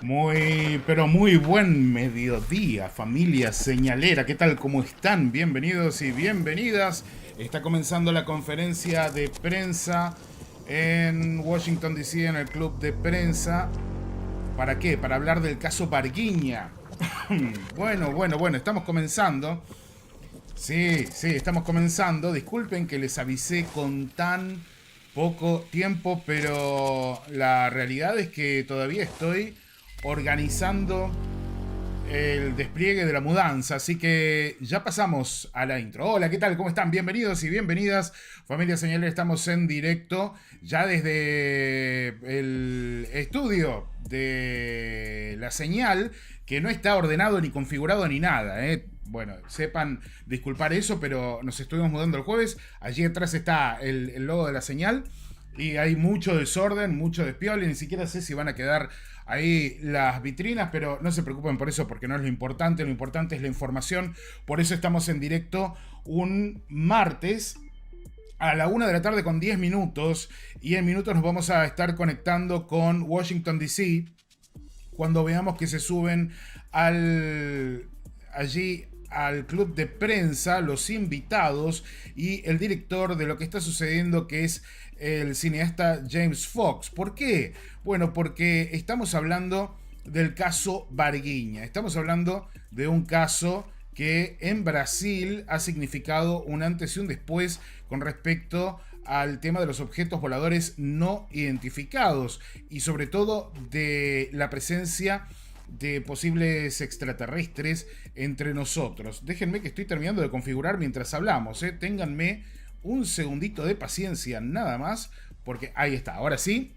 Muy, pero muy buen mediodía, familia señalera. ¿Qué tal? ¿Cómo están? Bienvenidos y bienvenidas. Está comenzando la conferencia de prensa en Washington, D.C., en el club de prensa. ¿Para qué? Para hablar del caso Varguiña. Bueno, estamos comenzando. Sí, estamos comenzando. Disculpen que les avisé con tan poco tiempo, pero la realidad es que todavía estoy organizando el despliegue de la mudanza, así que ya pasamos a la intro. Hola, ¿qué tal? ¿Cómo están? Bienvenidos y bienvenidas. Familia Señal, estamos en directo ya desde el estudio de la señal, que no está ordenado ni configurado ni nada, ¿eh? Bueno, sepan disculpar eso, pero nos estuvimos mudando el jueves. Allí atrás está el logo de la señal. Y hay mucho desorden, mucho despiole. Ni siquiera sé si van a quedar ahí las vitrinas, pero no se preocupen por eso porque no es lo importante. Lo importante es la información. Por eso estamos en directo un martes a la 1 de la tarde con 10 minutos. Y en minutos nos vamos a estar conectando con Washington, D.C. cuando veamos que se suben allí al club de prensa los invitados y el director de lo que está sucediendo, que es el cineasta James Fox. ¿Por qué? Bueno, porque estamos hablando del caso Varguiña. Estamos hablando de un caso que en Brasil ha significado un antes y un después con respecto al tema de los objetos voladores no identificados y sobre todo de la presencia de posibles extraterrestres entre nosotros. Déjenme que estoy terminando de configurar mientras hablamos, ¿eh? Ténganme un segundito de paciencia nada más, porque ahí está, ahora sí,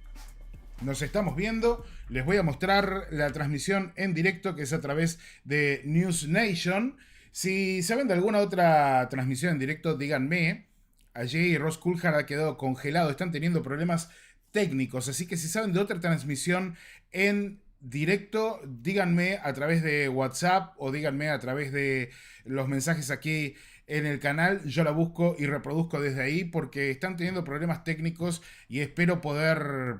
nos estamos viendo. Les voy a mostrar la transmisión en directo que es a través de News Nation. Si saben de alguna otra transmisión en directo, díganme. Allí Ross Coulthard ha quedado congelado, están teniendo problemas técnicos, así que si saben de otra transmisión en directo, díganme a través de WhatsApp o díganme a través de los mensajes aquí en el canal. Yo la busco y reproduzco desde ahí porque están teniendo problemas técnicos y espero poder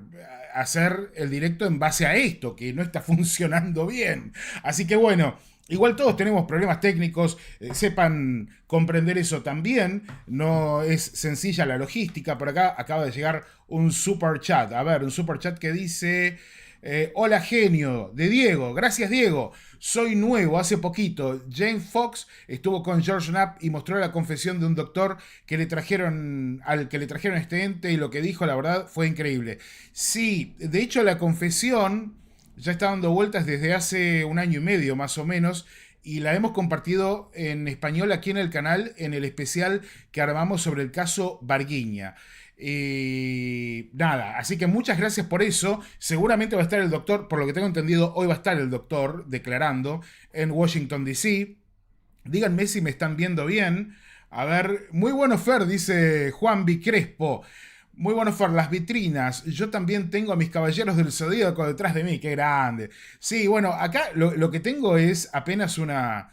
hacer el directo en base a esto, que no está funcionando bien. Así que bueno, igual todos tenemos problemas técnicos, sepan comprender eso también. No es sencilla la logística. Por acá acaba de llegar un super chat. A ver, un super chat que dice: hola genio, de Diego. Gracias Diego. Soy nuevo, hace poquito. James Fox estuvo con George Knapp y mostró la confesión de un doctor que le trajeron al que le trajeron este ente, y lo que dijo, la verdad, fue increíble. Sí, de hecho la confesión ya está dando vueltas desde hace un año y medio más o menos, y la hemos compartido en español aquí en el canal en el especial que armamos sobre el caso Varguiña. Y nada, así que muchas gracias por eso. Seguramente va a estar el doctor, por lo que tengo entendido, hoy va a estar el doctor declarando en Washington, D.C. Díganme si me están viendo bien. A ver, muy bueno Fer, dice Juan Crespo. Muy bueno Fer, las vitrinas. Yo también tengo a mis caballeros del Zodíaco detrás de mí, qué grande. Sí, bueno, acá lo que tengo es apenas una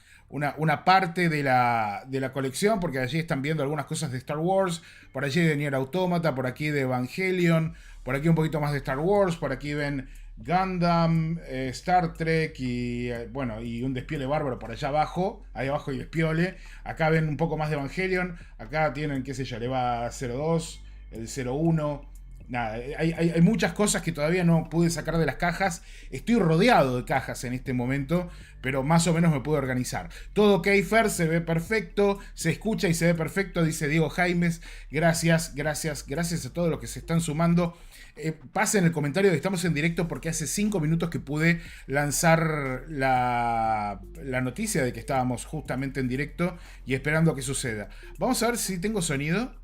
parte de la colección, porque allí están viendo algunas cosas de Star Wars, por allí de Nier Automata, por aquí de Evangelion, por aquí un poquito más de Star Wars, por aquí ven Gundam, Star Trek y bueno, y un despiole bárbaro por allá abajo, ahí abajo y despiole. Acá ven un poco más de Evangelion, acá tienen, qué sé yo, el EVA 02, el 01. Nada, hay muchas cosas que todavía no pude sacar de las cajas. Estoy rodeado de cajas en este momento, pero más o menos me puedo organizar. Todo ok, Fer, se ve perfecto, se escucha y se ve perfecto, dice Diego Jaimes. Gracias a todos los que se están sumando. Pasen el comentario de estamos en directo porque hace 5 minutos que pude lanzar la noticia de que estábamos justamente en directo y esperando a que suceda. Vamos a ver si tengo sonido.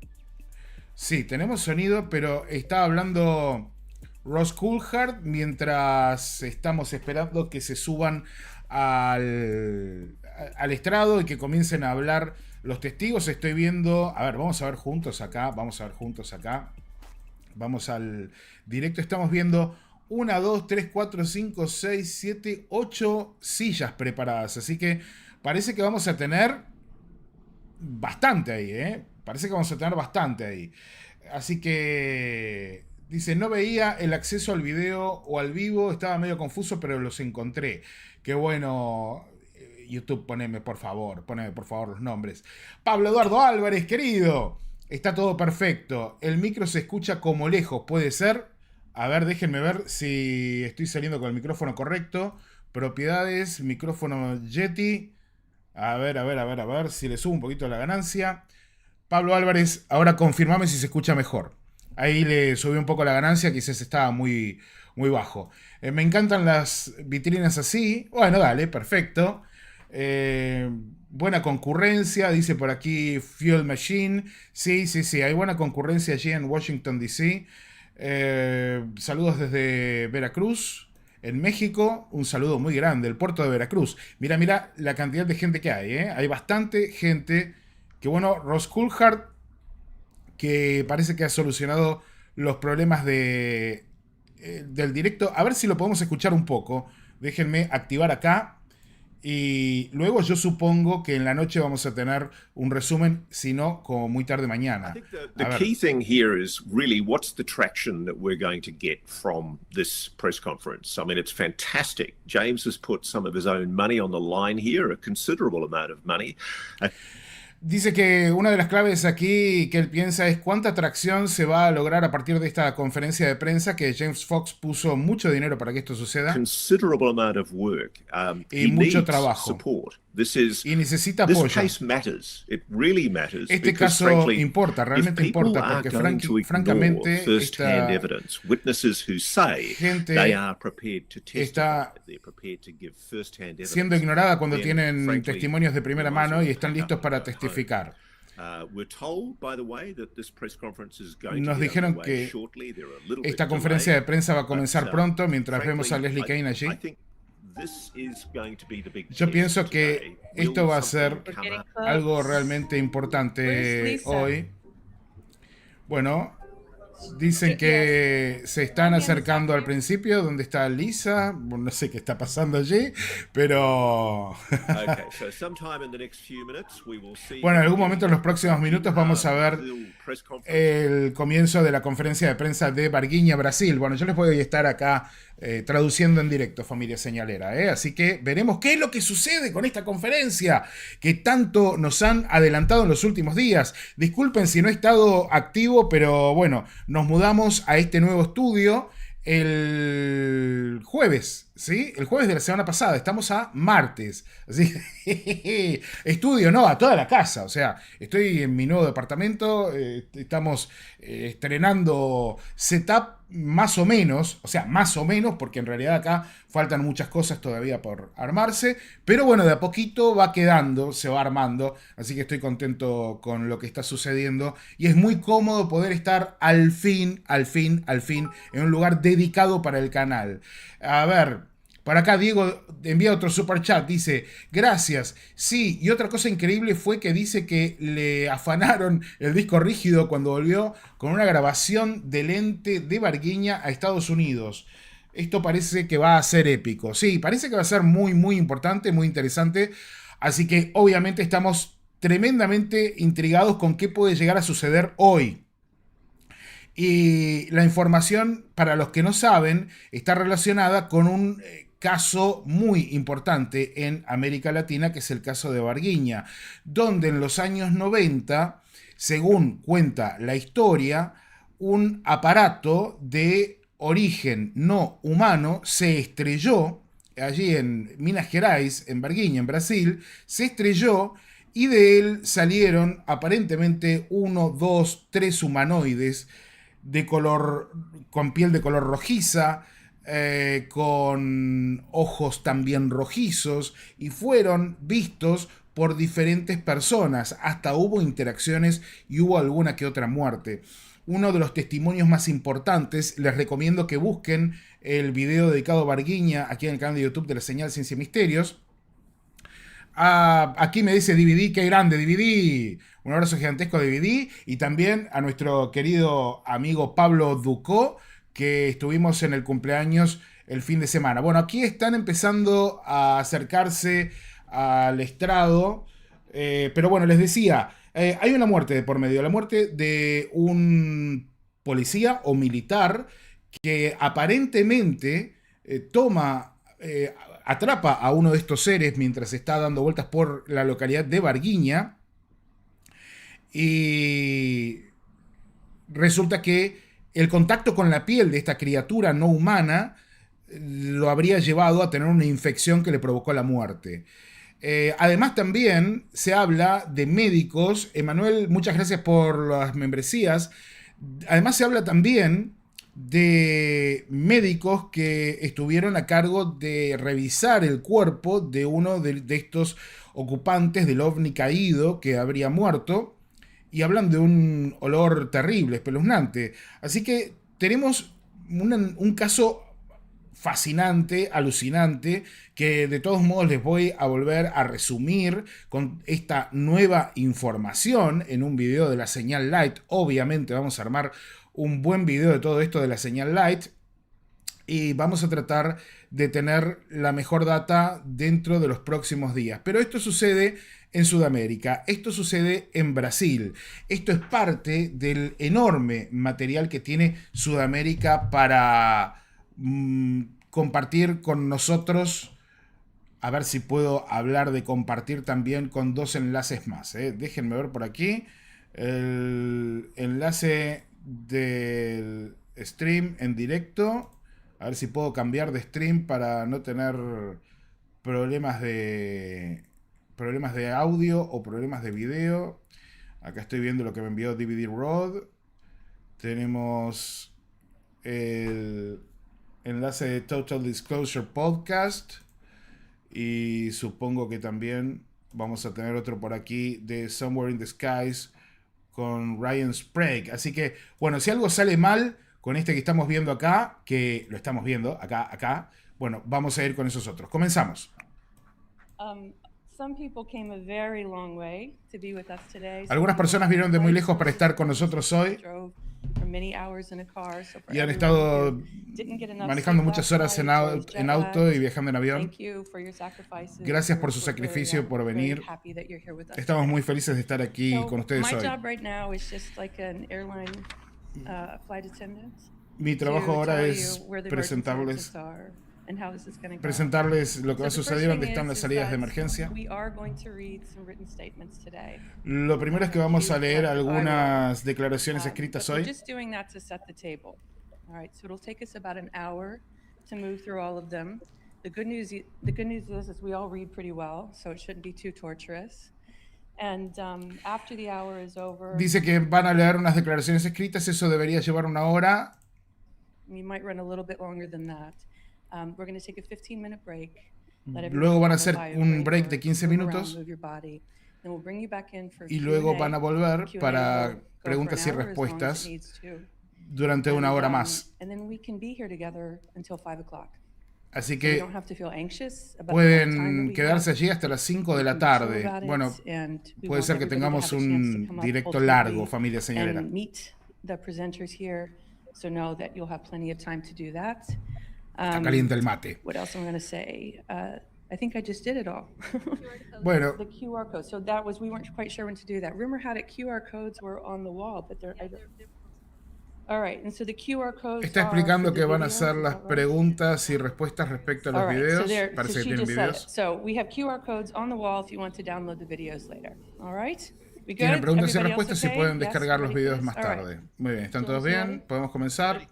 Sí, tenemos sonido, pero está hablando Ross Coulthard mientras estamos esperando que se suban al estrado y que comiencen a hablar los testigos. Estoy viendo, a ver, vamos a ver juntos acá, vamos al directo, estamos viendo 1, 2, 3, 4, 5, 6, 7, 8 sillas preparadas, así que parece que vamos a tener bastante ahí, ¿eh? Parece que vamos a tener bastante ahí. Así que Dice, no veía el acceso al video o al vivo, estaba medio confuso, pero los encontré. Qué bueno. YouTube, poneme por favor los nombres. Pablo Eduardo Álvarez, querido. Está todo perfecto. El micro se escucha como lejos, ¿puede ser? A ver, déjenme ver si estoy saliendo con el micrófono correcto. Propiedades, micrófono Yeti. A ver si le subo un poquito la ganancia. Pablo Álvarez, ahora confirmame si se escucha mejor. Ahí le subí un poco la ganancia, quizás estaba muy, muy bajo. Me encantan las vitrinas así. Bueno, dale, perfecto. Eh, Buena concurrencia, dice por aquí Fuel Machine. Sí, sí, sí, hay buena concurrencia allí en Washington, D.C. Saludos desde Veracruz, en México. Un saludo muy grande, el puerto de Veracruz. Mira, mira la cantidad de gente que hay, ¿eh? Hay bastante gente. Que bueno, Ross Coulthard, que parece que ha solucionado los problemas del directo. A ver si lo podemos escuchar un poco. Déjenme activar acá. Y luego yo supongo que en la noche vamos a tener un resumen, si no, como muy tarde I mañana. think the A ver. key thing here is really what's the traction that we're going to get from this press conference. I mean, it's fantastic. James has put some of his own money on the line here, a considerable amount of money. Dice que una de las claves aquí que él piensa es cuánta atracción se va a lograr a partir de esta conferencia de prensa, que James Fox puso mucho dinero para que esto suceda Considerable amount of work. y He mucho needs trabajo. support. Y necesita This apoyo. case matters. It really matters Este because, caso frankly, importa, if realmente people importa, are porque going to ignore francamente first-hand esta evidence, witnesses who say gente they are prepared to testify, está they're prepared to give first-hand siendo evidence, ignorada cuando then, tienen frankly, testimonios de we primera might as mano y well están pack up listos and para go home. testificar. We're told, by the way, that this press conference is going to Nos get dijeron underway que shortly. They're a little esta bit conferencia de delayed, prensa va a but comenzar pronto mientras vemos a frankly, Leslie Kean allí. I think this is going to be the big Yo test pienso today. que Will esto va a something ser come up? algo realmente importante hoy. Bueno, dicen que se están acercando al principio, donde está Lisa. Bueno, no sé qué está pasando allí, pero Okay, so sometime in the next few minutes we will see bueno, en the algún momento en los próximos minutos vamos a ver Brazil press conference. el comienzo de la conferencia de prensa de Varginha, Brasil. Bueno, yo les voy a estar acá traduciendo en directo, familia señalera, ¿eh? Así que veremos qué es lo que sucede con esta conferencia que tanto nos han adelantado en los últimos días. Disculpen si no he estado activo, pero bueno, nos mudamos a este nuevo estudio el jueves, ¿sí? El jueves de la semana pasada, estamos a martes. Así que, estudio, no, a toda la casa. O sea, estoy en mi nuevo departamento, estamos estrenando setup más o menos, o sea, más o menos, porque en realidad acá faltan muchas cosas todavía por armarse, pero bueno, de a poquito va quedando, se va armando, así que estoy contento con lo que está sucediendo y es muy cómodo poder estar al fin, en un lugar dedicado para el canal. A ver, por acá Diego envía otro super chat, dice, gracias. Sí, y otra cosa increíble fue que dice que le afanaron el disco rígido cuando volvió con una grabación del ente de Varginha a Estados Unidos. Esto parece que va a ser épico. Sí, parece que va a ser muy, muy importante, muy interesante. Así que obviamente estamos tremendamente intrigados con qué puede llegar a suceder hoy. Y la información, para los que no saben, está relacionada con un caso muy importante en América Latina, que es el caso de Varginha, donde en los años 90, según cuenta la historia, un aparato de origen no humano se estrelló allí en Minas Gerais, en Varginha, en Brasil, se estrelló y de él salieron aparentemente uno, dos, tres humanoides de color, con piel de color rojiza, con ojos también rojizos, y fueron vistos por diferentes personas. Hasta hubo interacciones y hubo alguna que otra muerte. Uno de los testimonios más importantes, les recomiendo que busquen el video dedicado a Varginha aquí en el canal de YouTube de la Señal Ciencia y Misterios. Aquí me dice DVD, qué grande DVD. Un abrazo gigantesco de DVD. Y también a nuestro querido amigo Pablo Ducó, que estuvimos en el cumpleaños el fin de semana. Bueno, aquí están empezando a acercarse al estrado. Pero bueno, les decía, hay una muerte de por medio. La muerte de un policía o militar que aparentemente atrapa a uno de estos seres mientras está dando vueltas por la localidad de Varginha, y resulta que el contacto con la piel de esta criatura no humana lo habría llevado a tener una infección que le provocó la muerte. Además también se habla de médicos. Emanuel, muchas gracias por las membresías. Además se habla también de médicos que estuvieron a cargo de revisar el cuerpo de uno de estos ocupantes del ovni caído que habría muerto, y hablan de un olor terrible, espeluznante. Así que tenemos un caso fascinante, alucinante, que de todos modos les voy a volver a resumir con esta nueva información en un video de la señal Light. Obviamente vamos a armar un buen video de todo esto de la señal Light y vamos a tratar de tener la mejor data dentro de los próximos días. Pero esto sucede en Sudamérica, esto sucede en Brasil. Esto es parte del enorme material que tiene Sudamérica para compartir con nosotros. A ver si puedo hablar de compartir también con dos enlaces más. Déjenme ver por aquí. El enlace del stream en directo. A ver si puedo cambiar de stream para no tener problemas de audio o problemas de video. Acá estoy viendo lo que me envió DVD Road. Tenemos el enlace de Total Disclosure Podcast. Y supongo que también vamos a tener otro por aquí de Somewhere in the Skies con Ryan Sprague. Así que, bueno, si algo sale mal con este que estamos viendo acá, que lo estamos viendo acá, bueno, vamos a ir con esos otros. Comenzamos. Algunas personas vinieron de muy lejos para estar con nosotros hoy y han estado manejando muchas horas en auto y viajando en avión. Gracias por su sacrificio, por venir. Estamos muy felices de estar aquí con ustedes hoy. Mi trabajo ahora es presentarles lo que va a suceder, dónde están las salidas de emergencia. Lo primero es que vamos a leer algunas declaraciones escritas hoy. The good news is we all read pretty well, so it shouldn't be too torturous. And after the hour is over, dice que van a leer unas declaraciones escritas, eso debería llevar una hora. We might run a little bit longer than that. We're going to take a 15-minute break. Luego van a hacer un break de 15 minutos. Y luego van a volver para preguntas y respuestas durante una hora más. Así que pueden quedarse allí hasta las 5 de la tarde. Bueno, puede ser que tengamos un directo largo, familia señalera. Está caliente el mate. I think I just did it all. Bueno. The QR code. So that was, we weren't quite sure when to do that. Rumor had it QR codes were on the wall, but they're... All right, and so the QR codes está explicando que van a hacer las preguntas y respuestas respecto a los videos. Parece que tienen videos. So we have QR codes on the wall if you want to download the videos later. All right? Tienen preguntas y respuestas y pueden descargar los videos más tarde. Muy bien, ¿están todos bien? ¿Podemos comenzar?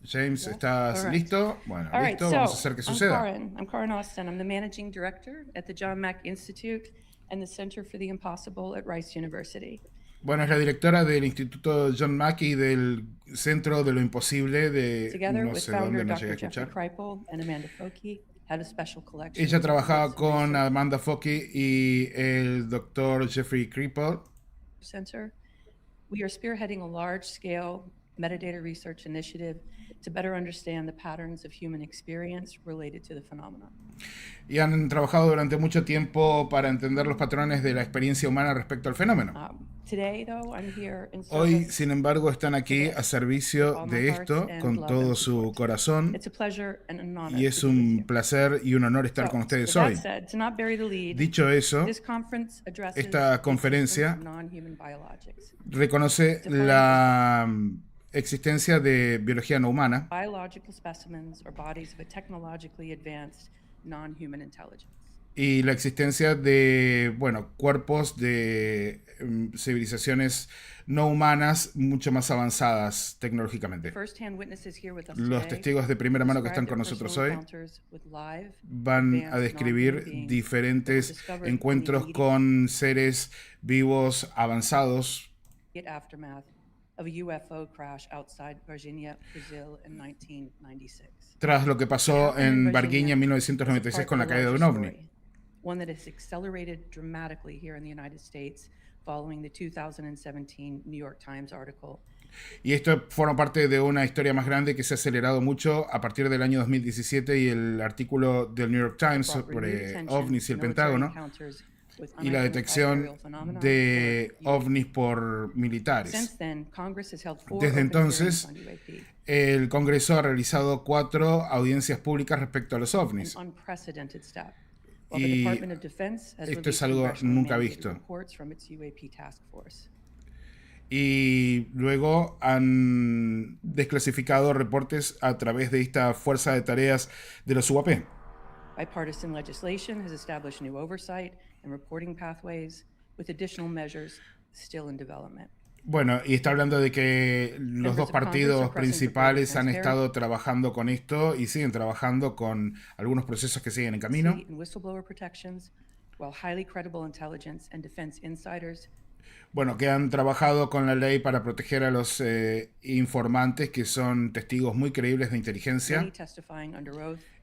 James, ¿estás listo? Bueno, listo, vamos a hacer que suceda. I'm Karen Austin. I'm the Managing Director at the John Mack Institute and the Center for the Impossible at Rice University. Bueno, es la directora del Instituto John Mack y del Centro de lo Imposible de no sé dónde me llegué a escuchar. Ella trabajaba con Amanda Fockey y el Dr. Jeffrey Kripal. We are spearheading a large-scale metadata research initiative to better understand the patterns of human experience related to the phenomenon. Y han trabajado durante mucho tiempo para entender los patrones de la experiencia humana respecto al fenómeno. Hoy, sin embargo, están aquí a servicio de esto con todo su corazón. Y es un placer y un honor estar con ustedes hoy. Dicho eso, esta conferencia reconoce existencia de biología no humana biological specimens or bodies of a technologically advanced non-human intelligence. y la existencia de, bueno, cuerpos de civilizaciones no humanas mucho más avanzadas tecnológicamente. First-hand witnesses here with us Los today testigos de primera mano que están describe con their nosotros personal hoy encounters with live, van a advanced describir non-human beings diferentes that were discovered in the encuentros immediate con seres vivos avanzados aftermath of a UFO crash outside Virginia, Brazil in 1996. tras lo que pasó en Varginha en 1996 con la caída de un ovni. One that has accelerated dramatically here in the United States following the 2017 New York Times article. Y esto forma parte de una historia más grande que se ha acelerado mucho a partir del año 2017 y el artículo del New York Times sobre ovnis y el Pentágono y la detección de ovnis por militares. Desde entonces, el Congreso ha realizado 4 audiencias públicas respecto a los ovnis. Y esto es algo nunca visto. Y luego han desclasificado reportes a través de esta fuerza de tareas de los UAP. Bipartisan legislation has established new oversight and reporting pathways with additional measures still in development. Bueno, y está hablando de que los dos partidos principales han estado trabajando con esto y siguen trabajando con algunos procesos que siguen en camino. Whistleblower protections, while highly credible intelligence and defense insiders bueno, que han trabajado con la ley para proteger a los informantes que son testigos muy creíbles de inteligencia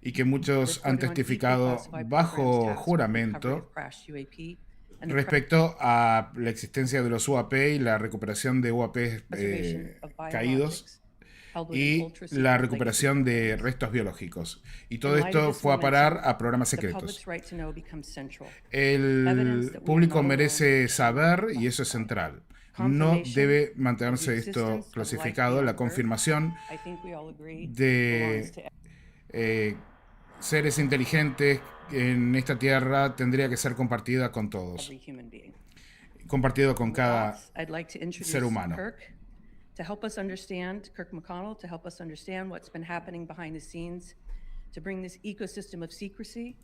y que muchos han testificado bajo juramento respecto a la existencia de los UAP y la recuperación de UAP caídos y la recuperación de restos biológicos. Y todo esto fue a parar a programas secretos. El público merece saber, y eso es central. No debe mantenerse esto clasificado. La confirmación de seres inteligentes en esta tierra tendría que ser compartida con todos. Compartido con cada ser humano. To help us understand, Kirk McConnell, to help us understand what's been happening behind the scenes, to bring this ecosystem of secrecy.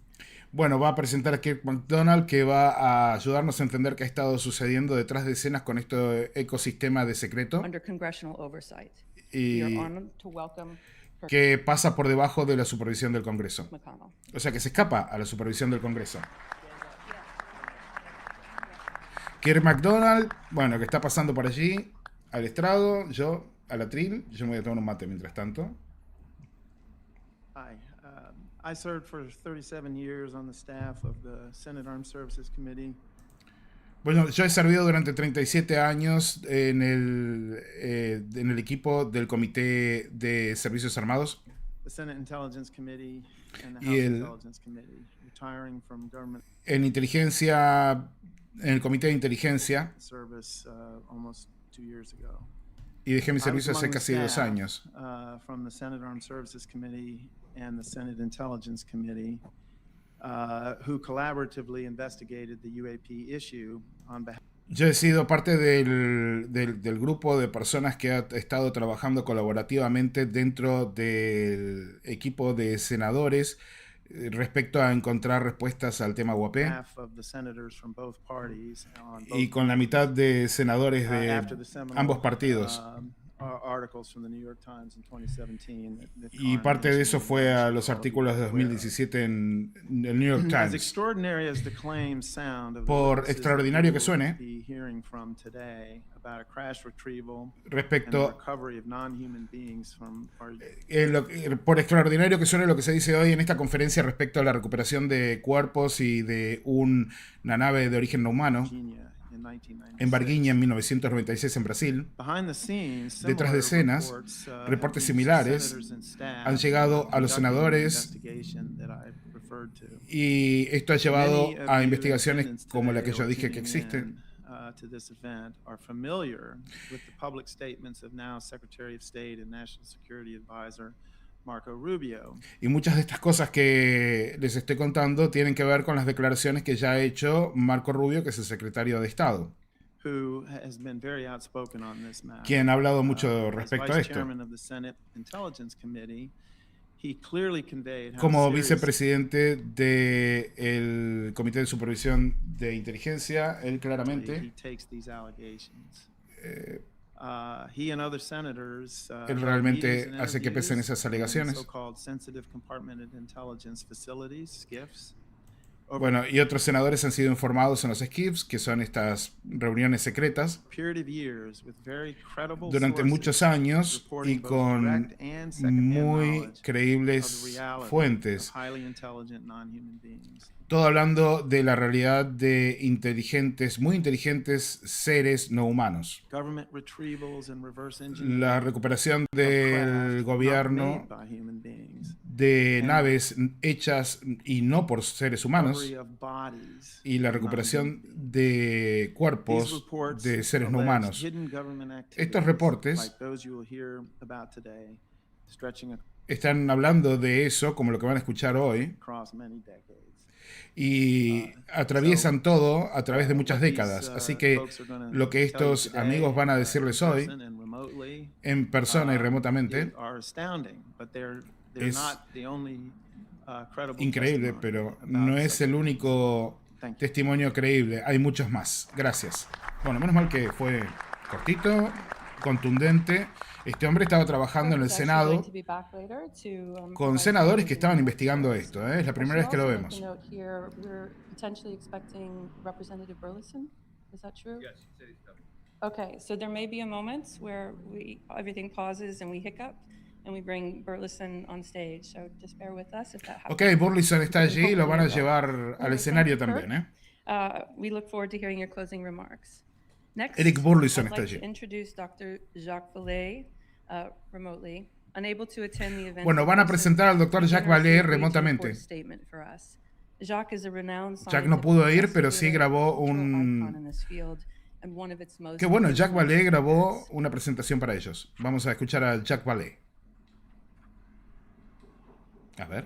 Bueno, va a presentar a Kirk McDonald, que va a ayudarnos a entender qué ha estado sucediendo detrás de escenas con este ecosistema de secreto. Under congressional oversight. Y We are honored to welcome Kirk que pasa por debajo de la supervisión del Congreso. McConnell. O sea, que se escapa a la supervisión del Congreso. Kirk McDonald, bueno, que está pasando por allí al estrado, yo al atril. Yo me voy a tomar un mate mientras tanto. Hi, I served for 37 years on the staff of the Senate Armed Services Committee. Bueno, yo he servido durante 37 años en el equipo del Comité de Servicios Armados The Senate Intelligence Committee and the Y House el- Intelligence Committee, retiring from government en inteligencia, en el Comité de Inteligencia, service almost 2 years ago. y dejé mi I was servicio hace among the casi 2 staff, años. From the Senate Armed Services Committee and the Senate Intelligence Committee, who collaboratively investigated the UAP issue on behalf Yo he sido parte del grupo de personas que ha estado trabajando colaborativamente dentro del equipo de senadores respecto a encontrar respuestas al tema UAP of the senators from both parties on both y con la mitad de senadores after de the seminal, ambos partidos. Articles from the New York Times in 2017 that Y Conn parte de eso mentioned fue a and los all artículos de of you are aware of. 2017 en el New York As Times. extraordinary as the claims sound of the Por witnesses extraordinario que that we will suene, be hearing from today about a crash retrieval and the Respecto recovery of non-human beings from our por extraordinario que suene lo que se dice hoy en esta conferencia respecto a la recuperación de cuerpos y de una nave de origen no humano Virginia in 1996. en Varginha en 1996 en Brasil, Behind the scenes, detrás de similar escenas, reports, reportes have reached similares senators and staff, han llegado a los conducting the senadores investigation that I referred to. y esto ha llevado Many of a you investigaciones attendants como la que today yo or dije que tuning existen. in, to this event are familiar with the public statements of now Secretary of State and National Security Advisor Marco Rubio. Y muchas de estas cosas que les estoy contando tienen que ver con las declaraciones que ya ha hecho Marco Rubio, que es el secretario de Estado. who has been very outspoken on this matter. quien ha hablado mucho As respecto a vice esto. chairman of the Senate Intelligence Committee, he clearly conveyed how Como serious vicepresidente del Comité de Supervisión de Inteligencia, él he claramente takes these allegations. He and other senators él held realmente meetings and hace que pesen interviews esas in alegaciones. so-called sensitive compartmented intelligence facilities, SCIFs. Bueno, y otros senadores han sido informados en los SCIFs, que son estas reuniones secretas, durante muchos años y con muy creíbles fuentes. Todo hablando de la realidad de inteligentes, muy inteligentes seres no humanos. La recuperación del gobierno de naves hechas y no por seres humanos y la recuperación de cuerpos de seres no humanos. Estos reportes están hablando de eso, como lo que van a escuchar hoy, y atraviesan todo a través de muchas décadas. Así que lo que estos amigos van a decirles hoy, en persona y remotamente, es increíble, pero no es el único testimonio creíble. Hay muchos más. Gracias. Bueno, menos mal que fue cortito, contundente. Este hombre estaba trabajando en el Senado con senadores que estaban investigando esto. Es la primera vez que lo vemos. Okay, so there may be a moment where everything pauses and we hiccup and we bring Burleson on stage. So just bear with us if that happens. Ok, Burleson está allí y lo van a llevar al escenario también. We look forward to hearing your closing remarks. Next, Eric Burleson I'd está like allí. to introduce Dr. Jacques Vallée remotely. Unable to attend the event Bueno, in van a person, presentar al Dr. he Jacques generously Vallée agreed to remotamente. record a statement for us. Jacques is a renowned Jack no pudo ir, pero sí grabó un... Qué bueno, Jacques Vallée grabó una presentación para ellos. Vamos a escuchar a Jacques Vallée. A ver.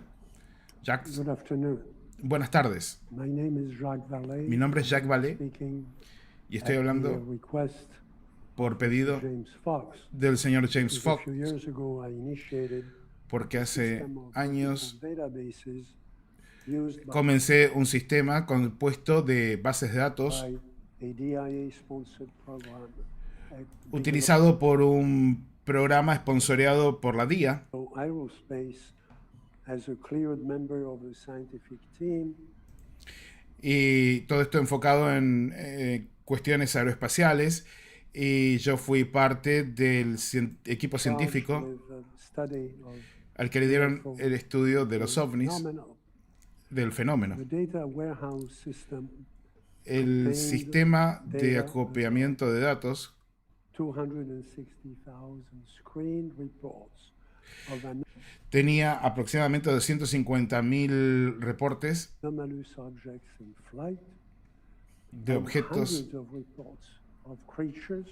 Jacques. Good afternoon. Buenas tardes. My name is Jacques Vallée. Mi nombre es Jacques Vallée Speaking y estoy at the hablando request por pedido James Fox. del señor James Because Fox, a few years ago I initiated porque hace system of años databases used by comencé un sistema compuesto de bases de datos a DIA-sponsored program. utilizado por un programa esponsoreado por la DIA, Aerospace as a cleared member of the scientific team. y todo esto enfocado en cuestiones aeroespaciales, y yo fui parte del equipo científico With the study of al que le dieron el estudio de los ovnis, phenomenon. del fenómeno. The data warehouse system El sistema de acopiamiento de datos 260,000 screen reports of tenía aproximadamente 250.000 reportes anomalous objects in flight, de and objetos, hundreds of reports of creatures,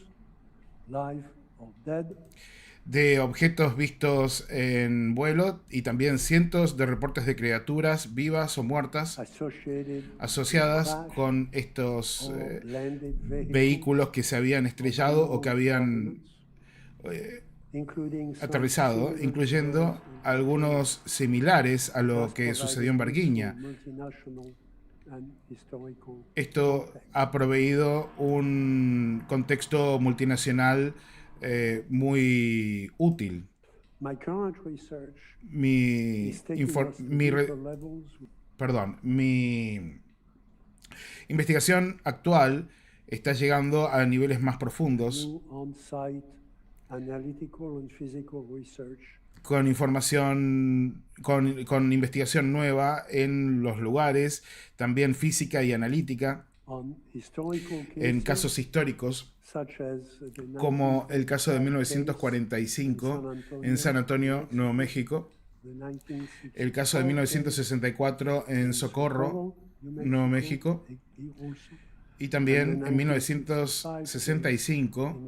live or dead, vistos en vuelo, y también cientos de reportes de criaturas vivas o muertas associated asociadas with crash con estos or landed vehículos que se habían estrellado o que habían including some aterrizado, similar incluyendo occurrence in algunos similares a lo thus que providing sucedió en Varginha. multinational and historical Esto context. ha proveído un contexto multinacional muy útil. My current research Mi, is taking us to mi deeper levels mi investigación actual está llegando a niveles más profundos, new on-site analytical and physical research con información, con investigación nueva en los lugares, también física y analítica, on historical en cases casos históricos, such as the como el caso de 1945 1945 en San Antonio, Nuevo México, el caso de 1964 en Socorro, Nuevo México, y también en 1965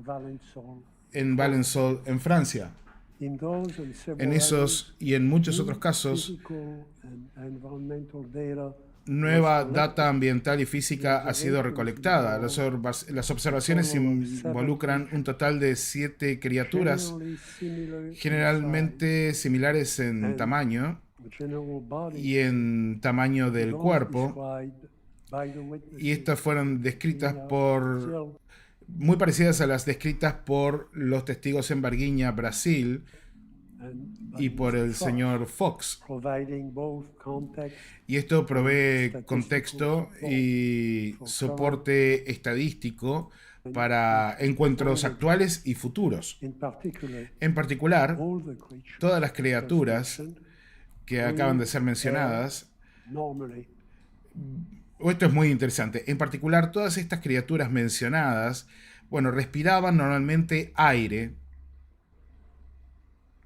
en Valençol, en Francia. En esos y en muchos otros casos, nueva data ambiental y física ha sido recolectada. Las observaciones involucran un total de 7 criaturas, generalmente similares en tamaño y en tamaño del cuerpo, y estas fueron descritas muy parecidas a las descritas por los testigos en Varginha, Brasil, y por el señor Fox. Y esto provee contexto y soporte estadístico para encuentros actuales y futuros. En particular, todas las criaturas que acaban de ser mencionadas, esto es muy interesante, en particular todas estas criaturas mencionadas, bueno, respiraban normalmente aire.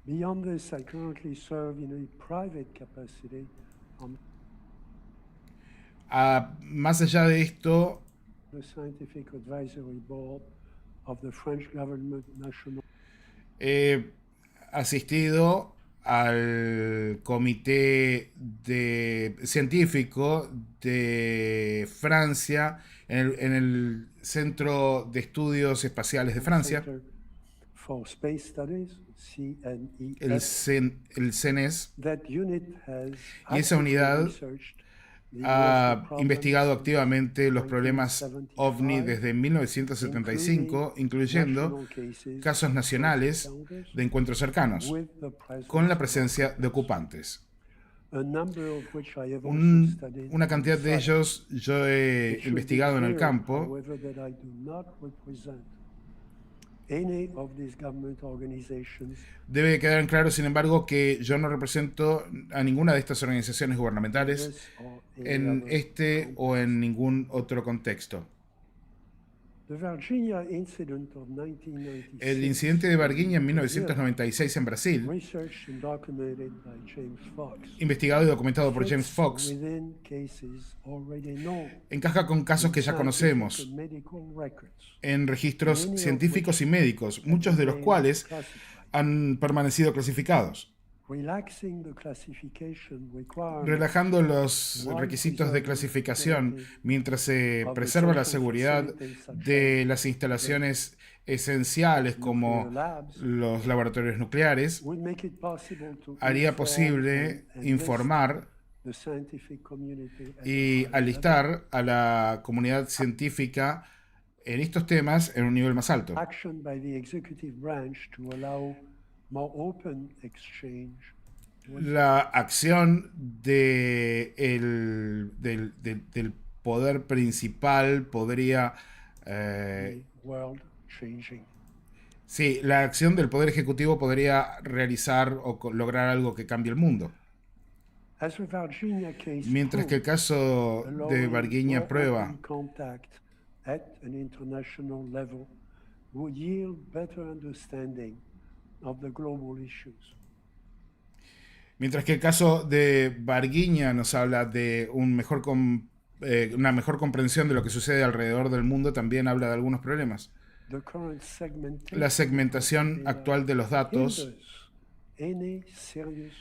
Beyond this, I currently serve in a private capacity on Más allá de esto, the Scientific Advisory Board of the French Government National he asistido al comité científico de Francia, en el Centro de Estudios Espaciales de Francia, Center for Space Studies, el CNES. CNES, That unit has y esa unidad researched the ha US problems investigado since activamente los problemas 1975, OVNI desde 1975, incluyendo national cases casos nacionales encounters de encuentros cercanos, with the presence con la of presencia de ocupantes. a number of which I have also studied Una cantidad on de site. ellos yo It he should be investigado en el clear, campo. however, that I do not represent any of these government organizations Debe quedar en claro, sin embargo, que yo no represento a ninguna de estas organizaciones gubernamentales this or any en other este o en ningún otro contexto. The Virginia incident of 1996, El incidente de Varginha en 1996 en Brasil, researched and documented by James Fox, investigado y documentado por James fits Fox, within cases already known encaja con casos que ya in conocemos scientific and medical records, en registros many of científicos y which médicos, muchos de los remain cuales classified. han permanecido clasificados. Relaxing the classification requirements Relajando los requisitos de clasificación mientras se preserva la seguridad de las instalaciones esenciales como los laboratorios nucleares, would make it possible to haría inform posible and list informar the scientific community at y a high alistar a la comunidad científica en estos temas en un nivel más alto. level. Action by the executive branch to allow more open exchange La acción del poder principal podría... the world changing. sí, la acción del poder ejecutivo podría realizar o lograr algo que cambie el mundo. As the Virginia case Mientras que el proved, caso de allowing Varginha more prueba open contact at an international level would yield better understanding of the global issues. Mientras que el caso de Varginha nos habla de una mejor comprensión de lo que sucede alrededor del mundo, también habla de algunos problemas. The current segmentation La segmentación actual de los datos hinders any serious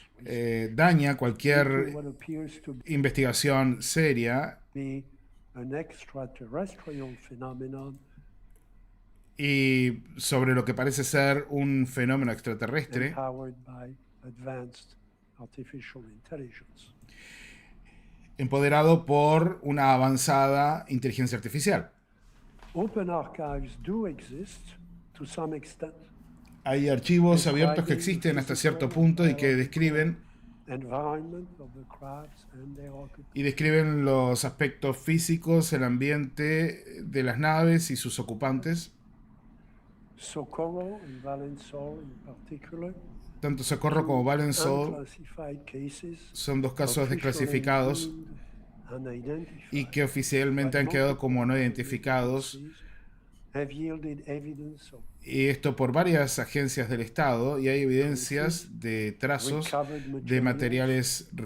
daña cualquier into what appears to investigación seria be an extraterrestrial phenomenon y sobre lo que parece ser un fenómeno extraterrestre empowered by advanced artificial intelligence. empoderado por una avanzada inteligencia artificial. Open archives do exist to some extent. Hay archivos abiertos que existen hasta cierto punto y que describen Environment of the crafts and their occupants. y describen los aspectos físicos, el ambiente de las naves y sus ocupantes. Socorro and Valensol in particular. Tanto Socorro como Valensol Unclassified cases son dos casos officially desclasificados deemed unidentified, y que oficialmente han quedado como no identificados, have yielded evidence of y esto por varias agencias del Estado, y hay evidencias de trazos de materiales and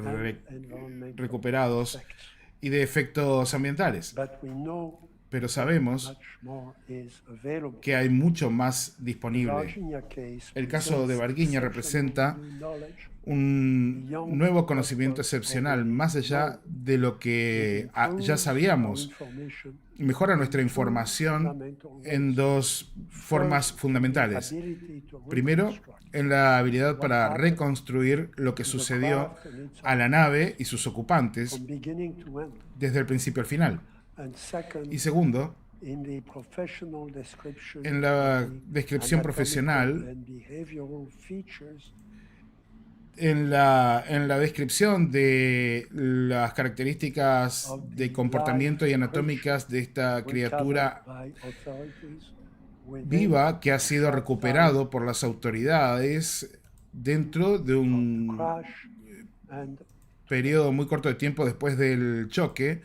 environmental recuperados effects. y de efectos ambientales. But we know pero sabemos much more is available. que hay mucho más disponible. Varginha case El caso de presents Varginha exceptional representa new knowledge un nuevo conocimiento excepcional, más allá de lo que ya sabíamos. Mejora nuestra información en dos formas fundamentales. Primero, en la habilidad para reconstruir lo que sucedió a la nave y sus ocupantes desde el principio al final. Y segundo, en la descripción profesional, en la descripción de las características de comportamiento y anatómicas de esta criatura viva que ha sido recuperado por las autoridades dentro de un periodo muy corto de tiempo después del choque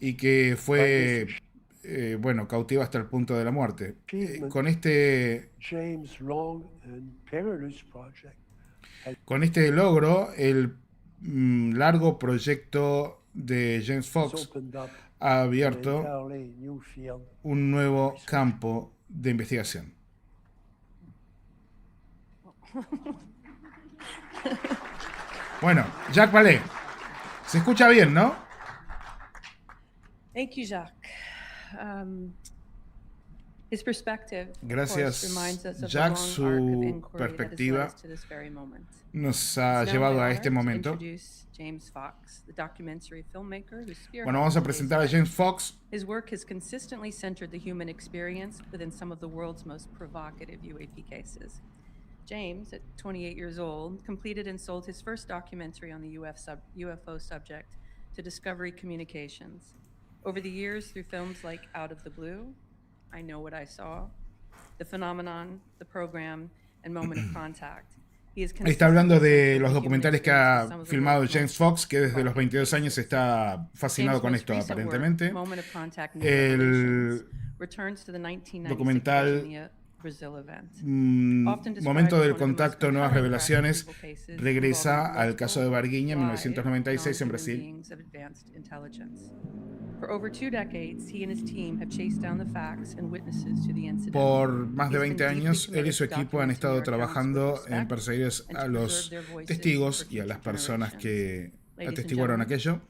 y que fue cautiva hasta el punto de la muerte. Con este logro, el largo proyecto de James Fox ha abierto un nuevo campo de investigación. Bueno, Jacques Vallée, se escucha bien, ¿no? Thank you, Jacques. His perspective, Gracias, of course, reminds us of the Jacques. long Su arc of inquiry that has led perspectiva us to this very moment. nos ha It's now llevado my a honor este to momento. introduce James Fox, the documentary filmmaker who spearheaded Bueno, vamos a today's presentar a event. James Fox. His work has consistently centered the human experience within some of the world's most provocative UAP cases. James, at 28 years old, completed and sold his first documentary on the UFO subject to Discovery Communications. Over the years, through films like Out of the Blue, I Know What I Saw, The Phenomenon, The Program, and Moment of Contact. Está hablando de los documentales que ha filmado James Fox, que desde los 22 años está fascinado con esto, aparentemente. El documental Momento del Contacto, Nuevas Revelaciones regresa al caso de Varginha en 1996 en Brasil. Por más de 20 años, él y su equipo han estado trabajando en perseguir a los testigos y a las personas que atestiguaron aquello.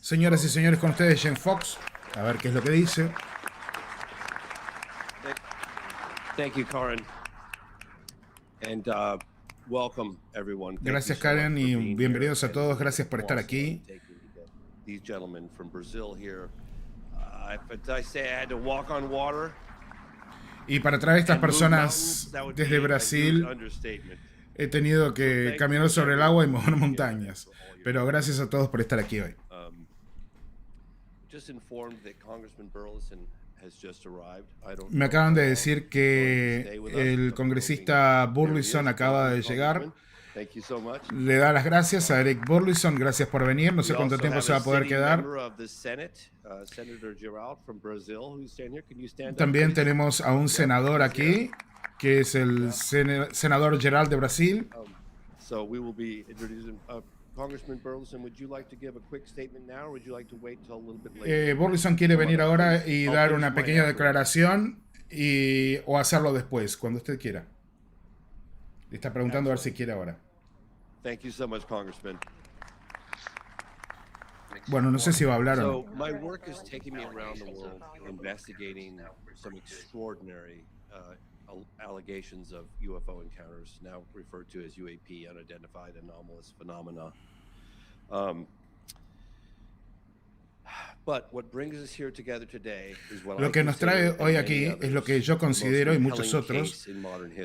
Señoras y señores, con ustedes James Fox. A ver qué es lo que dice. Thank you, Karen. And welcome everyone. Gracias, Karen, y bienvenidos a todos. Gracias por estar aquí. These gentlemen from Brazil here. I say I had to walk on water. Y para traer a estas personas desde Brasil, he tenido que caminar sobre el agua y mover montañas. Pero gracias a todos por estar aquí hoy. Just informed that Congressman Burleson Me acaban de decir que el congresista Burleson acaba de llegar. Le da las gracias a Eric Burleson. Gracias por venir. No sé cuánto tiempo se va a poder quedar. También tenemos a un senador aquí, que es el senador Gerald de Brasil. Congressman Burleson, would you like to give a quick statement now, or would you like to wait till a little bit later? Burleson quiere venir ahora y dar una pequeña declaración o hacerlo después, cuando usted quiera. Le está preguntando a ver si quiere ahora. Thank you so much, Congressman. Bueno, no sé si va a hablar o no. My work is taking me around the world investigating some extraordinary allegations of UFO encounters, now referred to as UAP, unidentified anomalous phenomena. But what brings us here together today is what lo que nos trae hoy aquí es lo que yo considero, y muchos otros,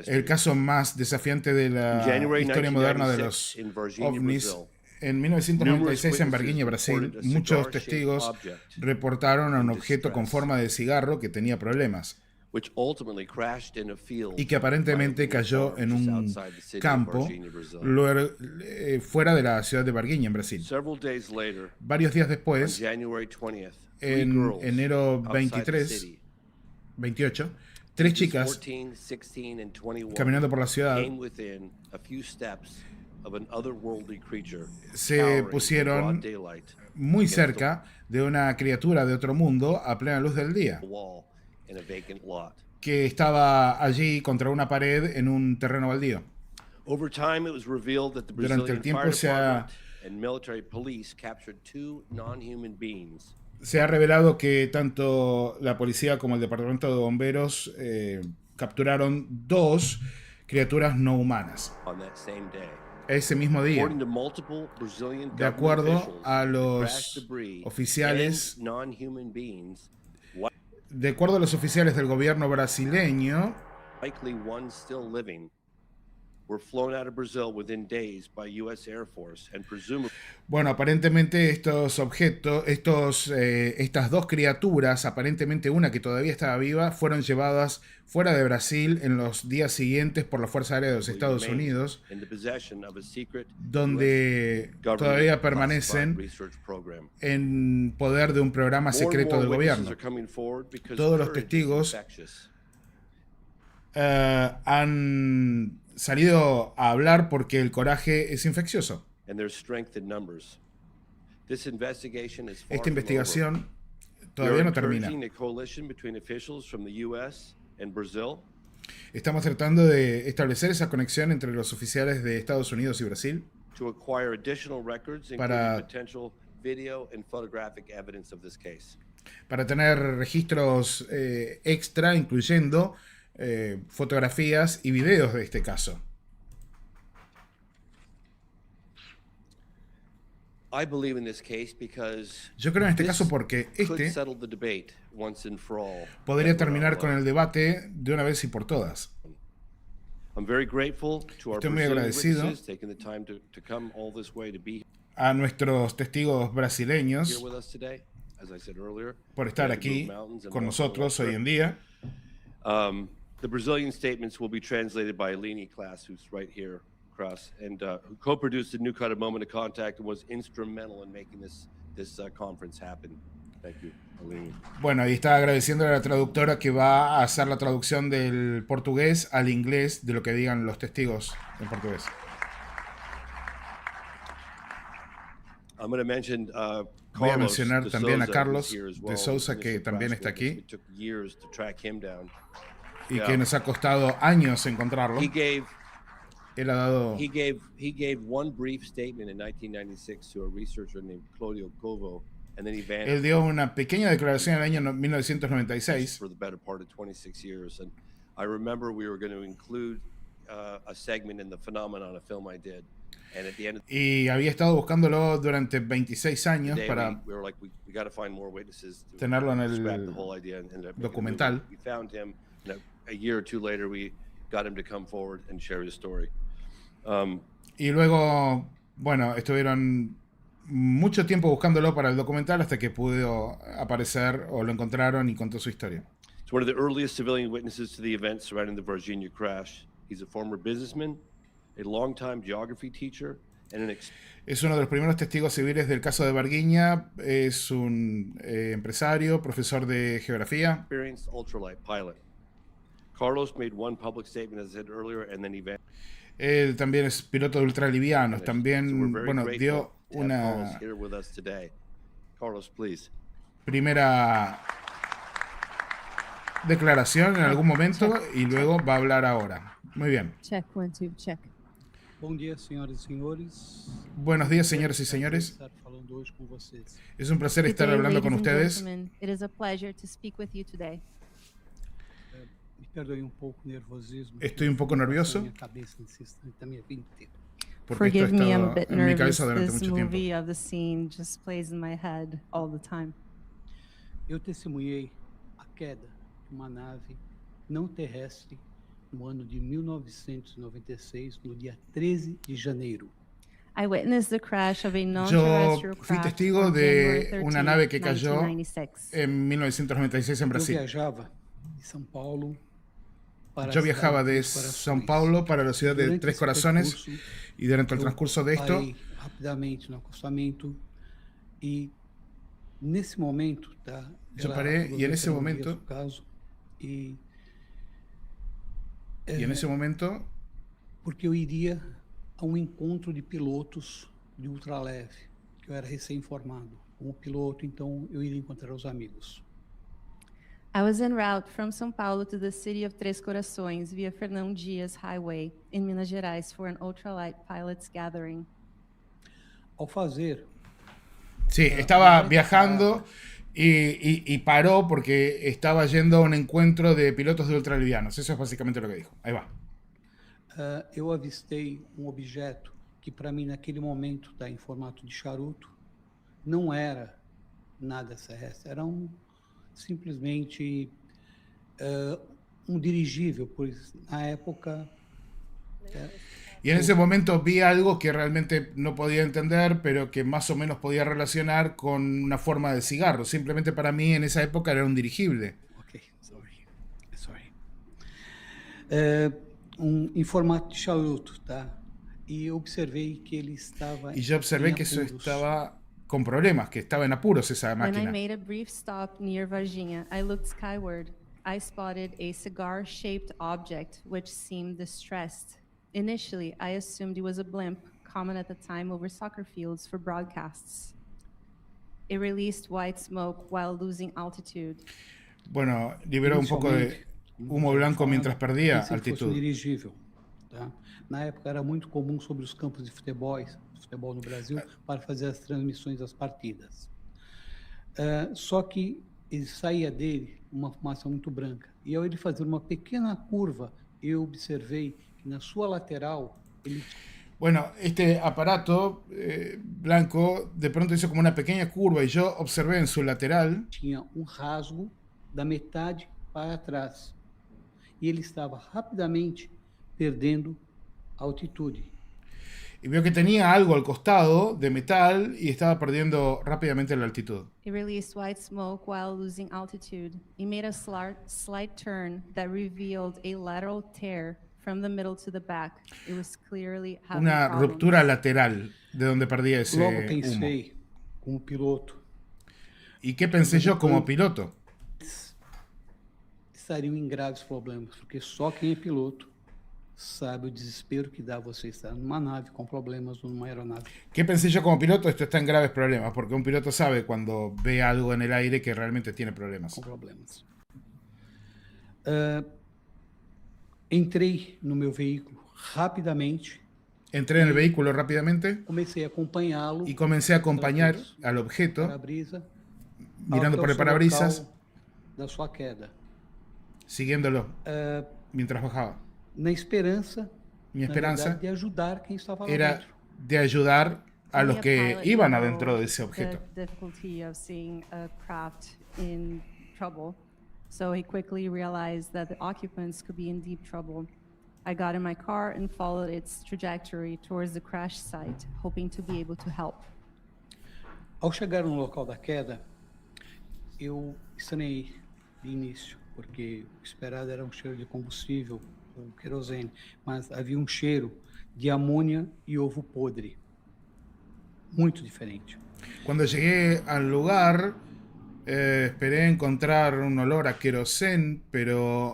el caso más desafiante de la historia moderna de los ovnis. En 1996, en Varginha, Brasil, muchos testigos reportaron a un objeto con forma de cigarro que tenía problemas y que aparentemente cayó en un campo fuera de la ciudad de Varginha, en Brasil. Varios días después, en enero 28, tres chicas caminando por la ciudad of an otherworldly creature se cowering in broad pusieron daylight muy against a cerca de una criatura de otro mundo a plena luz del día, wall in a vacant lot. que estaba allí contra una pared en un terreno baldío. Over time, it was revealed that the Durante el Brazilian tiempo fire se ha, department and military police captured two non-human beings se ha revelado que tanto la policía como el departamento de bomberos capturaron dos criaturas no humanas on that same day. ese mismo día. According to multiple Brazilian De government acuerdo officials, a the los crashed debris oficiales, and non-human beings, de acuerdo a los oficiales del gobierno brasileño, likely one still living, were flown out of Brazil within days by U.S. Air Force and presumably bueno, aparentemente estos objetos, estas dos criaturas, aparentemente una que todavía estaba viva, fueron llevadas fuera de Brasil en los días siguientes por la Fuerza Aérea de los Estados Unidos, in the possession of a secret donde government todavía classified permanecen research program. en poder de un programa More and secreto more del witnesses gobierno. are coming forward because Todos los courage is testigos infectious. Han salido a hablar porque el coraje es infeccioso. And there's strength in numbers. This investigation is far Esta from investigación over. We todavía are no termina. encouraging a coalition between officials from the U.S. and Brazil Estamos tratando de establecer esa conexión entre los oficiales de Estados Unidos y Brasil to acquire additional records, including Para- potential video and photographic evidence of this case. para tener registros extra, incluyendo fotografías y videos de este caso. I believe in this case because Yo creo en este this caso porque could este settle the debate once and for all. podría that we're terminar con online. el debate de una vez y por todas. I'm very grateful to our Estoy muy Brazilian agradecido witnesses taking the time to come all this way to be A nuestros testigos here brasileños with us today. As I said earlier, por estar we had to move aquí mountains and con walk a lot nosotros hoy further. en día. The Brazilian statements will be translated by Alini Class, who's right here across, and who co-produced a new cut of Moment of Contact and was instrumental in making this conference happen. Thank you, Alini. Bueno, y está agradeciendo a la traductora que va a hacer la traducción del portugués al inglés de lo que digan los testigos en portugués. I'm going to mention Voy a Carlos mencionar de también a Souza, Carlos who's here as de well, Souza, who's que initial también crash está witness. aquí It took years to track him down. y Yeah. que nos ha costado años encontrarlo. He gave Él ha dado he gave one brief statement in 1996 to a researcher named Claudio Covo, and then he vanished Él dio una pequeña declaración en el año 1996 for the better part of 26 years. And I remember we were going to include a segment in the Phenomenon, a film I did, and at the end of y había estado buscándolo durante 26 the años day, para we were like, we got to find more witnesses to tenerlo en el scrap the whole idea and end up making a movie. documental. We found him, and a year or two later, we got him to come forward and share his story. Y luego, bueno, estuvieron mucho tiempo buscándolo para el documental hasta que pudo aparecer o lo encontraron y contó su historia. It's one of the earliest civilian witnesses to the events surrounding the Virginia crash. He's a former businessman, a longtime geography teacher, and an Es uno de los primeros testigos civiles del caso de Varginha. Es un empresario, profesor de geografía. experienced ultralight pilot. Carlos made one public statement, as I said earlier, and then he vanished. Él también es piloto de ultralivianos. So we're También, very bueno, grateful dio to have una Carlos here with us today. Carlos, please. primera declaración en algún momento y luego va a hablar ahora. Muy bien. Check, 1, 2, check. Bom dia, senhoras e senhores. Buenos días, señoras y señores. Estar falando hoje com vocês. Es un placer estar Good day, hablando con ladies and ustedes. gentlemen. It is a pleasure to speak with you today. Me perdoem pouco o nervosismo. Estoy un poco nervioso. Na minha cabeça nesse instante da minha vida inteira. Porque esto ha Forgive me, I'm a estado bit en mi nervous. cabeza durante This mucho tiempo. movie of the scene just plays in my head all the time. Eu testemunhei a queda de uma nave não terrestre no ano de 1996, no dia 13 de janeiro. I witnessed the crash of a Yo non-terrestrial fui craft testigo on January de una 13, nave que cayó 1996. en 1996 en Eu Brasil. viajava de São Paulo para a Yo cidade viajaba de Três Corações. São Paulo para la ciudad de Durante Tres esse Corazones percurso, y durante el eu transcurso de esto parei rapidamente no acostamento e nesse momento, tá? Yo Era paré, a y en ese rodovia momento- Ferrovias do caso, y en ese momento porque eu iria a um encontro de pilotos de ultraleve, que eu era recém-formado. Como piloto, então eu iria encontrar os amigos. I was en route from São Paulo to the city of Três Corações via Fernão Dias Highway in Minas Gerais for an ultralight pilots gathering. Ao fazer Sí, estaba viajando y paró porque estaba yendo a un encuentro de pilotos de ultralivianos. Eso es básicamente lo que dijo. Ahí va. eu avistei um objeto que para mim naquele momento está em formato de charuto, não era nada terrestre, era simplesmente um dirigível, pois na época Y en ese momento vi algo que realmente no podía entender, pero que más o menos podía relacionar con una forma de cigarro. Simplemente para mí en esa época era un dirigible. Ok, sorry. Em formato de charuto, tá? E eu observei que ele estava Y yo observé em que eso apuros. estaba con problemas, que estaba en apuros esa When I máquina. made a brief stop near Varginha, I looked skyward. I spotted a cigar-shaped object which seemed distressed. Initially, I assumed it was a blimp, common at the time over soccer fields for broadcasts. It released white smoke while losing altitude. Bueno, liberó un poco de humo blanco mientras perdía Pensei que fosse um altitud. dirigível, tá? Na época era muito comum sobre os campos de futebol no Brasil, para fazer as transmissões das partidas. Só que ele saía dele uma fumaça muito branca. E ao ele fazer uma pequena curva, eu observei que na sua lateral ele Bueno, este aparato blanco de pronto hizo como una pequeña curva y yo observé en su lateral tinha um rasgo da metade para trás. E ele estava rapidamente perdendo altitude. y veo que tenía algo al costado de metal y estaba perdiendo rápidamente la altitud. It released white smoke while losing altitude. It made a slight turn that revealed a lateral tear from the middle to the back. It was clearly having Una problems. ruptura lateral de donde perdía ese Logo humo. pensei, como piloto, ¿Y qué pensé yo como piloto? estariam em graves problemas, porque só quem é piloto sabe o desespero que dá você estar numa nave com problemas ou numa aeronave. ¿Qué pensé yo como piloto? Esto está en graves problemas, porque un piloto sabe cuando ve algo en el aire que realmente tiene problemas. Com problemas. Entrei no meu veículo rapidamente, Entré en el vehículo rápidamente comecei a acompanhá-lo y comencé a acompañar al objeto para-brisa mirando por el parabrisas, da sua queda, siguiéndolo mientras bajaba. na esperança, Mi na esperanza verdade, de ajudar quem estava lá era dentro. de ayudar a los Only a que pilot iban knows adentro de ese objeto. The difficulty of seeing a craft in trouble. So he quickly realized that the occupants could be in deep trouble. I got in my car and followed its trajectory towards the crash site, hoping to be able to help. Ao chegar no local da queda, eu estranhei de início, porque o esperado era um cheiro de combustível, ou querosene, mas havia um cheiro de amônia e ovo podre, muito diferente. Cuando llegué al lugar, esperé encontrar un olor a queroseno,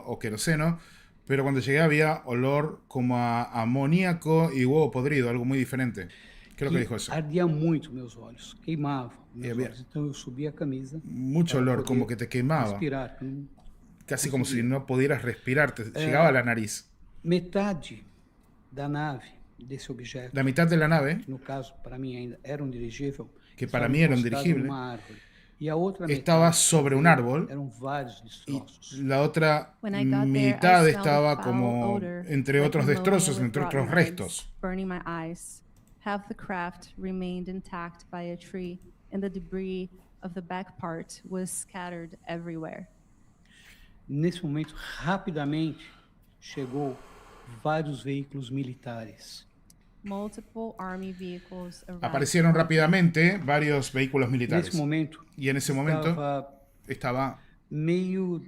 o queroseno, pero cuando llegué había olor como a amoníaco y huevo podrido, algo muy diferente. ¿Qué es lo que dijo eso? Ardia muito meus olhos, queimava meus havia olhos. Então eu subi a camisa Mucho para olor, poder como que te quemaba. respirar. Casi como si no pudieras respirar, te llegaba a la nariz. Metade da nave, desse objeto, La mitad de la nave, no caso, para mim ainda era um dirigível, que para estava mí era un encostado dirigible, numa árvore. E a outra estaba metade sobre un árbol eram vários y destroços. la otra When I got there, mitad I smelled estaba a foul como odor, entre like otros ammonia destrozos, with entre rotten otros eggs, restos. burning my eyes. Half the craft remained intact by a tree, and the debris of the back part was scattered everywhere. Nesse momento, rapidamente, chegou vários veículos militares. Multiple army vehicles arrived. Aparecieron rápidamente varios vehículos militares. Nesse momento, Y en ese momento estava estaba meio...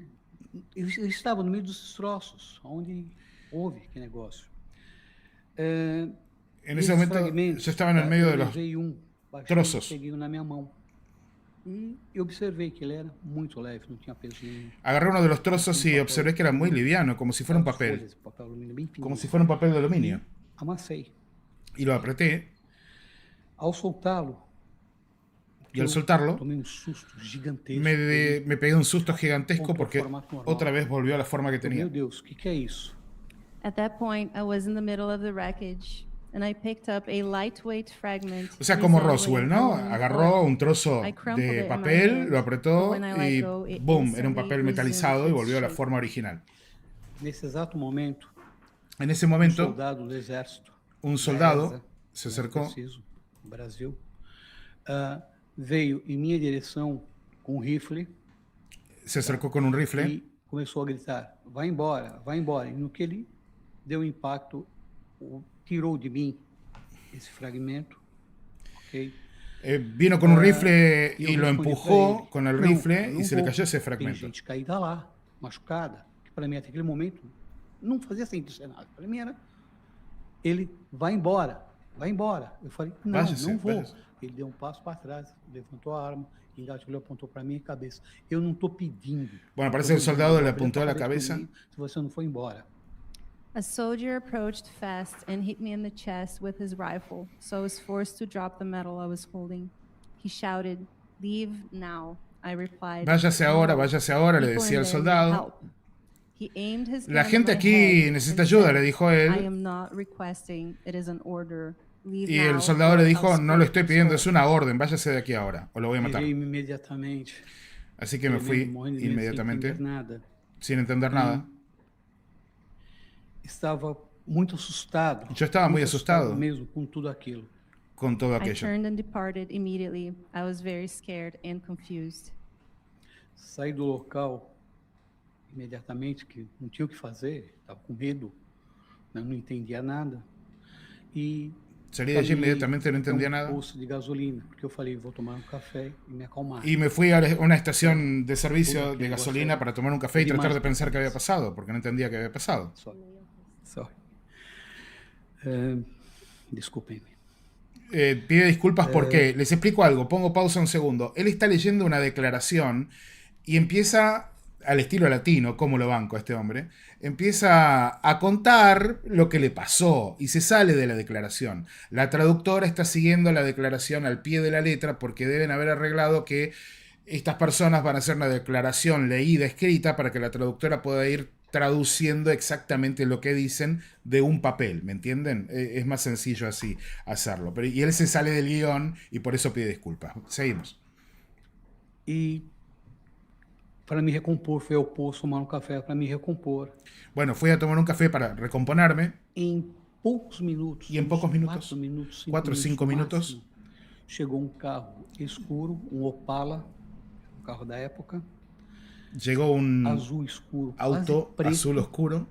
Eu estava no meio dos destroços, onde houve aquele negócio. en ese Esses momento fragmentos, yo estaba en el medio eu de los levei baixei, trozos. peguei na minha mão. E eu observei que ele era muito leve, não tinha peso nenhum. agarré uno de los trozos y observé que era muy liviano, como si fuera un As papel, folhas de papel alumínio bem como fininho. si fuera un papel de aluminio. Amassei. y lo apreté. Ao soltá-lo, Y al soltarlo, tomei um susto gigantesco. me pegué un susto gigantesco Voltou ao porque formato normal. otra vez volvió a la forma que Meu tenía. Deus, o que é isso? At that point, I was in the middle of the wreckage, and I picked up a lightweight fragment. O sea, como resembling Roswell, a ¿no? woman's Agarró foot. un trozo I crumpled it de in my papel, hand, lo apretó but when I let y go, it ¡boom! Era un instantly papel metalizado y resumed volvió a la its forma original. Nesse exato momento, En ese um momento, soldado do exército, un da soldado ESA, se mais acercó, preciso, no Brasil, veio em minha direção com um rifle se acercó con un rifle e começou a gritar: vai embora, vai embora. E no que ele deu impacto, tirou de mim esse fragmento, ok? vino con un rifle E y eu lo respondi pra empujó ele, con el "Não, rifle eu não y se le vou. cayó ese Tem fragmento. gente caída lá, machucada, que para mim até aquele momento não fazia sentido ser nada. Para mim era, ele vai embora, vai embora. Eu falei, não, Váyase, não vou. váyase. Ele deu um passo para trás, levantou a arma, engatilhou, apontou para minha cabeça. Eu não estou pedindo. Bueno, parece Eu que el tô soldado dizendo, le "Vou abrir apuntó a la parede cabeza. comigo se você não for embora." A soldier approached fast and hit me in the chest with his rifle, so I was forced to drop the metal I was holding. He shouted, "Leave now," I replied. Váyase ahora, váyase ahora, le "People decía in el there need soldado. help." He aimed his La gun at gente my aquí head necesita and ayuda, said, le dijo "I él. am not requesting, it is an order. Leave Y now, el soldado or le I'll dijo, no lo estoy split pidiendo, your es una orden, váyase de aquí ahora, o lo voy a matar. Virei imediatamente. Así que me tremendo, fui morrendo de medo, sem inmediatamente, entender nada. sin entender nada. Estava muito assustado. Yo estaba muy muito asustado. mesmo com tudo aquilo. Con todo I aquello. turned and departed immediately. I was very scared and confused. Saí do local imediatamente, que não tinha o que fazer, estava com medo, né, não entendia nada. E Salí de allí caminhei inmediatamente, no até entendía um nada. posto de gasolina, porque eu falei, vou tomar um café e me acalmar. Y me fui a una estación de servicio Porque de vos gasolina sos para tomar un café y de tratar de más pensar qué había personas. pasado, porque no entendía qué había pasado. Sorry. Desculpem-me. Pide disculpas porque, les explico algo, pongo pausa un segundo. Él está leyendo una declaración y empieza, al estilo latino, como lo banco a este hombre, empieza a contar lo que le pasó y se sale de la declaración. La traductora está siguiendo la declaración al pie de la letra porque deben haber arreglado que estas personas van a hacer una declaración leída, escrita, para que la traductora pueda ir traduciendo exactamente lo que dicen de un papel, ¿me entienden? Es más sencillo así hacerlo. Pero, y él se sale del guión y por eso pide disculpas. Seguimos. E para me recompor, fui ao posto tomar um café para me recompor. Bueno, fui a tomar un café para recomponerme. Em poucos minutos, E em poucos uns minutos, 4 minutos, 4 ou 5 minutos, máximo, chegou um carro escuro, um Opala, um carro da época, llegó un azul escuro, auto quase preto, azul oscuro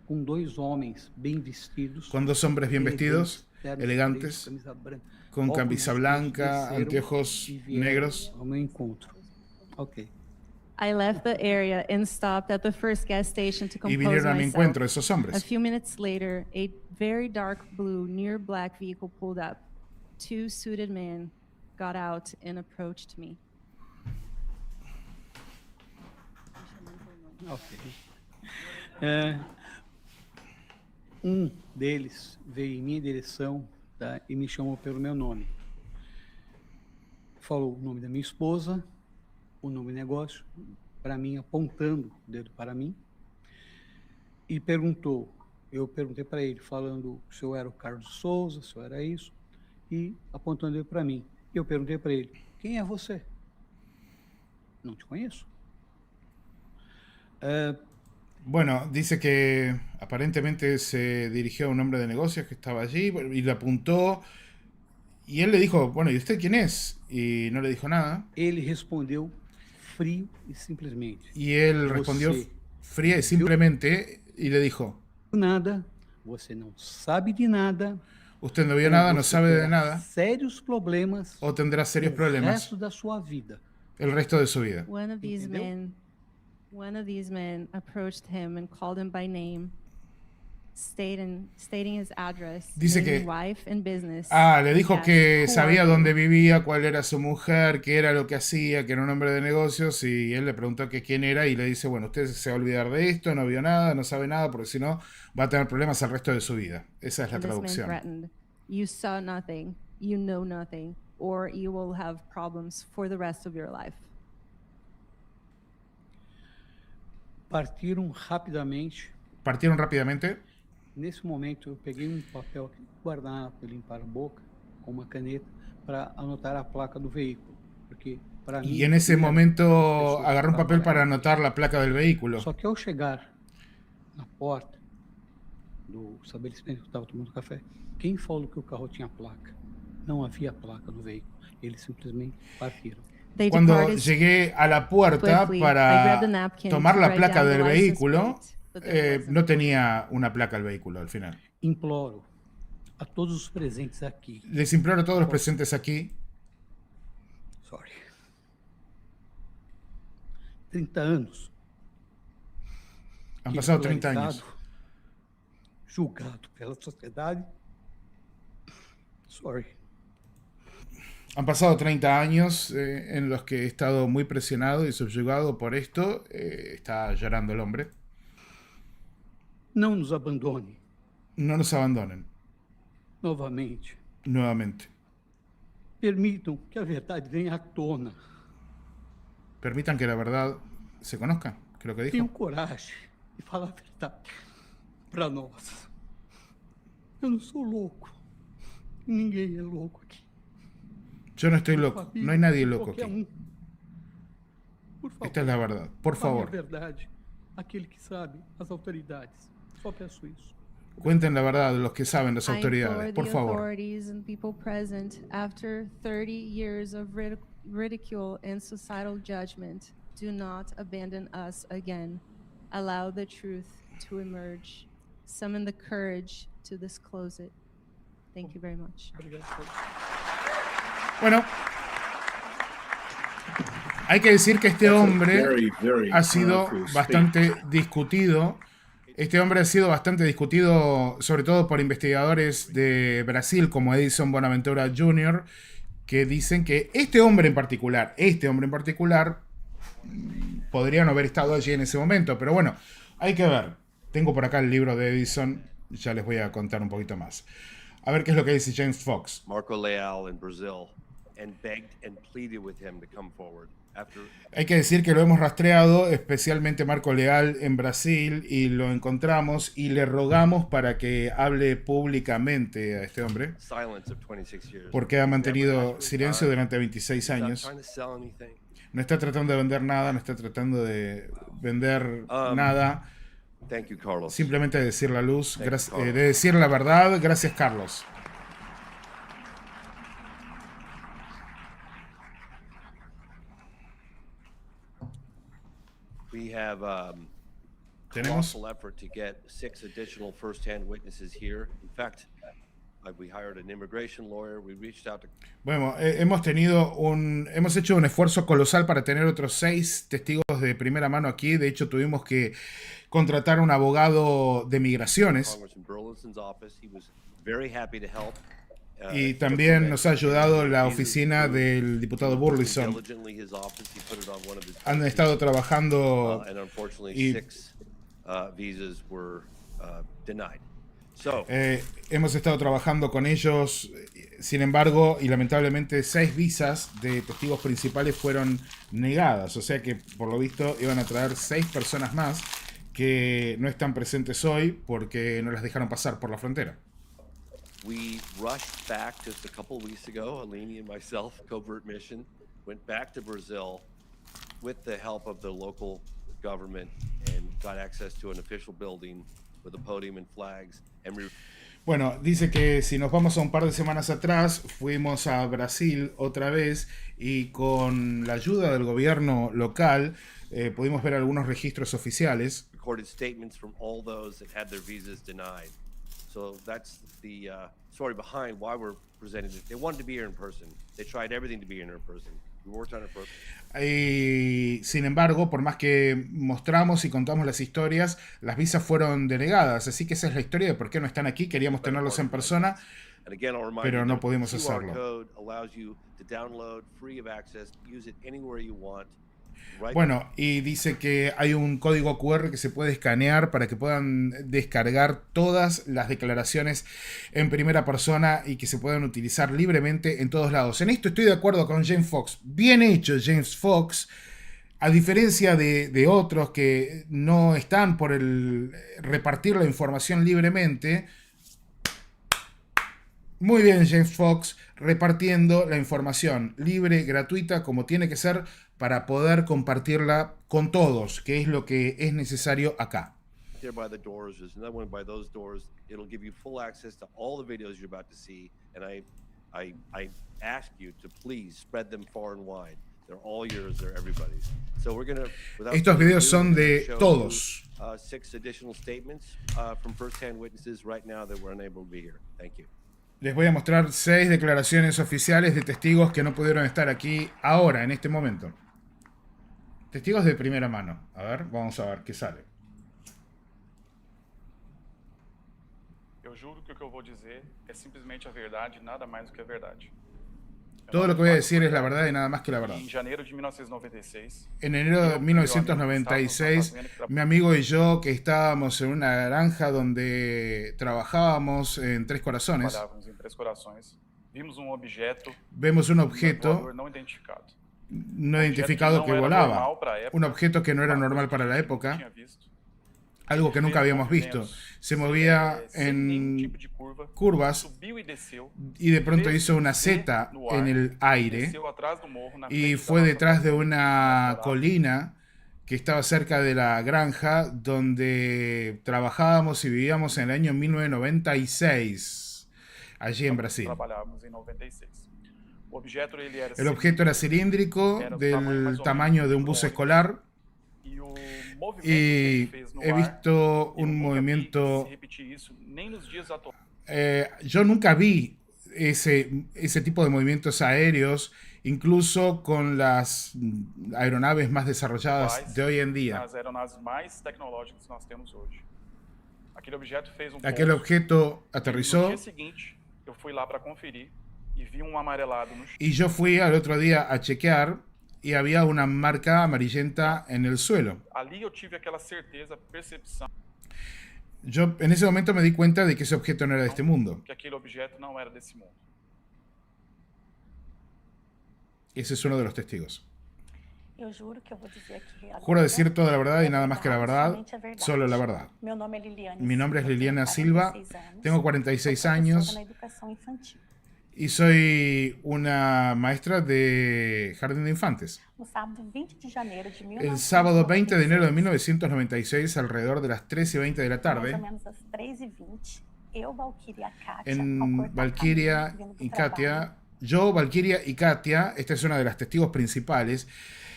com dois homens bem vestidos, con dos hombres bien vestidos, ternos elegantes, pretos, camisa branca, con óculos camisa escuros, blanca, desceram anteojos e vieram negros. ao meu encontro. Ok. I left the area and stopped at the first gas station to Y compose vinieron a mi myself. encuentro esos A hombres. few minutes later, a very dark blue, near black vehicle pulled up. Two suited men got out and approached me. Ok. Deles veio em minha direção, tá, e me chamou pelo meu nome. Falou o nome da minha esposa, o nome do negócio, para mim, apontando o dedo para mim, e perguntou. Eu perguntei para ele, falando se eu era o Carlos Souza, se eu era isso, e apontando ele para mim. Eu perguntei para ele, quem é você? Não te conheço. Bueno, dice que aparentemente se dirigió a un hombre de negocios que estaba allí y le apuntó. Y él le dijo, bueno, ¿y usted quién es? Y no le dijo nada. Ele respondeu frio e simplesmente. Y él respondió Você fría y simplemente y le dijo, nada, você não sabe de nada. usted no vio ou nada, no você sabe de terá nada, Sérios problemas o tendrá serios o problemas resto da sua vida. el resto de su vida. One of these men approached him and called him by name. stating his address, Dice naming que- wife and business. Le dijo as que who sabía are you? dónde vivía, cuál era su mujer, qué era lo que hacía, que era un hombre de negocios, y él le preguntó que quién era y le dice, bueno, usted se va a olvidar de esto, no vio nada, no sabe nada, porque si no va a tener problemas el resto de su vida. Esa es la And this man traducción. threatened, you saw nothing, you know nothing, or you will have problems for the rest of your life. Partiram rapidamente. Partieron rápidamente. Nesse momento, eu peguei um papel, guardanapo, limpar a boca, com uma caneta, para anotar a placa do veículo. Porque, para mim, Y en ese primeiro, momento as pessoas agarró un estavam papel para parando. anotar la placa del vehículo. Só que ao chegar na porta do estabelecimento que eu estava tomando café, quem falou que o carro tinha placa? Não havia placa no veículo. Eles simplesmente partiram. They Cuando departed llegué a la puerta swiftly. I para grabbed the napkin tomar to la write placa down the del license vehículo, plate, but there wasn't. no tenía una placa el vehículo al final. Imploro a todos os presentes aqui. Les imploro a todos los presentes aquí, Sorry. 30 anos. han pasado 30 años. Julgado pela sociedade. Sorry. Han pasado 30 años en los que he estado muy presionado y subyugado por esto. Está llorando el hombre. Não nos abandone No nos abandonen novamente. nuevamente. Permitam que a verdade venha à tona. Permitan que la verdad se conozca, creo que Tenham dijo. coragem de falar a verdade para nós. Eu não sou louco. Ninguém é louco aqui. Yo no estoy loco, no hay nadie loco Qualquer aquí. Por favor, Esta es la verdad, por fale a favor. verdade àquele que sabe, as autoridades. Só peço isso. Cuenten la verdad los que saben, las I implore autoridades, por the favor. authorities and people present, after 30 years of ridicule and societal judgment, do not abandon us again. Allow the truth to emerge. Summon the courage to disclose it. Thank you very much. Obrigado. Bueno, hay que decir que este That's a hombre very, very ha sido powerful speech. bastante discutido. Este hombre ha sido bastante discutido, sobre todo por investigadores de Brasil, como Edison Bonaventura Jr., que dicen que este hombre en particular, podría no haber estado allí en ese momento. Pero bueno, hay que ver. Tengo por acá el libro de Edison, ya les voy a contar un poquito más. A ver qué es lo que dice James Fox. Marco Leal in Brazil and begged and pleaded with him to come forward. After Hay que decir que lo hemos rastreado, especialmente Marco Leal en Brasil, y lo encontramos y le rogamos para que hable públicamente a este hombre, silence of 26 years. porque ha Never mantenido has silencio retired. durante 26 He's not años. trying to sell anything. No está tratando de vender nada, no está tratando de vender nada, Thank you, Carlos. simplemente de decir la luz, Thank you, de decir la verdad. Gracias, Carlos. We have Tenemos colossal effort to get 6 additional first-hand witnesses here. In fact, we hired an immigration lawyer. We reached out to Bueno, hemos hecho un esfuerzo colosal para tener otros 6 testigos de primera mano aquí. De hecho, tuvimos que contratar a un abogado de migraciones. Congressman Burleson's office. He was very happy to help. Y también nos ha ayudado la oficina del diputado Burleson. Diligently his office. He put it on one of his Han estado trabajando and unfortunately y- 6 visas were denied. So hemos estado trabajando con ellos, sin embargo, y lamentablemente 6 visas de testigos principales fueron negadas. O sea que, por lo visto, iban a traer 6 personas más que no están presentes hoy porque no las dejaron pasar por la frontera. we rushed back just a couple weeks ago. Alini and myself, covert mission, went back to Brazil with the help of the local government and got access to an official building with a podium and flags. And we Bueno, dice que si nos vamos a un par de semanas atrás, fuimos a Brasil otra vez y con la ayuda del gobierno local pudimos ver algunos registros oficiales. recorded statements from all those that had their visas denied. So that's the story behind why we're presenting it. They wanted to be here in person. They tried everything to be here in person. We worked on it for. Sin embargo, por más que mostramos y contamos las historias, las visas fueron denegadas. Así que esa es la historia de por qué no están aquí. Queríamos tenerlos en persona, And again, I'll remind pero you no that pudimos the QR hacerlo. code allows you to download free of access, use it anywhere you want. Right. Bueno, y dice que hay un código QR que se puede escanear para que puedan descargar todas las declaraciones en primera persona y que se puedan utilizar libremente en todos lados. En esto estoy de acuerdo con James Fox. Bien hecho, James Fox. A diferencia de otros que no están por el repartir la información libremente. Muy bien, James Fox, repartiendo la información libre, gratuita, como tiene que ser, para poder compartirla con todos, que es lo que es necesario acá. There by the doors, there's another one by those doors. It'll give you full access to all the videos you're about to see. And I ask you to please spread them far and wide. They're all yours, they're everybody's. So we're gonna. Estos videos son de todos. 6 additional statements from first-hand witnesses right now that were unable to be here. Thank you. Les voy a mostrar 6 declaraciones oficiales de testigos que no pudieron estar aquí ahora, en este momento. Testigos de primera mano. A ver, vamos a ver qué sale. Eu juro que o que eu vou dizer é simplesmente a verdade, nada mais do que a verdade. Todo lo que voy a decir es la verdad y nada más que la verdad. Em janeiro de 1996, En enero de 1996, mi amigo y yo, que estábamos en una granja donde trabajábamos en Tres Corazones, trabalhávamos em Três Corações, vimos um objeto vemos un objeto voador não identificado. no identificado que volaba, un objeto que no era normal para la época, Tinha visto. algo que nunca habíamos visto. Se movía Sem nenhum en tipo de curvas subiu e desceu. y de pronto hizo una Z en el aire Desceu atrás do morro na y frente fue da detrás de nossa una colina que estaba cerca de la granja donde trabajábamos y vivíamos en el año 1996, allí en Brasil. Trabalhávamos em 96. O objeto ele era El objeto era cilíndrico, del tamaño de un bus escolar, e o movimento que y ele fez no he ar, visto eu un nunca movimiento... vi se repetir isso nem nos dias atuais. Yo nunca vi ese tipo de movimientos aéreos, incluso con las aeronaves más desarrolladas de hoy en día. As aeronaves mais tecnológicas que nós temos hoje. Aquele objeto fez Aquel pouso, objeto e aterrizó no dia seguinte, eu fui lá para conferir e vi um amarelado no chão. y yo fui al otro día a chequear y había una marca amarillenta en el suelo. Ali eu tive aquela certeza, percepção Yo en ese momento me di cuenta de que ese objeto no era de este mundo. que aquele objeto não era desse mundo. Ese es uno de los testigos. Eu juro que eu vou dizer aqui agora. Juro decir toda la verdad y nada más que la verdad, somente a verdade. solo la verdad. Meu nome é Liliane Mi nombre es Silva, Liliana tenho Silva, 46 anos, tengo sou 46 professora años na educação infantil. y soy una maestra de jardín de infantes. No sábado 20 de janeiro de 1996, El sábado 20 de enero de 1996, alrededor de las 3 y 20 de la mais tarde, ou menos às 3h20, eu, Valquíria e a Kátia, ao en cortar Valkyria caminho, vindo do y trabalho, Katia, yo, Valkyria y Katia, esta es una de las testigos principales,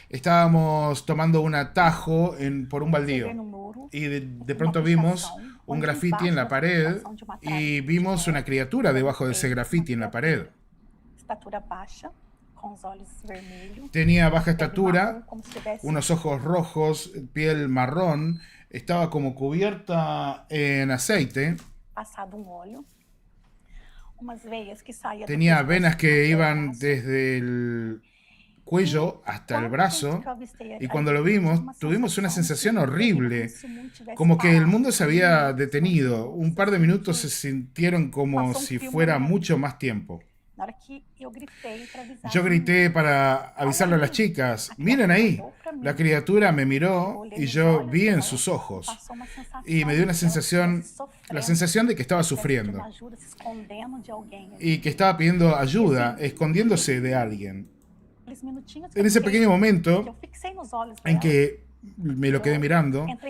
estábamos tomando un atajo por un baldío cheguei no muro, y de pronto vimos un graffiti en la pared y vimos una criatura debajo de ese graffiti en la pared. estatura baixa, com os olhos vermelhos, Tenía baja pele estatura, marrom, como se tivesse unos ojos rojos, piel marrón, estaba como cubierta en aceite, passado óleo, umas veias que saíam do tenía pescoço venas que até o iban braço. desde el cuello hasta el brazo, y cuando lo vimos tuvimos una sensación horrible, como que el mundo se había detenido. Un par de minutos se sintieron como si fuera mucho más tiempo. Na hora que eu gritei para avisar. Yo grité para avisarle a las chicas, miren ahí, la criatura me miró y yo vi en sus ojos Passou uma sensação y me dio una de que eu sensación, estivesse sofrendo, la sensación de que estaba estivesse pedindo sufriendo ajuda, se escondendo de alguém. y que estaba pidiendo ayuda, escondiéndose de alguien. Aqueles minutinhos que En eu ese fiquei, pequeño que momento eu fixei nos olhos en dela, que me lo quedé mirando, entré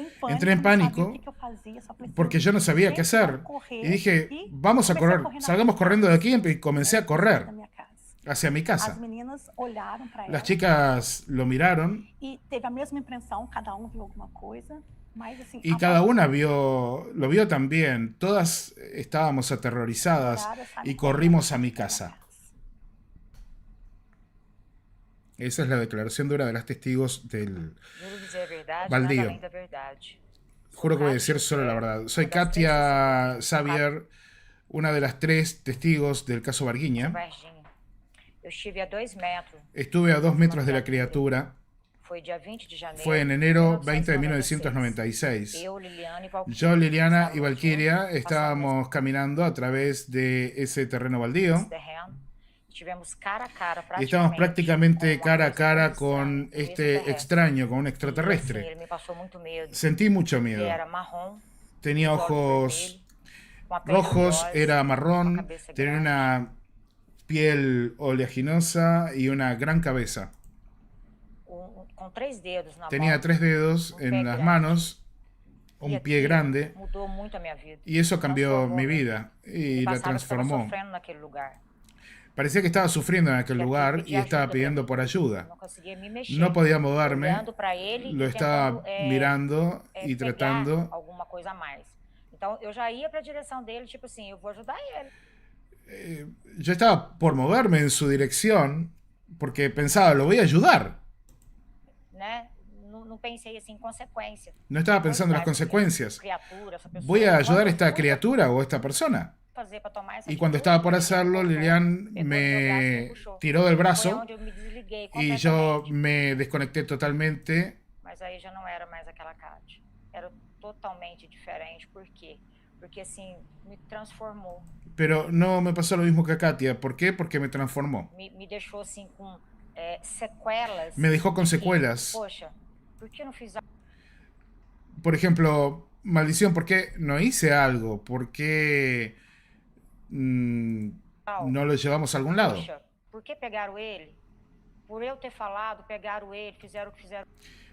en não sabia pánico o que eu fazia, só falei assim, porque yo no sabía qué "Gente, vamos hacer correr", y dije, e vamos a comecei correr, correr na salgamos frente corriendo de da aquí y comencé a correr da minha casa. hacia mi As casa. meninas olharam para ela Las chicas lo miraron e teve a mesma impressão, cada um viu alguma coisa. Mas, assim, Y cada una lo vio también. Todas estábamos aterrorizadas y corrimos a mi casa. Esa es la declaración de una de las testigos del Juro dizer a verdade, baldío. nada além da verdade. Juro que voy a decir solo la verdad. Soy Katia Xavier, una de las 3 testigos del caso Varguinha. Varginha. Eu estive a 2 metros. Estuve a 2 metros de la criatura. Foi dia 20 de janeiro. Fue en enero 20 de 1996. Eu, Liliana e Valquíria. Yo, Liliana y estávamos Valkyria juntos, estábamos caminando a través de ese terreno baldío. esse terreno. Tivemos cara a cara, Y estábamos prácticamente com uma cara a coisa cara muito con estranha, este extraterrestre. extraño, con un E, assim, extraterrestre. ele me passou muito medo. Sentí mucho Ele miedo. era marrom, Tenía os olhos ojos vermelhos, uma pele rojos, oleosa, era uma marrón, cabeça tenía grande, una piel oleaginosa y una gran cabeza. com 3 dedos na Tenía mão. 3 dedos pé en las grande. manos, E un pie aquilo grande, mudou muito a minha vida. y eso cambió Transformou mi mesmo. vida y Me la passava que estava transformó. sofrendo naquele lugar. Parecía que estaba sufriendo en aquel Que aquilo lugar y pedia estaba ajuda pidiendo pra por mim. ayuda. Não conseguia me mexer. No podía moverme, Olhando para ele lo e estaba tentando mirando y pegar tratando. alguma coisa a mais. Então eu já ia para a direção dele, tipo assim, eu vou ajudar ele. Yo estaba por moverme en su dirección porque pensaba, lo voy a ayudar. Né? Não pensei assim em consequência. No estaba pensando en las consecuencias. ¿Voy a ayudar a esta criatura o a esta persona? Fazer para tomar essa Y cuando atitude, estaba por hacerlo, Lilian me tiró del Foi brazo onde eu me desliguei y yo completamente. me desconecté totalmente. Mas aí já não era mais aquela Kátia. Era totalmente diferente. Por quê? Porque assim, me transformou. Pero no me pasó lo mismo que a Katia. ¿Por qué? Porque me transformó. Me deixou assim com sequelas. Me dejó con de que, secuelas. Poxa, por que não fiz Por ejemplo, maldición, ¿por qué no hice algo? ¿Por qué algo? no lo llevamos a algún lado? Poxa, por que pegaram ele? Por eu ter falado, pegaram ele, fizeram o que fizeram.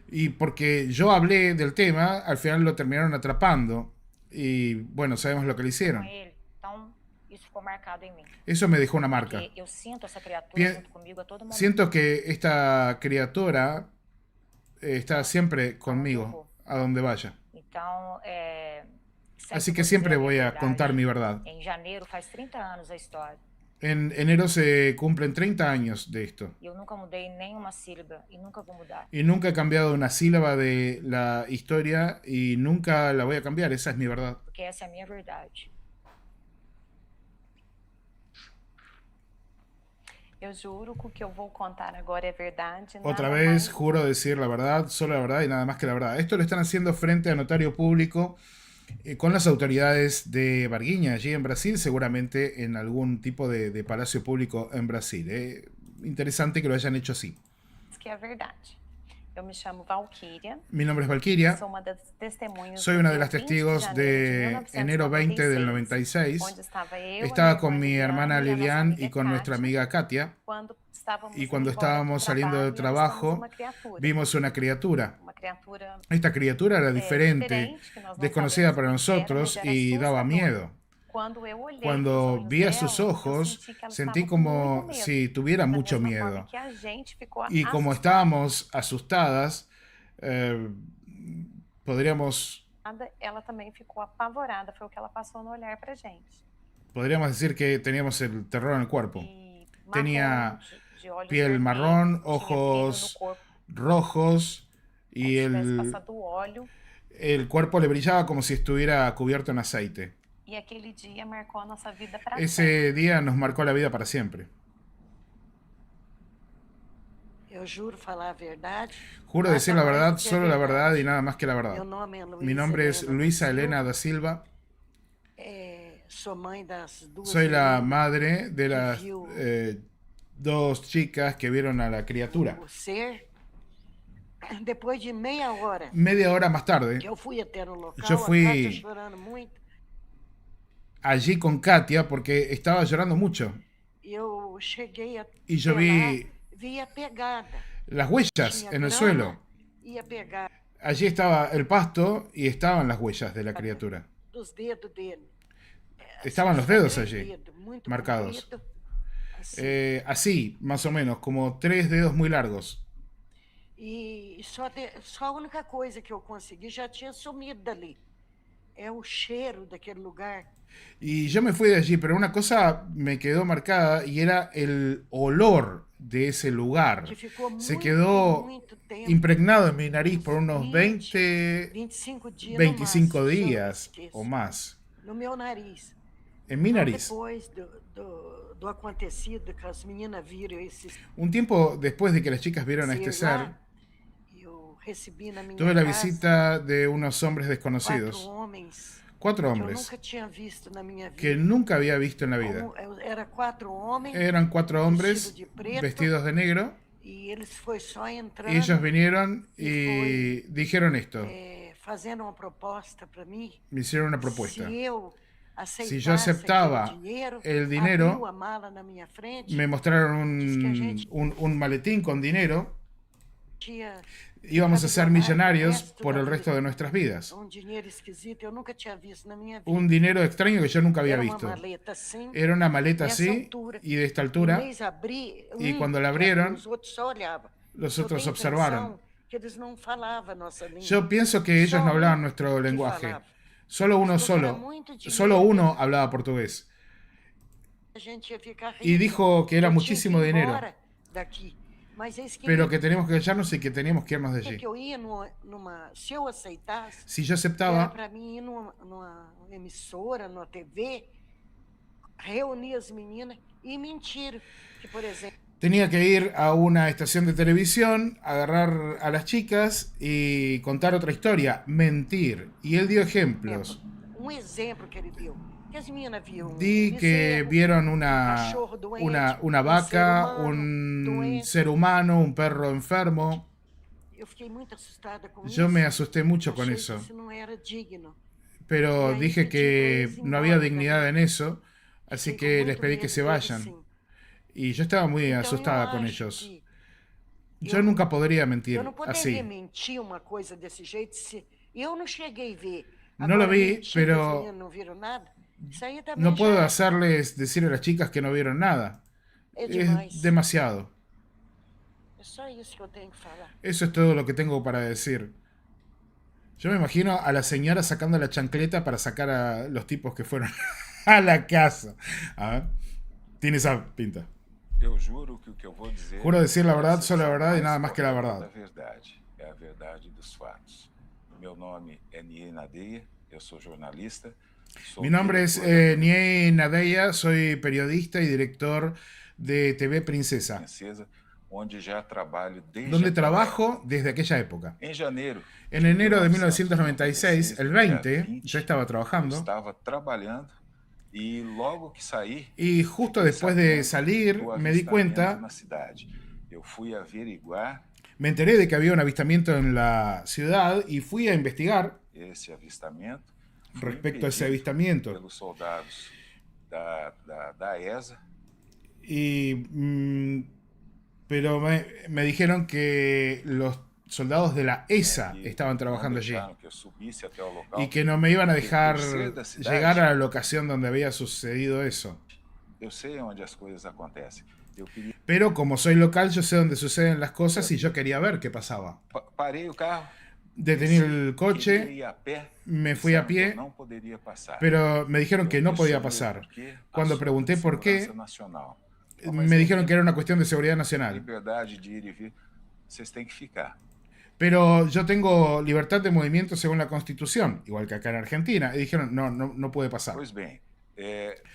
Y porque yo hablé del tema, al final lo terminaron atrapando. Y bueno, sabemos lo que le Com hicieron. ele. Então, isso ficou marcado em mim. Eso me dejó una marca. Porque eu sinto essa criatura Bien, junto comigo a todo momento. siento que esta criatura está siempre conmigo, a donde vaya. Então, Así que vou siempre dizer a voy minha a verdade. contar mi verdad. Em janeiro faz 30 anos a história. En enero se cumplen 30 años de esto. E eu nunca mudei nenhuma sílaba e nunca vou mudar. Y nunca he cambiado una sílaba de la historia y nunca la voy a cambiar. Esa es mi verdad. Porque essa é a minha verdade. Eu juro que o que eu vou contar agora é verdade. Otra nada vez, mais. juro decir la verdad, solo la verdad y nada más que la verdad. Esto lo están haciendo frente a notario público con las autoridades de Varguinha, allí en Brasil, seguramente en algún tipo de palacio público en Brasil. Interesante que lo hayan hecho así. Que é verdade. Eu me chamo Valquíria. Mi nombre es Valkyria. Sou uma das testemunhas Soy do una de dia las 20 de testigos janeiro de enero 20 del 96. onde estava eu, Estaba a minha con irmã mi Liliana hermana e a nossa Lilian amiga y con nuestra Kátia, amiga Katia. quando estávamos Y cuando indo embora do estábamos saliendo del trabalho, trabajo, nós vimos uma criatura. vimos una criatura. Uma criatura Esta criatura era diferente, diferente, que nós não desconocida sabíamos para o que era, nosotros mas era y daba assustador. miedo. Quando eu olhei Cuando nos olhos vi a dela, sus eu ojos, senti que ela sentí estava com como muito medo. si tuviera Da mucho mesma miedo. forma que a gente ficou Y como assustada, estábamos asustadas, podríamos ela também ficou apavorada, foi o que ela passou no olhar pra gente. decir que teníamos el terror en el cuerpo. E Tenía de olhos piel vermelhos, marrón, tinha brilho ojos no corpo, rojos y como se tivesse el passado óleo. cuerpo le brillaba como si estuviera cubierto en aceite. E aquele dia marcou a nossa vida para sempre. Ese día nos marcó la vida para siempre. Eu juro falar a verdade. Juro decir la verdad, solo la verdad y nada más que la verdad. Meu nome é Luísa Mi nombre es Helena Luisa da Silva. Elena da Silva. Sou mãe das duas Soy la meninas madre de las viu 2 chicas que vieron a la criatura. o ser. Depois de meia hora Media hora más tarde, que eu fui até no local, Yo fui- a Kátia chorando muito, allí con Katia, porque estaba llorando mucho. eu cheguei a Y yo vi vi a pegada. las huellas Tinha en el grama suelo. e a pegada Allí estaba el pasto y estaban las huellas de la criatura. dos dedos dele. Estaban los dedos 3 allí, dedos, muito marcados. comprido, assim. Así, más o menos, como 3 dedos muy largos. E só a única coisa que eu consegui já tinha sumido dali. É o cheiro daquele lugar. Y yo me fui de allí, pero una cosa me quedó marcada y era el olor de ese lugar. Que ficou Se muito, quedó muito tempo. impregnado en mi nariz por unos 20, 25 dias 25 no máximo, días eu não o esqueço. más. No meu nariz. En mi Então, nariz. depois do acontecido, que as meninas viram esse Un tiempo después de que las chicas vieron a este ser ser, lá, eu recebi na minha tuve la casa visita de unos hombres 4 desconocidos. homens 4 que eu hombres nunca tinha visto na minha vida. que nunca había visto en la vida. Era 4 homens Eran 4 hombres vestidos de preto, vestidos de negro e eles foi só entrando y ellos vinieron e y dijeron esto. fazendo uma proposta para mim. Me hicieron una propuesta. Se eu Si yo aceitasse aceptaba aquele el dinero, abriu a mala na minha frente, me mostraron diz que a gente un maletín con dinero. tinha Íbamos a ser millonarios resto por da el resto vida. de nuestras vidas. Dinheiro esquisito, eu nunca tinha visto na minha vida. Un dinero extraño que yo nunca había Era uma visto. maleta assim, Era una maleta dessa así altura. y de esta Em altura. vez de abrir, Y cuando la que abriu, abrieron, os outros só olhavam. los Eu otros tenho a observaron. impressão que eles não falavam a nossa língua. Yo pienso que ellos Só no hablaban um nuestro que lenguaje. falava. Solo uno Falou que era solo. muito dinheiro, Solo uno hablaba portugués. a gente ia ficar Y rico. dijo que era Eu tinha muchísimo ir dinero. embora daqui. Mas eis que Pero que teníamos que callarnos y que teníamos que irnos de allí. que eu ia se eu aceitasse, Si yo era aceptaba, para mim ir numa emissora, numa TV, reunir as meninas e mentir. Que, por exemplo, tenía que ir a una estación de televisión, agarrar a las chicas y contar otra historia, mentir. Y él dio ejemplos. exemplo que ele deu. Que as meninas viam Di que bezerro, vieron cachorro doente, una vaca, ser humano un doente. ser humano, un perro enfermo. Eu fiquei muito assustada com Yo isso. me asusté mucho con Achei eso. que isso não era digno. Pero Y ahí dije te que chicos, no había embora, dignidad en eso, así Fiquei com que les muito pedí que medo se deles, vayan. sim. Y yo estaba muy Então, asustada eu con acho ellos. que Yo nunca podría mentir eu não poderia así. mentir uma coisa desse jeito se eu não cheguei a ver. No lo Agora, vi, mentir que as pero meninas não viram nada. Isso aí também no puedo já hacerles decir a las chicas que no vieron nada. é demais. Es demasiado. É só isso que eu tenho que falar. Eso es todo lo que tengo para decir. Yo me imagino a la señora sacando la chancleta para sacar a los tipos que fueron a la casa. A ver, tiene esa pinta. Eu juro que o que eu vou dizer Juro decir la verdad, é solo la verdad y nada más que la a verdad. verdade, é a verdade dos fatos. Meu nome é Nier Nadeia, eu sou jornalista. Sou Mi nombre es diretor da Nier Nadeia, soy periodista y director de TV Princesa, Princesa, onde já trabalho desde donde aquela trabajo desde aquella época. época. Em janeiro En enero de 1996, el 20, yo estaba eu trabajando estava trabalhando e logo que saí, y justo después de salir do me di avistamento cuenta, na cidade. Eu fui averiguar me enteré de que había un avistamiento en la ciudad y fui a investigar esse avistamento. Fui respecto a ese impedido avistamento. pelos soldados da ESA. Pero me dijeron que los soldados de la ESA e estaban não trabajando allí deixaram que eu subisse até o local. y que no me iban a dejar Por ser da cidade, llegar a la locación donde había sucedido eso. Eu sei onde as coisas acontecem. Eu queria Pero como soy local, yo sé dónde suceden las cosas y yo quería ver qué pasaba. parei o carro, Detení el queria coche, ir a pé, me fui a disseram que eu pie, não poderia passar. pero me dijeron que no podía Questionei pasar. por quê, Cuando assunto pregunté de por qué, segurança nacional. Mas me aí, dijeron que era una cuestión de seguridad nacional. liberdade de ir e vir, vocês têm que ficar. Pero yo tengo libertad de movimiento según la Constitución, igual que acá en Argentina. Y dijeron, no puede pasar. Pois bem,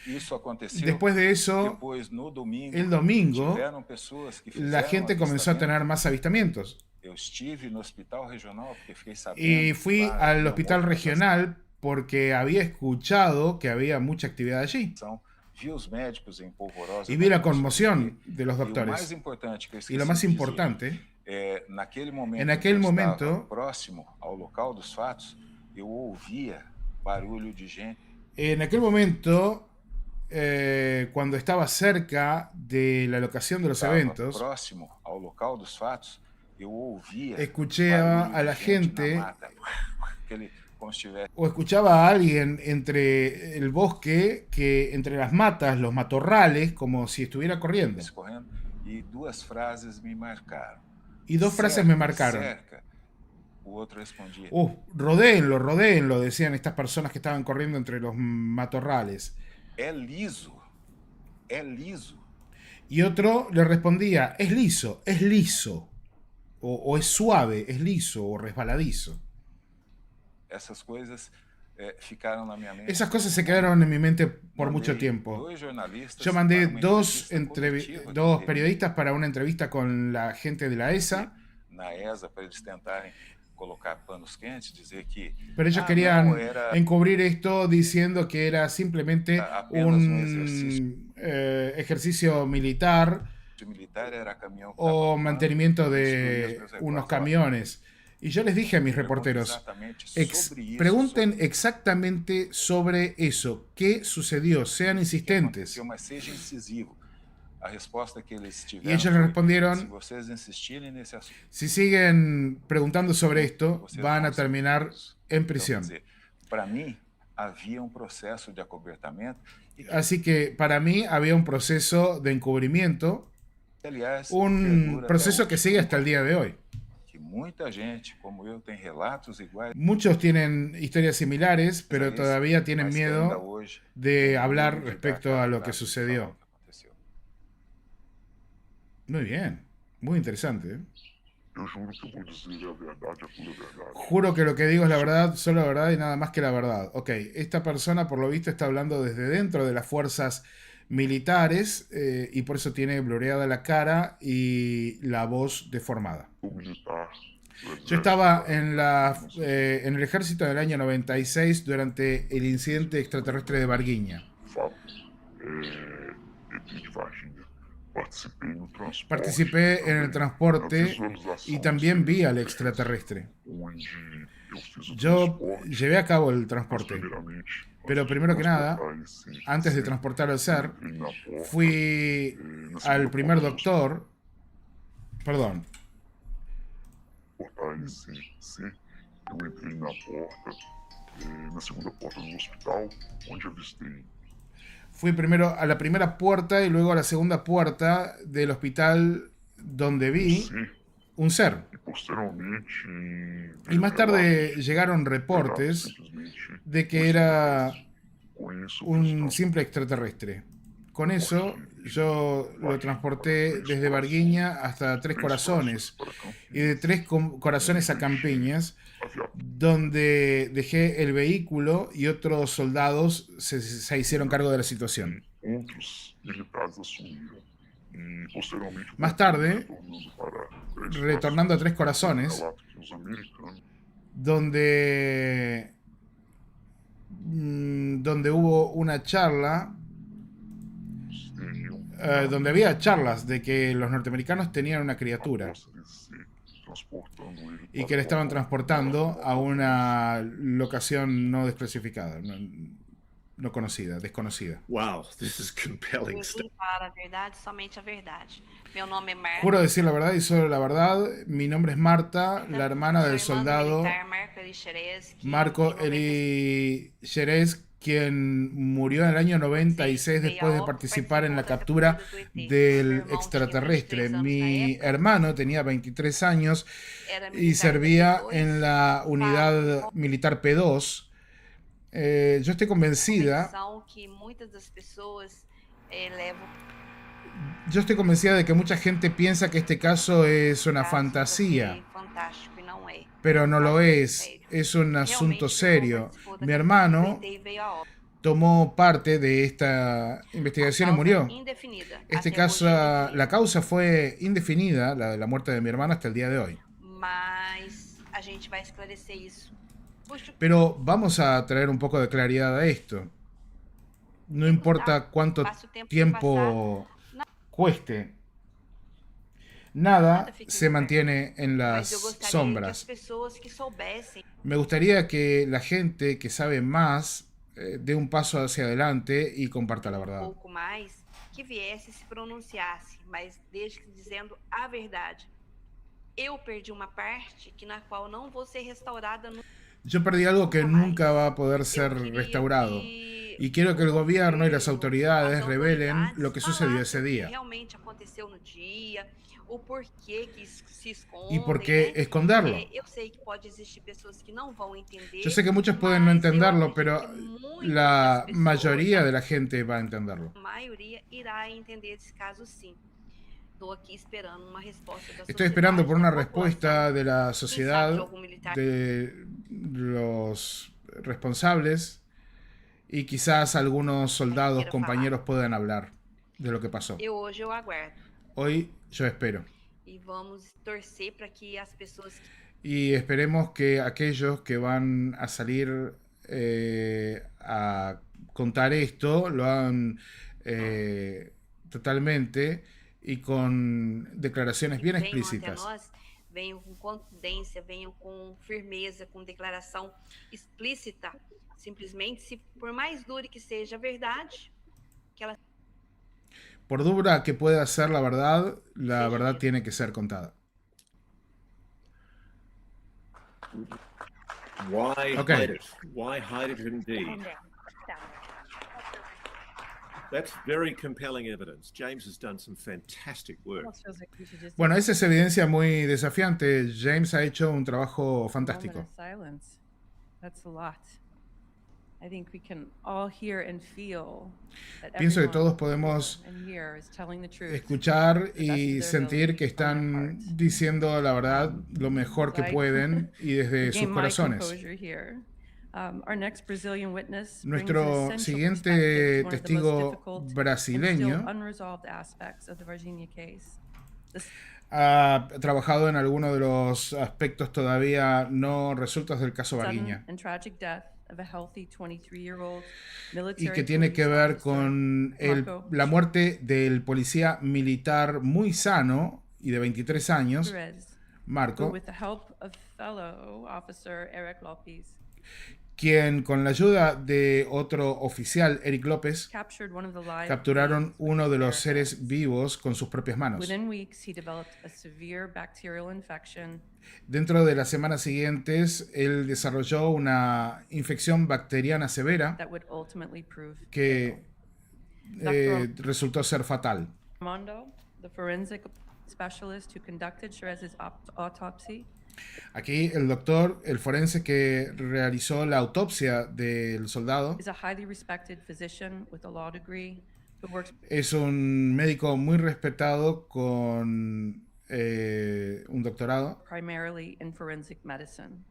isso aconteceu. Después de eso, Depois, no domingo, el domingo, tiveram pessoas que la fizeram gente comenzó a avistamento. tener más avistamientos. Eu estive no hospital regional porque fiquei sabendo Y que fui lá al havia hospital muita regional porque había escuchado que había mucha actividad allí. vacinação. Vi os médicos em polvorosa. Y vi la com conmoción de los E o mais doctores. importante que eu Y esqueci lo más de dizer, importante, naquele momento, en aquel que eu estava momento, próximo ao local dos fatos, eu ouvia barulho de gente. en aquel momento, cuando estaba cerca de la locación de los Estava eventos, próximo ao local dos fatos, eu ouvia escuché barulho a la de gente gente na mata, aquele, como se estivesse o escuchaba a alguien entre el bosque, que entre las matas, los matorrales, como si estuviera corriendo. correndo, e duas frases me marcaram. Y dos frases me marcaron. cerca. O outro respondia: rodéenlo, decían estas personas que estaban corriendo entre los matorrales. é liso, é liso. Y otro le respondía, es liso, o es suave, es liso o resbaladizo. Essas coisas ficaram na minha mente. Esas cosas se quedaron en mi mente por mucho Mandei tiempo. 2 jornalistas Yo mandé para uma dos entrevista coletiva dos que periodistas para una entrevista con la gente de la ESA, na ESA para eles tentarem colocar panos quentes, dizer que pero ellos querían não, era encubrir esto diciendo que era simplemente apenas un ejercicio militar militar, era caminhão que o tava mantenimiento destruía de os meus unos recortes. camiones. Y yo les dije a mis reporteros, Exatamente sobre isso, pregunten exactamente sobre eso, qué sucedió, sean insistentes. aconteceu, mas seja incisivo. A resposta que eles Y tiveram ellos foi: respondieron, se vocês insistirem nesse assunto, si siguen preguntando sobre esto, vocês van vão a ser terminar presos. en Então, prisión. quer dizer, para mim havia processo de acobertamento e que, Así que para mí había un proceso de encubrimiento, aliás, un perdura até proceso hoje. que sigue hasta el día de hoy. Que muita gente, como eu, tem relatos iguais. Muchos tienen historias similares, pero a esse, todavía tienen mas que ainda miedo hoje de tem hablar medo de dar respecto a lo cara que pra sucedió. falar o que aconteceu. Muy bien, muy interesante. Eu juro que eu vou dizer a verdade, a pura verdade. Juro que lo que digo es la verdad, solo la verdad y nada más que la verdad. Ok, esta persona por lo visto está hablando desde dentro de las fuerzas militares y por eso tiene blureada la cara y la voz deformada. O militar. Yo estaba en en el ejército del año 96 durante el incidente extraterrestre de Varginha. Fato. ET de Varginha. Participei no transporte. Participé en el também, transporte na visualização y también vi al do extraterrestre. onde eu fiz o Yo transporte, llevé a cabo el mas transporte, primeiramente, pero antes de primero que nada, transportar esse antes de ser, transportar al ser, entrei na porta, fui na al segunda primer porta do doctor, perdón, transportar esse ser, eu entrei na porta, na segunda porta do hospital, onde avistei fui primero a la primera puerta y luego a la segunda puerta del hospital donde vi un ser. e posteriormente Y más tarde llegaron reportes de que era un simple extraterrestre. Con eso yo lo transporté desde Varginha hasta Tres Corazones y de Tres Corazones a Campiñas, donde dejé el vehículo y otros soldados se hicieron cargo de la situación. outros militares assumiram e posteriormente Más tarde, retornando para retornando a Tres Corazones, Galácticos americanos, donde hubo una charla, donde había charlas de que los norteamericanos tenían una criatura transportando ele y para que le estaban uma transportando a una locación no especificada, no conocida, desconocida. Wow, this is compelling stuff. Ninguém fala a verdade, somente a verdade. Meu nome é Marta. Juro decir la verdad y solo la verdad. Mi nombre es Marta, la hermana del Sou irmã do soldado militar Marco Eli Xerez, que Marco em Eli Xerez, quien murió en el año 96 después de participar en la captura del extraterrestre. Mi hermano tenía 23 años y servía en la unidad militar P2. Yo estoy convencida, convicção que muitas das pessoas levam yo estoy convencida de que mucha gente piensa que este caso es una fantasía, fantástico e não é. pero no lo es un asunto serio. Mi hermano tomó parte de esta investigación y murió. Indefinida. Este caso, la causa fue indefinida, la de la muerte de mi hermano, hasta el día de hoy. Mas a gente vai esclarecer isso. Pero vamos a traer un poco de claridad a esto. No importa cuánto tiempo cueste, nada se mantiene en las sombras. Me gustaría que la gente que sabe más dé un paso hacia adelante y comparta la verdad. pouco mais, que viesse e se pronunciasse, mas desde que dizendo a verdade. Eu perdi uma parte que na qual não vou ser restaurada no Yo perdí algo que nunca va a poder ser restaurado. Y quiero que el gobierno y las autoridades revelen lo que sucedió ese día. realmente aconteceu no dia, o porquê que se escondem, ¿Y por qué né? esconderlo? Eu sei que pode existir pessoas que não vão entender. Yo sé que muchos pueden no mas eu entenderlo, acredito pero que muitas la pessoas, mayoría de la gente va a entenderlo. a maioria irá entender esse caso sim. Estou aqui esperando uma resposta da Estoy esperando por una sociedade, da população. respuesta de la Quem sabe de sociedad, algum militar de los responsables y quizás algunos soldados, compañeros puedan hablar de lo que pasó. Hoje eu aguardo. Hoy yo espero. E vamos torcer para que as pessoas Y esperemos que aquellos que van a salir a contar esto lo hagan totalmente y con declaraciones bien venham até explícitas. nós, venham com contundência, venham com firmeza, com declaração explícita. Simplesmente, se por mais dura que seja a verdade, que ela Por dura que pueda ser la verdad tiene que ser contada. Why Okay. hide it? Why hide it indeed? That's very compelling evidence. James has done some fantastic work. Almost feels like we should just Bueno, take esa es evidencia muy desafiante. James ha hecho un trabajo a moment fantástico. of silence. That's a lot. I think we can all hear and feel that Pienso que everyone todos podemos and here is telling the truth. escuchar to the best of y their sentir ability que from their están hearts. diciendo la verdad lo mejor que Like, pueden y desde regain sus my corazones. composure here. Our next Brazilian witness brings Nuestro essential siguiente perspective to one of the most testigo difficult and brasileño still unresolved aspects of the Varginha case. This ha trabajado en algunos de los aspectos todavía no resueltos del caso sudden Varginha and tragic death of a healthy 23-year-old y military que tiene que police ver officer, con Marco la muerte del policía militar muy sano y de 23 años, Perez, who, Marco, with the help of fellow officer Eric Lopez, quien con la ayuda de otro oficial, Eric López, captured one of the live capturaron beings with uno de los his seres vivos con sus propias manos. Within weeks, he developed a severe bacterial infection Dentro de las semanas siguientes, él desarrolló una infección bacteriana severa that would ultimately prove que resultó ser fatal. Armando, the forensic specialist who conducted Cherez's autopsy, Aquí el doctor, el forense que realizó la autopsia del soldado, is a highly respected physician with a law degree who works es un médico muy respetado con un doctorado primarily in forensic medicine.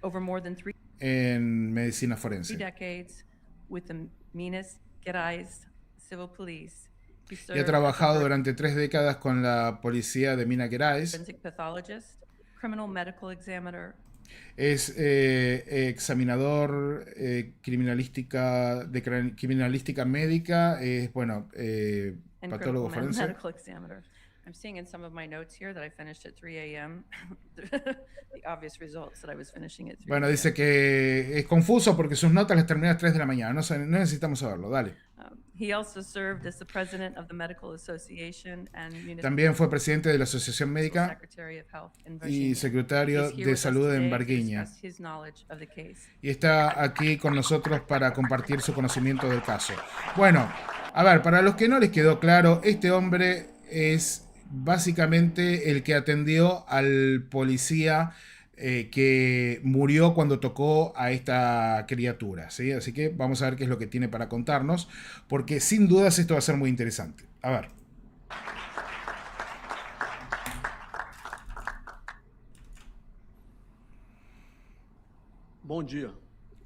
Over more than three en medicina forense. decades with the Minas Gerais Civil Police, he Y served ha as a trabajado durante 3 décadas con la policía de Minas Gerais. forensic pathologist, criminal medical examiner, Es examinador criminalística médica, es and patólogo critical forense. medical examiner. I'm seeing in some of my notes here that I finished at 3 a.m. The obvious results that I was finishing at 3 Bueno, a.m. dice que es confuso porque sus notas las termina a las 3 de la mañana. No necesitamos saberlo, dale. He also served as the president of the Medical Association and Municipal También fue presidente de la Asociación Médica Secretary of Health in y Virginia. secretario He's here de with us Salud en today to Varginha. discuss his knowledge of the case. Y está aquí con nosotros para compartir su conocimiento del caso. Bueno, a ver, para los que no les quedó claro, este hombre es básicamente el que atendió al policía que murió cuando tocó a esta criatura, ¿sí? Así que vamos a ver qué es lo que tiene para contarnos, porque sin dudas esto va a ser muy interesante. A ver. Bom dia.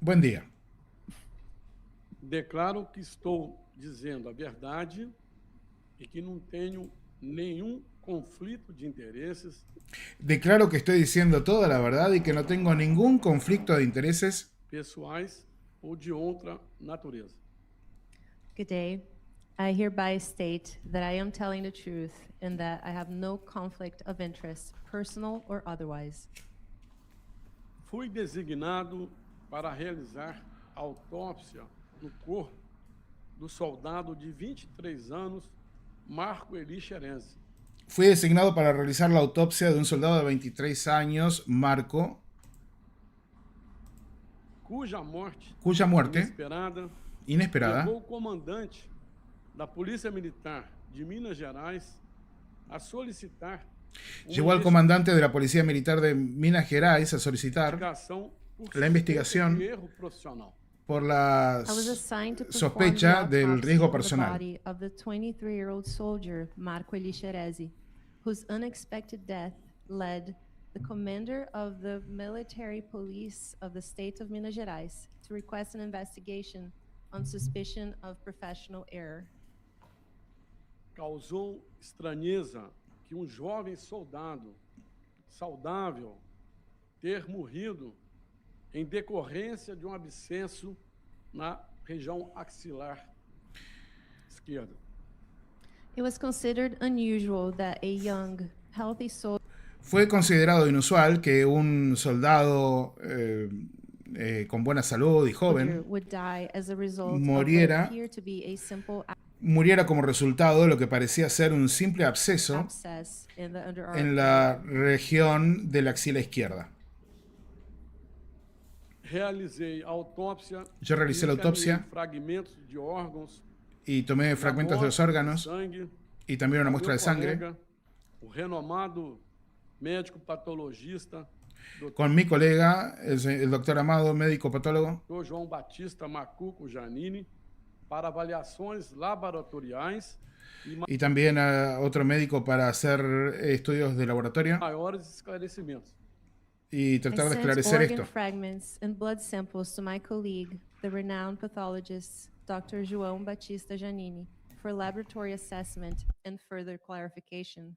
Buen día. Declaro que estou dizendo a verdade e que não tenho nenhum conflito de interesses Declaro que estoy diciendo toda la verdad y que no tengo ningún conflicto de intereses pessoais ou de outra natureza. Good day. I hereby state that I am telling the truth and that I have no conflict of interest, personal or otherwise. Fui designado para realizar a autópsia no corpo do soldado de 23 anos, Marco Eli Cherez, Fui designado para realizar la autopsia de un soldado de 23 años, Marco, cuja morte inesperada levou o comandante da Polícia Militar de Minas Gerais a solicitar Llevó al comandante de la Policía Militar de Minas Gerais a solicitar la investigación por la I was assigned to perform the sospecha del autopsy riesgo on the personal. body of the 23-year-old soldier Marco Elixerezi, whose unexpected death led the commander of the military police of the state of Minas Gerais to request an investigation on suspicion of professional error. Causou estranheza que jovem soldado saudável ter morrido em decorrência de abscesso na região axilar esquerda. It was considered unusual that a young, healthy soldier Fue considerado inusual que un soldado con buena salud y joven would die as a result of muriera- what appeared to be a simple muriera como resultado de lo que parecía ser un simple absceso abscess in the underarm. en la región de la axila izquierda. Realizei a autópsia. Yo realicé la autopsia Fragmentos de órgãos. y tomé fragmentos de los órganos Sangue. y también una O muestra meu de sangre. colega, o renomado médico patologista, Con mi colega, el doctor Amado, médico patólogo, Dr. João Batista Macuco Janini, para avaliações laboratoriais y también a otro médico para hacer estudios de laboratorio maiores esclarecimentos. y tratar de I sent esclarecer organ esto. fragments and blood samples to my colleague, the renowned pathologist Dr. João Batista Janini, for laboratory assessment and further clarification.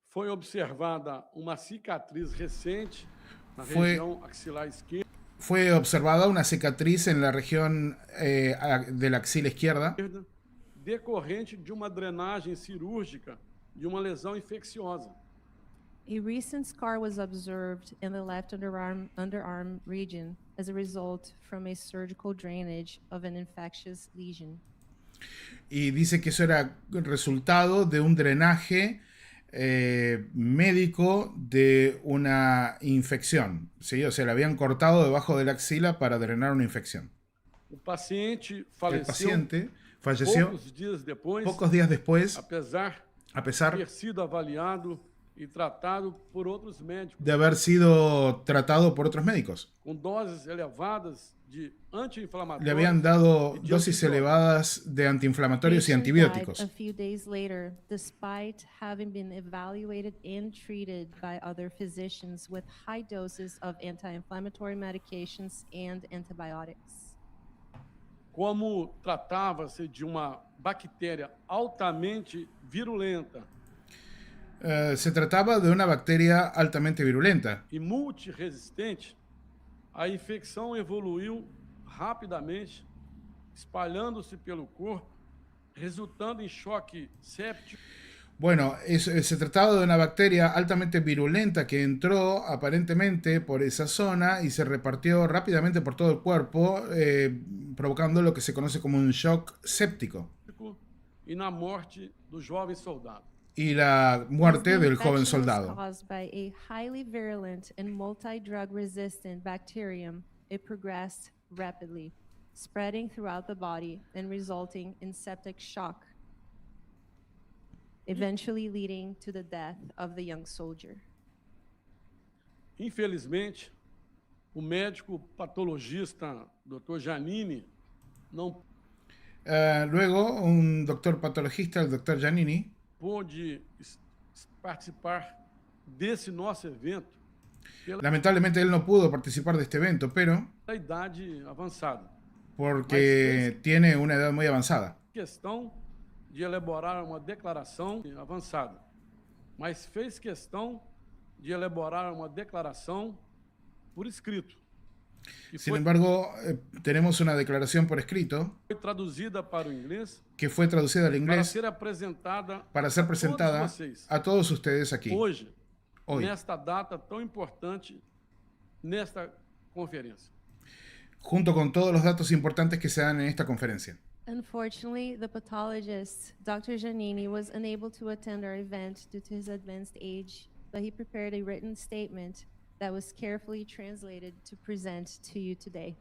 Foi observada uma cicatriz recente na Foi- região axilar esquerda, Fue observada una cicatriz en la región de la axila izquierda decorrente de uma drenagem cirúrgica de uma lesão infecciosa. A recent scar was observed in the left underarm region as a result from a surgical drainage of an infectious lesion. y dice que eso era resultado de un drenaje médico de una infección, ¿sí? O sea, le habían cortado debajo de la axila para drenar una infección. O paciente El faleceu paciente falleció pocos días después, a a pesar ter sido avaliado e tratado por outros médicos de haber sido tratado por otros médicos. com doses elevadas de anti-inflamatórios. Le habían dado e de dosis antibióticos. elevadas de antiinflamatorios y Patient died antibióticos. a few days later, despite having been evaluated and treated by other physicians with high doses of anti-inflammatory medications and antibiotics. Como tratava-se de uma bactéria altamente virulenta Se trataba de una bacteria altamente virulenta e multiresistente, a infecção evoluiu rapidamente, espalhando-se pelo corpo, resultando em choque séptico Bueno, se trataba de una bacteria altamente virulenta que entró aparentemente por esa zona y se repartió rápidamente por todo el cuerpo, provocando lo que se conoce como un shock séptico e na morte do jovem soldado. y la muerte As the del joven infection was soldado. caused by a highly virulent and multi-drug resistant bacterium, it progressed rapidly, spreading throughout the body and resulting in septic shock, eventually leading to the death of the young soldier. Infelizmente, o médico patologista Dr. Janini não Luego, un doctor patologista, el doctor Giannini, pôde participar desse nosso evento pela lamentablemente él no pudo participar de este evento, pero idade avançada. porque tiene una edad muy avanzada. Questão de elaborar uma declaração avançada, mas fez questão de elaborar uma declaração por escrito. Que Sin embargo, tenemos una declaración por escrito foi traduzida para o inglês que fue traducida al para inglés ser apresentada para ser a todos presentada vocês a todos ustedes aquí, hoje, hoy, nesta data tão importante, nesta conferência. junto con todos los datos importantes que se dan en esta conferencia. Unfortunately, the pathologist, Dr. Giannini, was unable to attend our event due to his advanced age, but he prepared a written statement that was carefully translated to present to you today.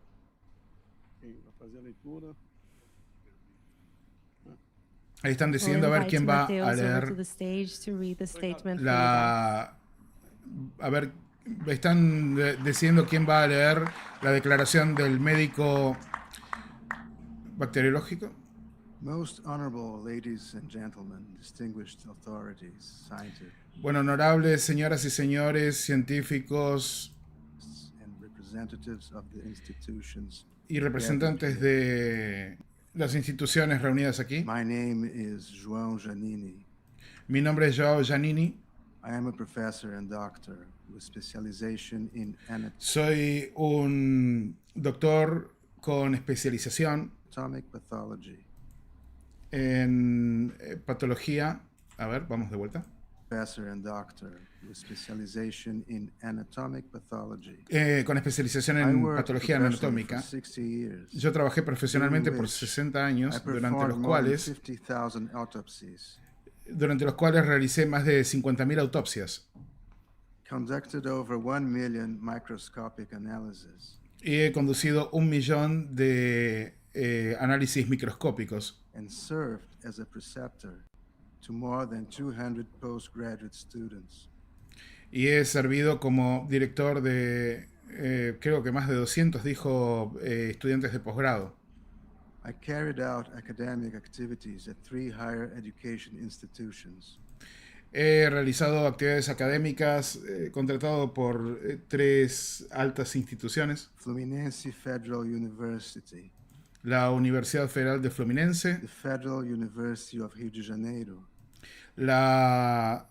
Quem vai fazer a leitura? Ahí están decidiendo a ver quién va a leer a ver, están decidiendo quién va a leer la declaración del médico bacteriológico. Most honorable ladies and gentlemen, distinguished authorities, scientists, Bueno, honorables señoras y señores, científicos and representatives of the institutions y representantes de las instituciones reunidas aquí. My name is João Giannini. Mi nombre es João Giannini. I am a professor and doctor with specialization in Soy un doctor con especialización anatomic pathology. En patología. A ver, vamos de vuelta. Professor and doctor with specialization in anatomic pathology. Con especialización en patología anatómica. Yo trabajé profesionalmente por 60 años, durante los cuales realicé más de 50.000 autopsias. Conducted over 1 million microscopic analyses. Y he conducido 1 millón de análisis microscópicos. And served as a preceptor to more than 200 postgraduate students. Y he servido como director de, creo que más de 200, estudiantes de posgrado. I carried out academic activities at 3 higher education institutions. He realizado actividades académicas contratado por 3 altas instituciones. Fluminense Federal University. La Universidad Federal de Fluminense. The Federal University of Rio de Janeiro. La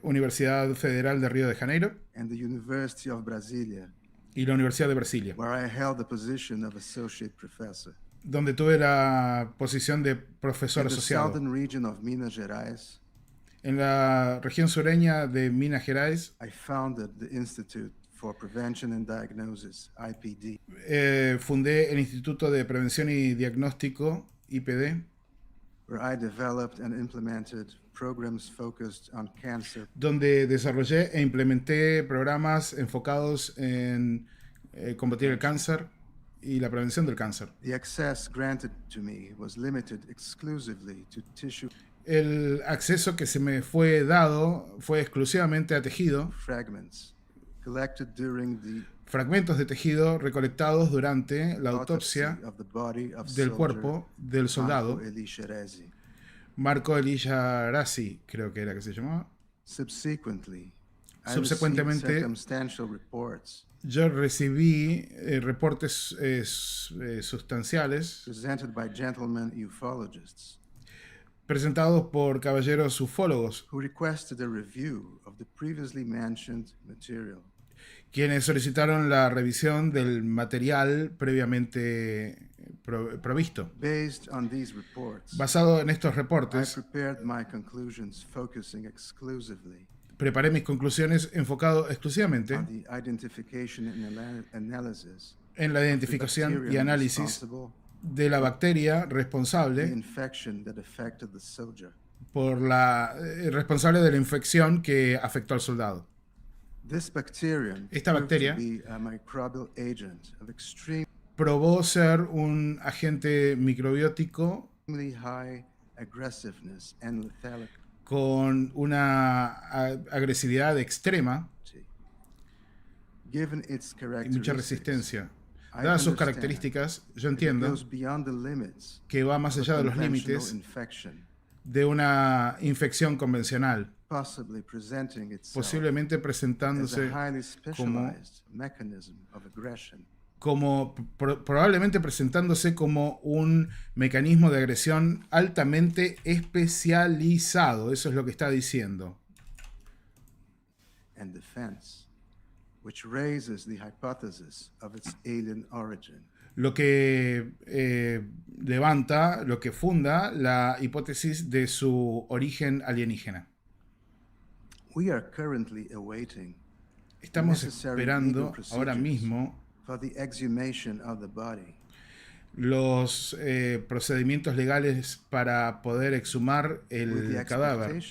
Universidad Federal de Río de Janeiro. And the University of Brasilia. Y la Universidad de Brasilia. Where I held the position of associate professor. Donde tuve la posición de profesor asociado. In the southern region of Minas Gerais. En la región sureña de Minas Gerais. I founded the Institute for Prevention and Diagnosis, IPD. Fundé el Instituto de Prevención y Diagnóstico, IPD. Where I developed and implemented programs focused on cancer. Donde desarrollé e implementé programas enfocados en combatir el cáncer y la prevención del cáncer. The access granted to me was limited exclusively to tissue. El acceso que se me fue dado fue exclusivamente a tejido. Fragments collected during the fragmentos de tejido recolectados durante la autopsia del cuerpo del soldado Marco Elia Rassi, creo que era que se llamaba. Subsecuentemente, yo recibí reportes sustanciales presentados por caballeros ufólogos quienes solicitaron la revisión del material previamente provisto. Basado en estos reportes, preparé mis conclusiones enfocado exclusivamente en la identificación y análisis de la bacteria responsable responsable de la infección que afectó al soldado. Esta bacteria probó ser un agente microbiótico con una agresividad extrema y mucha resistencia. Dadas sus características, yo entiendo que va más allá de los límites de una infección convencional, posiblemente presentándose probablemente presentándose como un mecanismo de agresión altamente especializado. Eso es lo que está diciendo. Lo que levanta, lo que funda la hipótesis de su origen alienígena. Estamos esperando ahora mismo los procedimientos legales para poder exhumar el cadáver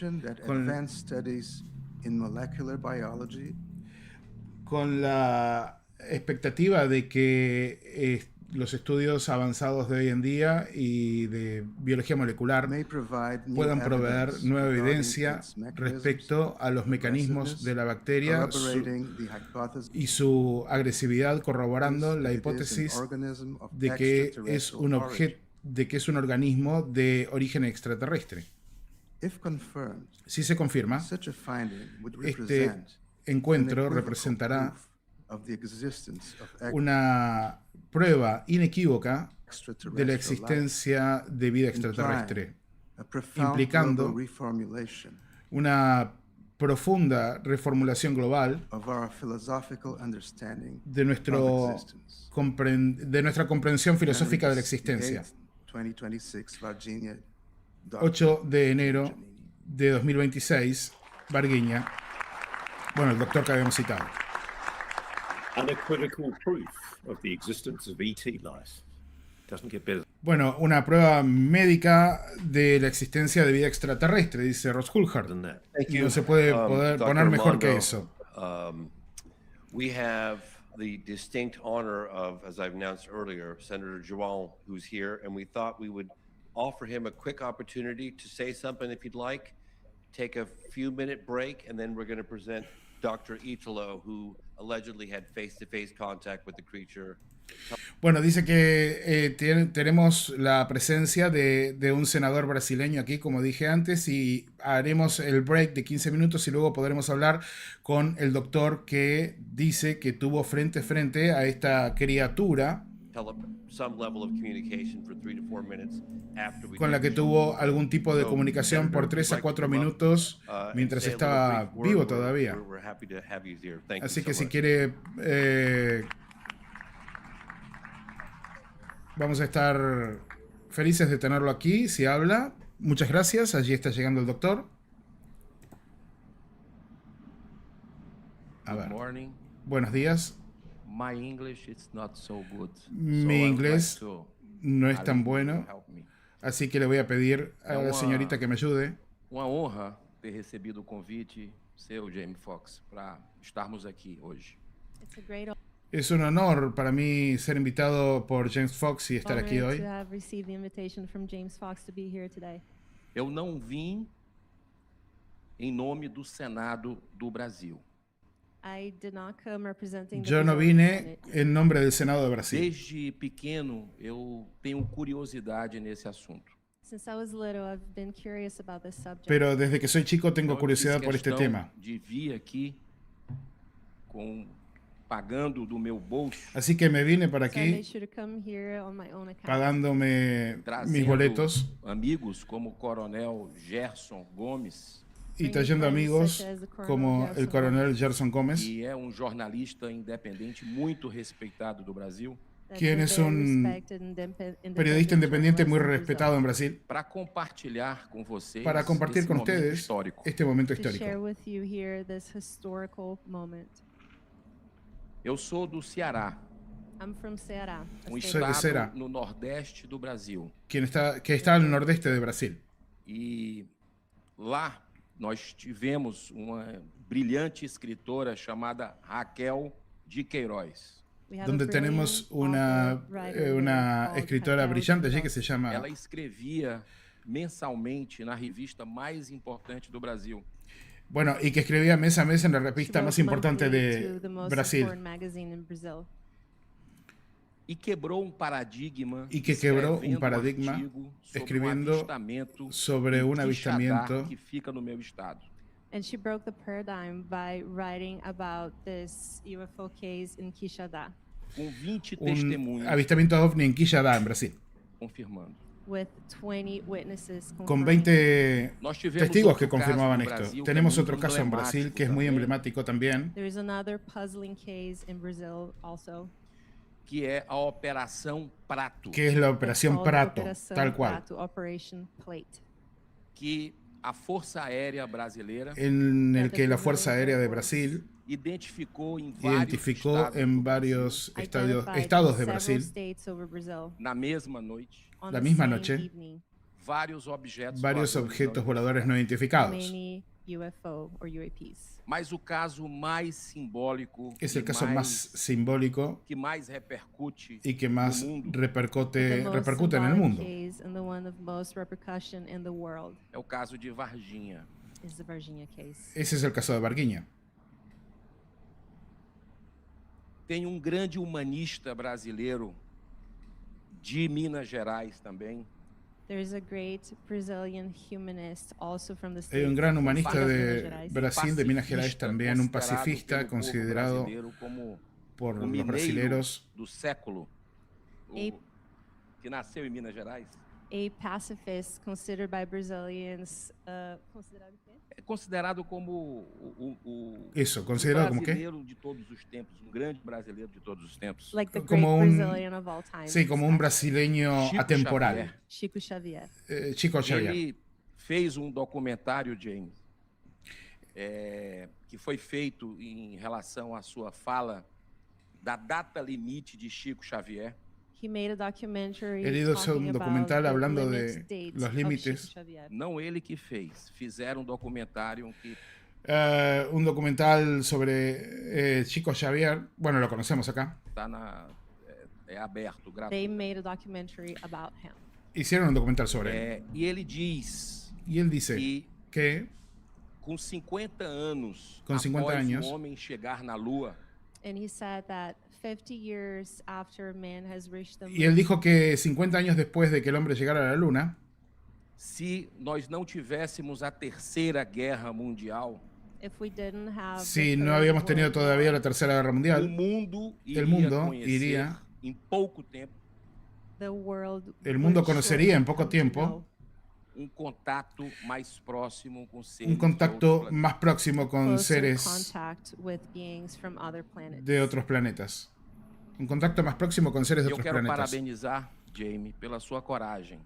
con la expectativa de que los estudios avanzados de hoy en día y de biología molecular puedan proveer nueva evidencia respecto a los mecanismos de la bacteria y su agresividad, corroborando la hipótesis de que es un organismo de origen extraterrestre. Si se confirma, este encuentro representará una prueba inequívoca de la existencia de vida extraterrestre, implicando una profunda reformulación global de nuestra comprensión filosófica de la existencia. 8 de enero de 2026, Varginha. Bueno, el doctor que habíamos citado. Unequivocal proof of the existence of ET life. Doesn't get better. Bueno, una prueba médica de la existencia de vida extraterrestre, dice Ross Coulthard. No se puede poner mejor que eso. We have the distinct honor of, as I've announced earlier, Senator João, who's here, and we thought we would offer him a quick opportunity to say something if he'd like, take a few-minute break, and then we're going to present Dr. Italo, who allegedly had face-to-face contact with the creature. Bueno, dice que tenemos la presencia de un senador brasileño aquí, como dije antes, y haremos el break de 15 minutos y luego podremos hablar con el doctor que dice que tuvo frente a frente a esta criatura con la que tuvo algún tipo de comunicación por 3 a 4 minutos mientras estaba vivo todavía. Así que si quiere... vamos a estar felices de tenerlo aquí, si habla. Muchas gracias, allí está llegando el doctor. A ver. Buenos días. Mi inglés no es tan bueno, así que le voy a pedir a la señorita que me ayude. Uma honra ter recebido o convite seu, James Fox, para estarmos aqui hoje. Es un honor para mí ser invitado por James Fox y estar aquí hoy. Eu não vim em nome do Senado do Brasil. Yo no vine en nombre del Senado de Brasil. Desde pequeno eu tenho curiosidade nesse assunto. Pero desde que soy chico tengo curiosidad por este tema. De vir aqui pagando do meu bolso. Así que me vine para aquí pagándome mis boletos. Amigos como o Coronel Gerson Gomes. Y trayendo amigos como el coronel Gerson Gómez, que é jornalista independente muito respeitado do Brasil. Quien es un periodista independiente muy respetado en Brasil. Para compartilhar con vocês, para compartir con ustedes este momento histórico. Eu sou do Ceará. Estado no nordeste do Brasil. Que está al nordeste de Brasil. E lá nós tivemos uma brilhante escritora chamada Raquel de Queiroz. Donde tenemos una escritora brillante allí que se llama... Ela escrevia mensalmente na revista mais importante do Brasil. Bueno, y que escribía mes a mes en la revista más importante de Brasil. Y quebró un paradigma. Y que quebró un paradigma escribiendo sobre un avistamiento que fica no meu estado. And she broke the paradigm by writing about this UFO case in Quixadá. Com 20 testemunhas. Avistamiento ovni en Quixadá, en Brasil. Confirmando. With 20 witnesses con 20 testigos que confirmaban esto. Brasil, tenemos otro caso en Brasil que es muy emblemático también. There's another puzzling case in Brazil also. Que é a Operação Prato. Que es la Operación Prato, tal cual. Operation Plate. Que a Força Aérea Brasileira, en el que la Fuerza Aérea de Brasil identificó en varios estados de Brasil, na mesma noite, la misma noche, varios objetos voladores no identificados. UFO or UAPs. Mas o caso mais simbólico Es el e caso más simbólico que mais repercute y que más no mundo repercute The most en el symbolic mundo. case and the one of most repercussion in the world é o caso de Varginha. is the Varginha case. Ese es el caso de Varginha. Tem um grande humanista brasileiro de Minas Gerais também. There's a great Brazilian humanist also from the Hay state un gran of humanista Minas de Gerais. Brasil, de Minas Gerais Pacifista, también, un considerado pacifista pelo povo considerado brasileiro como por o los mineiro brasileros do século, A- que nasceu em Minas Gerais. A pacifist considered by Brazilians, considerado o quê? É considerado como Eso, considerado como qué? brasileiro de todos os tempos, um grande brasileiro de todos os tempos. Like the great Como un, Brazilian of all time. sí, como un brasileño Chico atemporal. Xavier. Chico Xavier. Chico Xavier. Ele fez um documentário, James, que foi feito em relação à sua fala da data limite de Chico Xavier. He made a documentary Él hizo talking un about documental the hablando limit de dates los of límites. Chico Xavier. Não ele que fez, fizeram um documentário que Un documental sobre Chico Xavier. Bueno, lo conocemos acá. está é aberto, They gratuito. made a documentary about him. Hicieron un documental sobre él. E ele diz Y él dice que com 50 anos Com 50 após años. o homem chegar na Lua, And he said that 50 years after man has reached the y él moon, dijo que 50 años después de que el hombre llegara a la luna, se nós não tivéssemos a Terceira Guerra Mundial, if we didn't have the si no Third habíamos tenido World todavía War, la Tercera Guerra o Mundial, mundo el mundo conhecer iría, em pouco tempo the world el mundo would conocería surely en poco come to tiempo know contato mais próximo com seres un de outros contacto planetas. más próximo con closer seres contact with beings from other planets. de otros planetas. Un contacto más próximo con seres de Eu otros quero planetas. parabenizar Jamie pela sua coragem.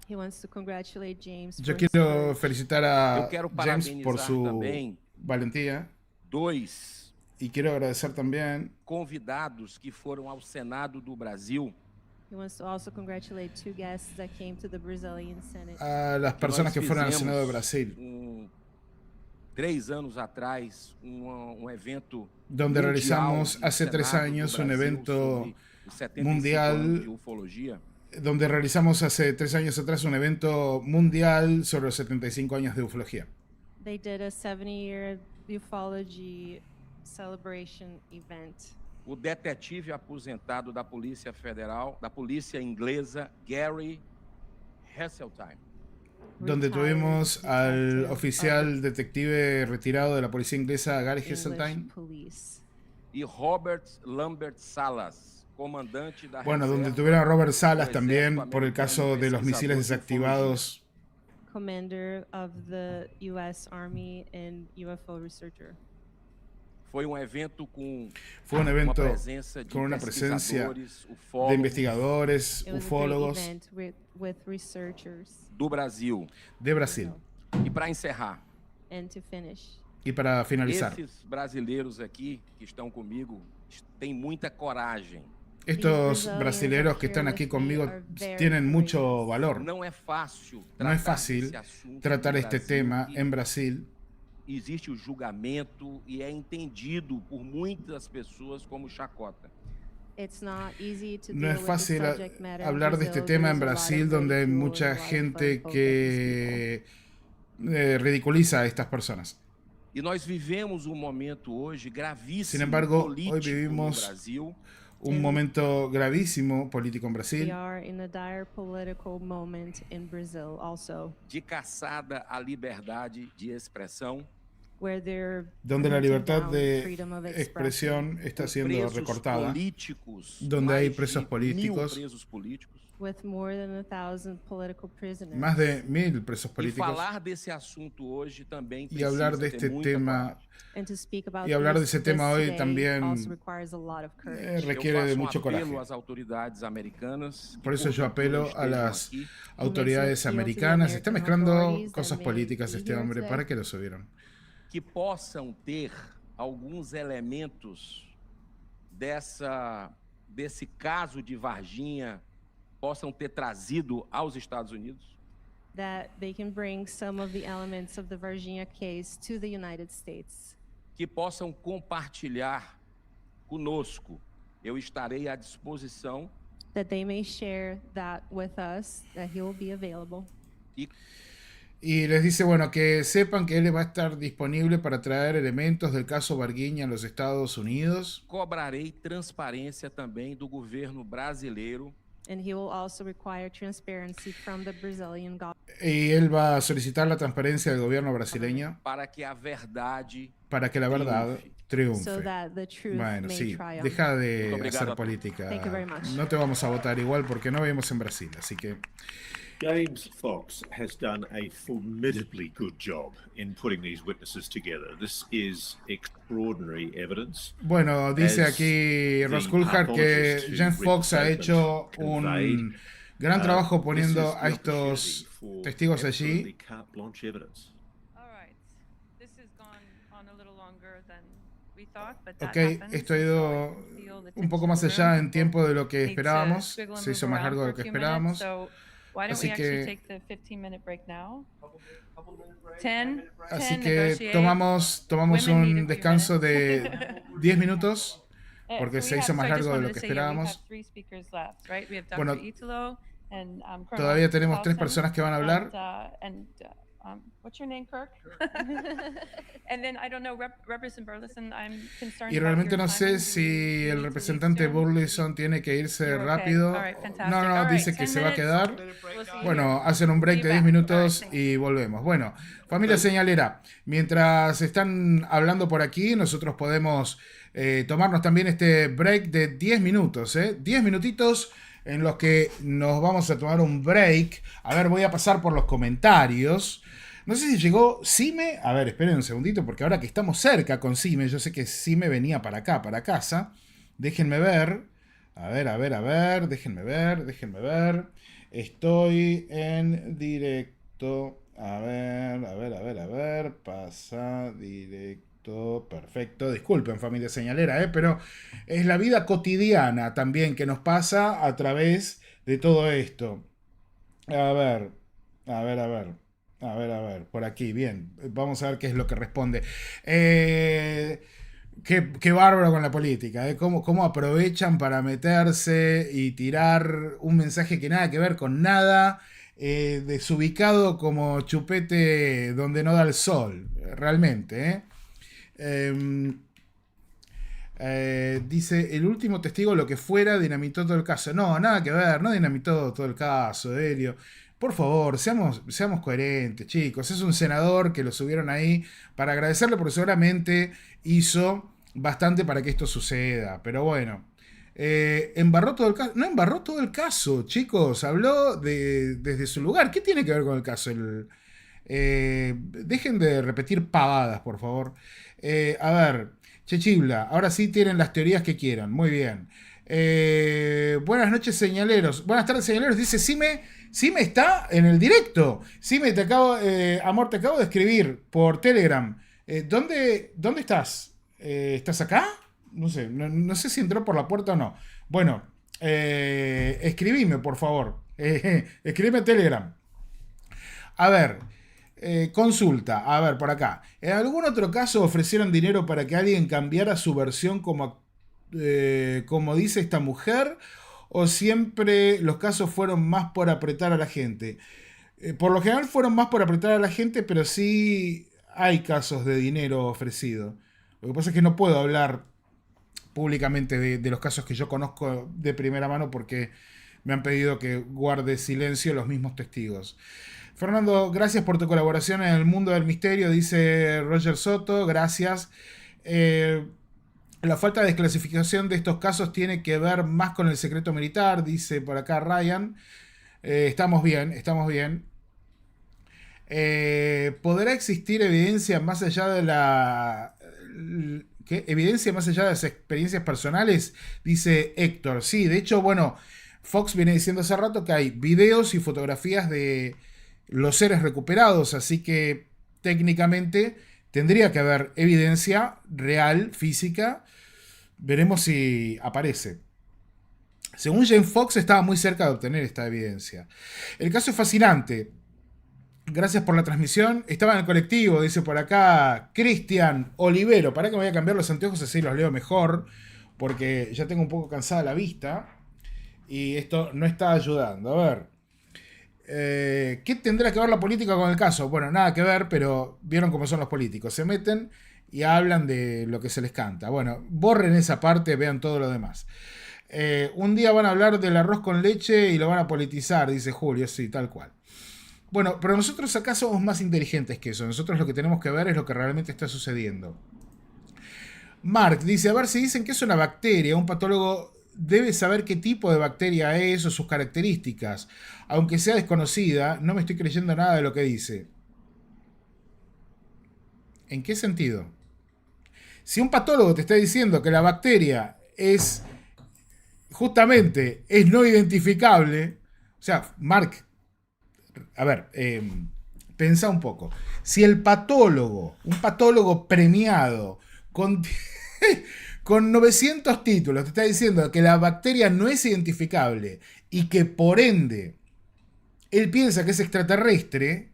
He wants to congratulate James Yo for his quiero courage. felicitar a Eu quero James por parabenizar su também valentía dois y quiero agradecer también convidados que foram ao Senado do Brasil, He wants to also congratulate two guests that came to the Brazilian Senate. a las personas que fueron al Senado de Brasil, 3 anos atrás, evento donde mundial realizamos do hace 3 Senado do años un Brasil evento sobre os 75 mundial, anos de ufologia. donde realizamos hace 3 años atrás un evento mundial sobre los 75 años de ufología. They did a 70-year ufology celebration event. O detetive aposentado da Polícia Federal, da Polícia Inglesa, Gary Heseltine. Donde tuvimos al oficial detective retirado de la policía inglesa, Gary Heseltine. English police. E Robert Lambert Salas, comandante da Bueno, donde reserva tuvieron a Robert Salas do también Exército por el caso de los Americano misiles Pesquisador de desactivados. Commander of the U.S. Army and UFO researcher. Foi evento com Fue un evento uma presença de con una presencia pesquisadores, de ufólogos investigadores, It was a great ufólogos event with researchers. do Brasil. de Brasil. E para encerrar, And to finish, Y para finalizar, esses brasileiros aqui que estão comigo têm muita coragem. estos brasileros que están aquí conmigo tienen mucho valor. Não é fácil No es tratar fácil desse assunto tratar no este Brasil, tema e en Brasil. existe o julgamento e é entendido por muitas pessoas como chacota. it's not easy to No deal es with the fácil subject matter in hablar de este Brazil. tema There's en a lot Brasil, of donde hay ridicule, mucha a lot of gente focus que ridiculiza a estas personas. E nós vivemos um momento hoje gravíssimo Sin embargo, político hoy no vivimos Brasil, un momento gravísimo político en We Brasil, are in a dire political moment in Brazil also, de caçada à liberdade de expressão, where they're donde la hunting libertad down de freedom of expresión está siendo presos recortada, políticos, donde hay mais presos de 1000 políticos, presos políticos. with more than 1,000 political prisoners. más de 1000 presos E políticos, falar desse assunto hoje também y hablar de precisa ter este muita tema coragem. And to speak about y hablar de this ese tema hoy today también also requires a lot of courage. Eu requiere de faço mucho apelo coraje. às autoridades americanas. que, Por eso yo porventura, apelo a estejam las aqui, autoridades appeal to the americanas. Está American mezclando authorities that cosas may políticas be este here hombre. today. ¿Para qué lo subieron? que possam ter alguns elementos desse caso de Varginha, possam ter trazido aos Estados Unidos. that they can bring some of the elements of the Varginha case to the United States. que possam compartilhar conosco. Eu estarei à disposição. That they may share that with us, that he will be available. Y les dice, bueno, que sepan que él va a estar disponible para traer elementos del caso Varginha a los Estados Unidos. Cobrarei transparência também do governo brasileiro. And he will also require transparency from the Brazilian government. Y él va a solicitar la transparencia del gobierno brasileño Para que a verdade para que la verdad triunfe. So that the truth Bueno, may sí, triumph. deja de Muito obrigado hacer a todos. política. Thank you very much. No te vamos a votar igual porque no vivimos en Brasil, así que... James Fox has done a formidably good job in putting these witnesses together. This is extraordinary evidence. Bueno, dice As aquí Ross the Coulthard que pathologist who James read Fox the ha statement hecho conveyed, un gran trabajo poniendo this is a the estos opportunity for testigos absolutely allí. carte blanche evidence. All right. This has gone on a little longer than we thought, but that Ok, happens. esto ha So ido I feel the un poco tension más in the room. allá en tiempo de lo que Need to esperábamos. squiggle and Se hizo move más largo de around lo que for a few minutes. esperábamos. So why don't Así we actually que, take the 15-minute break now? 10 así 10 que negotiate. tomamos Women need a un few descanso minutes. de 10 minutos porque So se we hizo have- más so I just largo de wanted lo to que say, yeah, we have esperábamos. 3 speakers left, right? We have Dr. Bueno, Italo and Colonel todavía tenemos 3 Towson, personas que van a hablar. What's your name, Kirk? And then I don't know, Representative Burleson, I'm concerned Y about realmente your no sé timing. si el representante Burleson tiene que irse You're okay. rápido. All right, fantastic. No, All right, dice que 10 se va a minutes. quedar. We'll see you Bueno, here. hacen un break de Be 10 back. minutos y volvemos. Bueno, familia señalera, mientras están hablando por aquí, nosotros podemos tomarnos también este break de 10 minutos, 10 minutitos en los que nos vamos a tomar un break. A ver, voy a pasar por los comentarios. No sé si llegó Sime. A ver, esperen un segundito, porque ahora que estamos cerca con Sime, yo sé que Sime venía para acá, para casa. Déjenme ver. A ver, déjenme ver. Estoy en directo. A ver. Pasa directo. Perfecto. Disculpen, familia señalera, pero es la vida cotidiana también que nos pasa a través de todo esto. A ver. Por aquí, bien. Vamos a ver qué es lo que responde. Qué bárbaro con la política, cómo aprovechan para meterse y tirar un mensaje que nada que ver con nada, desubicado como chupete donde no da el sol, realmente. Dice, el último testigo, lo que fuera, dinamitó todo el caso. No, nada que ver, no dinamitó todo el caso, Helio. Por favor, seamos coherentes, chicos. Es un senador que lo subieron ahí para agradecerle porque seguramente hizo bastante para que esto suceda. Pero bueno, embarró todo el caso. No embarró todo el caso, chicos. Habló desde su lugar. ¿Qué tiene que ver con el caso? Dejen de repetir pavadas, por favor. A ver, Chechibla, ahora sí tienen las teorías que quieran. Muy bien. Buenas noches, señaleros. Buenas tardes, señaleros. Dice Sime está en el directo. Sime, amor, te acabo de escribir por Telegram. ¿Dónde estás? ¿Estás acá? No sé, no sé si entró por la puerta o no. Bueno, escribime, por favor. Escribime Telegram. A ver, consulta. A ver, por acá. ¿En algún otro caso ofrecieron dinero para que alguien cambiara su versión como dice esta mujer? ¿O siempre los casos fueron más por apretar a la gente? Por lo general fueron más por apretar a la gente, pero sí hay casos de dinero ofrecido. Lo que pasa es que no puedo hablar públicamente de los casos que yo conozco de primera mano porque me han pedido que guarde silencio los mismos testigos. Fernando, gracias por tu colaboración en el mundo del misterio, dice Roger Soto. Gracias. La falta de desclasificación de estos casos tiene que ver más con el secreto militar, dice por acá Ryan. Estamos bien. ¿Podrá existir evidencia más allá de evidencia más allá de las experiencias personales? Dice Héctor. Sí, de hecho, bueno, Fox viene diciendo hace rato que hay videos y fotografías de los seres recuperados, así que técnicamente tendría que haber evidencia real, física. Veremos si aparece. Según James Fox, estaba muy cerca de obtener esta evidencia. El caso es fascinante. Gracias por la transmisión. Estaba en el colectivo, dice por acá Cristian Olivero. Para que me voy a cambiar los anteojos así los leo mejor, porque ya tengo un poco cansada la vista y esto no está ayudando. A ver, ¿qué tendrá que ver la política con el caso? Bueno, nada que ver, pero vieron cómo son los políticos. Se meten y hablan de lo que se les canta. Bueno, borren esa parte, vean todo lo demás. Un día van a hablar del arroz con leche y lo van a politizar, dice Julio. Sí, tal cual. Bueno, pero nosotros acá somos más inteligentes que eso. Nosotros lo que tenemos que ver es lo que realmente está sucediendo. Mark dice, a ver, si dicen que es una bacteria, un patólogo debe saber qué tipo de bacteria es o sus características. Aunque sea desconocida, no me estoy creyendo nada de lo que dice. ¿En qué sentido? Si un patólogo te está diciendo que la bacteria es, justamente, es no identificable, o sea, Mark, a ver, pensá un poco. Si el patólogo, un patólogo premiado con 900 títulos, te está diciendo que la bacteria no es identificable y que por ende él piensa que es extraterrestre,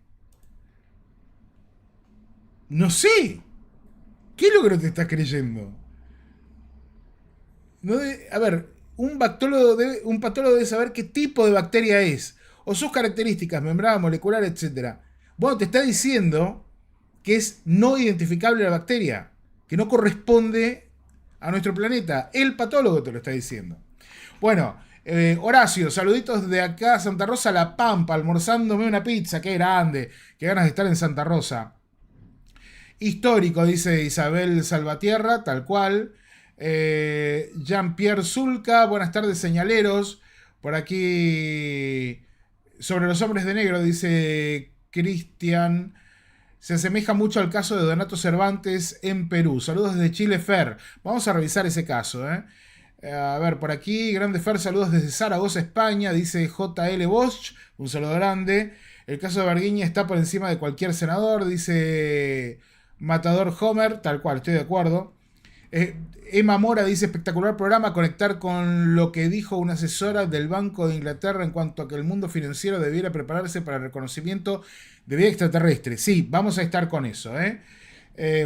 no sé. ¿Qué es lo que no te estás creyendo? A ver, un patólogo debe saber qué tipo de bacteria es, o sus características, membrana molecular, etc. Bueno, te está diciendo que es no identificable la bacteria, que no corresponde a nuestro planeta. El patólogo te lo está diciendo. Bueno, Horacio, saluditos de acá, Santa Rosa, La Pampa, almorzándome una pizza, qué grande, qué ganas de estar en Santa Rosa. Histórico, dice Isabel Salvatierra, tal cual. Jean-Pierre Zulca, buenas tardes, señaleros. Por aquí, sobre los hombres de negro, dice Cristian. Se asemeja mucho al caso de Donato Cervantes en Perú. Saludos desde Chile, Fer. Vamos a revisar ese caso, A ver, por aquí, grande Fer, saludos desde Zaragoza, España, dice JL Bosch. Un saludo grande. El caso de Varguiña está por encima de cualquier senador, dice Matador Homer, tal cual, estoy de acuerdo. Emma Mora dice, espectacular programa, conectar con lo que dijo una asesora del Banco de Inglaterra en cuanto a que el mundo financiero debiera prepararse para el reconocimiento de vida extraterrestre. Sí, vamos a estar con eso.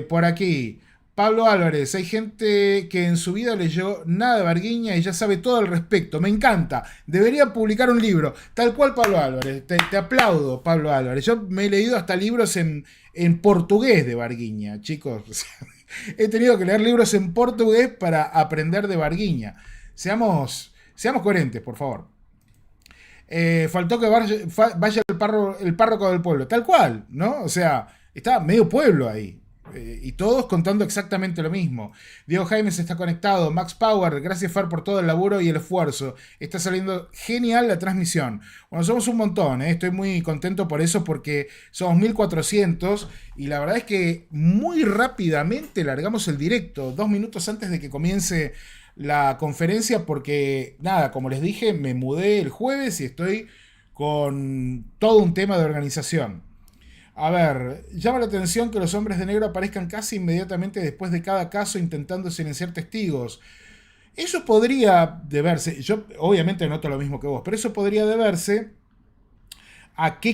Por aquí, Pablo Álvarez, hay gente que en su vida leyó nada de Varguiña y ya sabe todo al respecto. Me encanta, debería publicar un libro. Tal cual, Pablo Álvarez, te aplaudo, Pablo Álvarez. Yo me he leído hasta libros en portugués de Varguiña, chicos. He tenido que leer libros en portugués para aprender de Varguiña. Seamos coherentes, por favor. Faltó que vaya el párroco del pueblo. Tal cual, ¿no? O sea, está medio pueblo ahí. Y todos contando exactamente lo mismo. Diego Jaime se está conectado. Max Power, gracias Fer por todo el laburo y el esfuerzo. Está saliendo genial la transmisión. Bueno, somos un montón, Estoy muy contento por eso porque somos 1400 y la verdad es que muy rápidamente largamos el directo, 2 minutos antes de que comience la conferencia porque, nada, como les dije, me mudé el jueves y estoy con todo un tema de organización. A ver, llama la atención que los hombres de negro aparezcan casi inmediatamente después de cada caso intentando silenciar testigos. Eso podría deberse, yo obviamente noto lo mismo que vos, pero eso podría deberse a que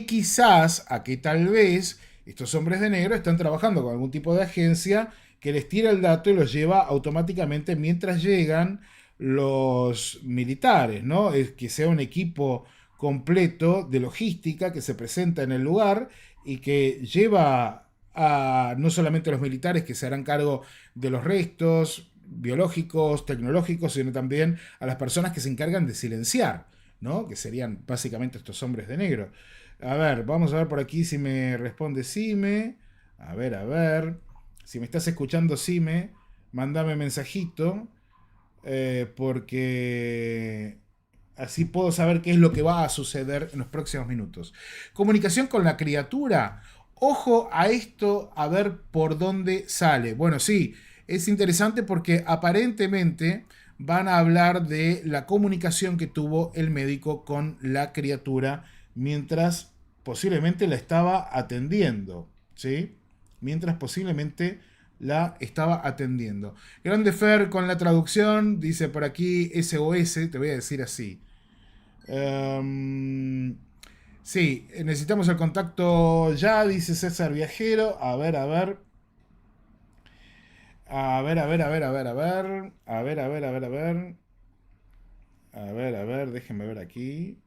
tal vez estos hombres de negro están trabajando con algún tipo de agencia que les tira el dato y los lleva automáticamente mientras llegan los militares, ¿no? Es que sea un equipo completo de logística que se presenta en el lugar y que lleva a no solamente a los militares que se harán cargo de los restos biológicos, tecnológicos, sino también a las personas que se encargan de silenciar, ¿no? Que serían básicamente estos hombres de negro. A ver, vamos a ver por aquí si me responde Sime. A ver. Si me estás escuchando, Sime, mándame mensajito, porque así puedo saber qué es lo que va a suceder en los próximos minutos. Comunicación con la criatura. Ojo a esto, a ver por dónde sale. Bueno, sí, es interesante porque aparentemente van a hablar de la comunicación que tuvo el médico con la criatura mientras posiblemente la estaba atendiendo, ¿sí? Mientras posiblemente la estaba atendiendo. Grande Fer con la traducción, dice por aquí SOS, te voy a decir así. Sí, necesitamos el contacto ya, dice César Viajero. A ver, a ver. A ver, a ver, a ver, a ver, a ver. A ver, a ver, a ver, a ver. A ver, a ver, déjenme ver aquí.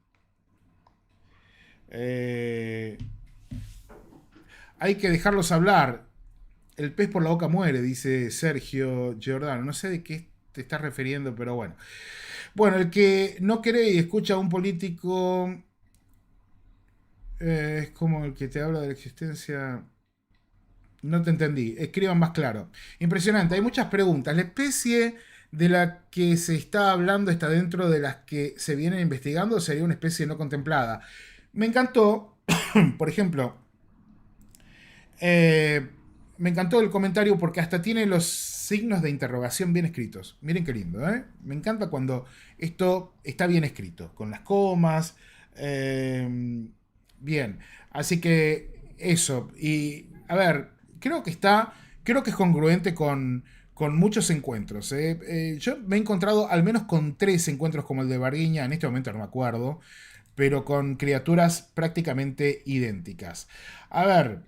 Hay que dejarlos hablar. El pez por la boca muere, dice Sergio Giordano. No sé de qué te estás refiriendo, pero bueno. Bueno, el que no cree y escucha a un político es como el que te habla de la existencia. No te entendí. Escriban más claro. Impresionante. Hay muchas preguntas. La especie de la que se está hablando está dentro de las que se vienen investigando. Sería una especie no contemplada. Me encantó, por ejemplo, me encantó el comentario porque hasta tiene los signos de interrogación bien escritos. Miren qué lindo, ¿eh? Me encanta cuando esto está bien escrito, con las comas. Bien, así que eso. Y a ver, creo que es congruente con muchos encuentros. Yo me he encontrado al menos con 3 encuentros como el de Varguiña, en este momento no me acuerdo, pero con criaturas prácticamente idénticas. A ver,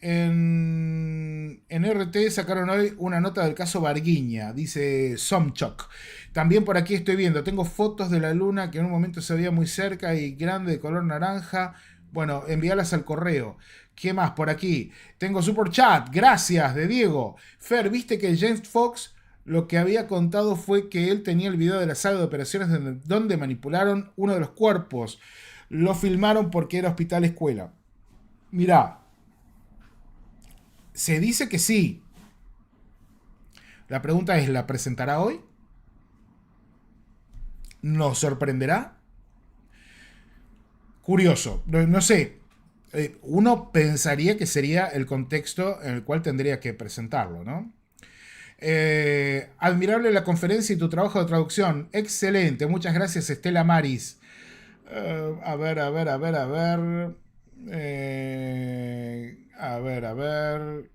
en RT sacaron hoy una nota del caso Varguiña, dice Somchok. También por aquí estoy viendo, tengo fotos de la luna que en un momento se veía muy cerca y grande de color naranja. Bueno, envíalas al correo. ¿Qué más por aquí? Tengo super chat, gracias, de Diego. Fer, ¿viste que James Fox lo que había contado fue que él tenía el video de la sala de operaciones donde manipularon uno de los cuerpos? Lo filmaron porque era hospital escuela. Mirá, se dice que sí. La pregunta es, ¿la presentará hoy? ¿Nos sorprenderá? Curioso, no sé. Uno pensaría que sería el contexto en el cual tendría que presentarlo, ¿no? Admirable la conferencia y tu trabajo de traducción. Excelente, muchas gracias, Estela Maris. A ver. A ver, a ver.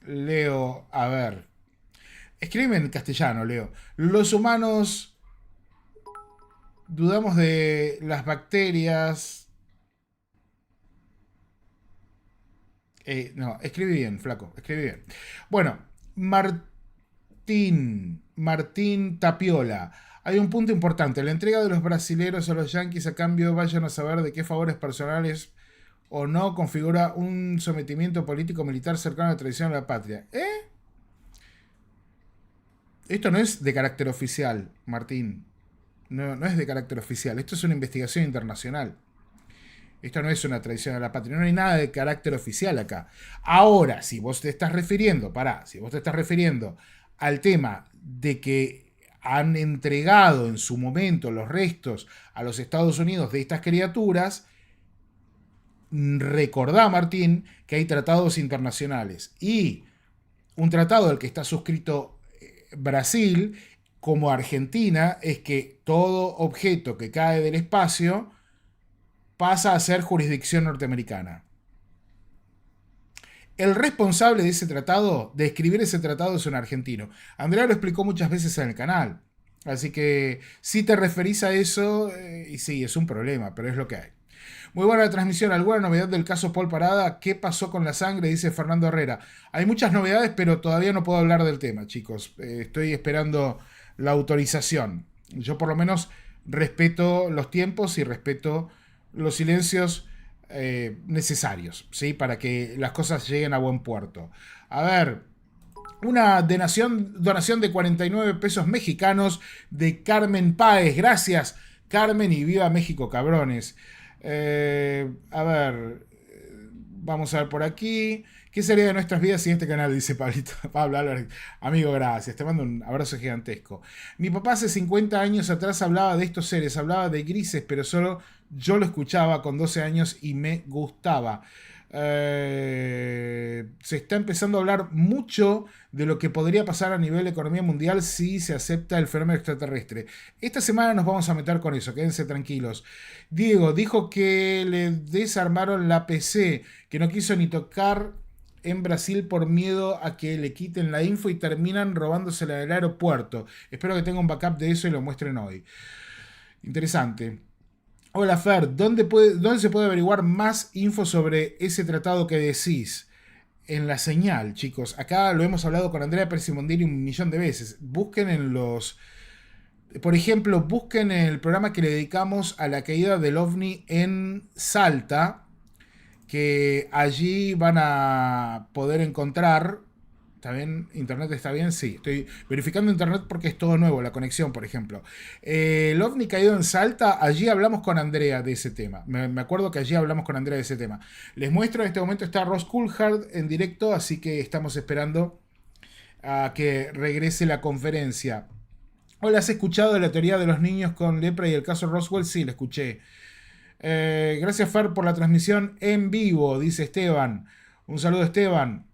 Leo, a ver. Escribe en castellano, Leo. Los humanos dudamos de las bacterias. No, escribe bien, flaco, escribe bien. Bueno, Martín Tapiola. Hay un punto importante. La entrega de los brasileros a los yanquis a cambio, vayan a saber de qué favores personales o no, configura un sometimiento político-militar cercano a la tradición de la patria. Esto no es de carácter oficial, Martín. No es de carácter oficial. Esto es una investigación internacional. Esto no es una tradición de la patria. No hay nada de carácter oficial acá. Ahora, si vos te estás refiriendo al tema de que han entregado en su momento los restos a los Estados Unidos de estas criaturas, recordá, Martín, que hay tratados internacionales. Y un tratado al que está suscrito Brasil, como Argentina, es que todo objeto que cae del espacio pasa a ser jurisdicción norteamericana. El responsable de ese tratado, de escribir ese tratado, es un argentino. Andrea lo explicó muchas veces en el canal. Así que si te referís a eso, y sí, es un problema, pero es lo que hay. Muy buena la transmisión. ¿Alguna novedad del caso Paul Parada? ¿Qué pasó con la sangre? Dice Fernando Herrera. Hay muchas novedades, pero todavía no puedo hablar del tema, chicos. Estoy esperando la autorización. Yo por lo menos respeto los tiempos y respeto los silencios necesarios, ¿sí? Para que las cosas lleguen a buen puerto. A ver, una donación de 49 pesos mexicanos de Carmen Páez. Gracias, Carmen, y viva México, cabrones. A ver, vamos a ver por aquí. ¿Qué sería de nuestras vidas sin este canal? Dice Pablo Álvarez. Amigo, gracias. Te mando un abrazo gigantesco. Mi papá hace 50 años atrás hablaba de estos seres, hablaba de grises, pero solo yo lo escuchaba con 12 años y me gustaba. Se está empezando a hablar mucho de lo que podría pasar a nivel de economía mundial si se acepta el fenómeno extraterrestre. Esta semana nos vamos a meter con eso, quédense tranquilos. Diego dijo que le desarmaron la PC, que no quiso ni tocar en Brasil por miedo a que le quiten la info y terminan robándosela del aeropuerto. Espero que tenga un backup de eso y lo muestren hoy. Interesante. Hola Fer, ¿dónde se puede averiguar más info sobre ese tratado que decís? En la señal, chicos. Acá lo hemos hablado con Andrea Persimondini un millón de veces. Busquen en los... Por ejemplo, busquen el programa que le dedicamos a la caída del OVNI en Salta, que allí van a poder encontrar... ¿Está bien? ¿Internet está bien? Sí. Estoy verificando internet porque es todo nuevo, la conexión, por ejemplo. El OVNI caído en Salta, allí hablamos con Andrea de ese tema. Me acuerdo que allí hablamos con Andrea de ese tema. Les muestro, en este momento está Ross Coulthard en directo, así que estamos esperando a que regrese la conferencia. Hola, ¿has escuchado la teoría de los niños con lepra y el caso Roswell? Sí, la escuché. Gracias, Fer, por la transmisión en vivo, dice Esteban. Un saludo, Esteban.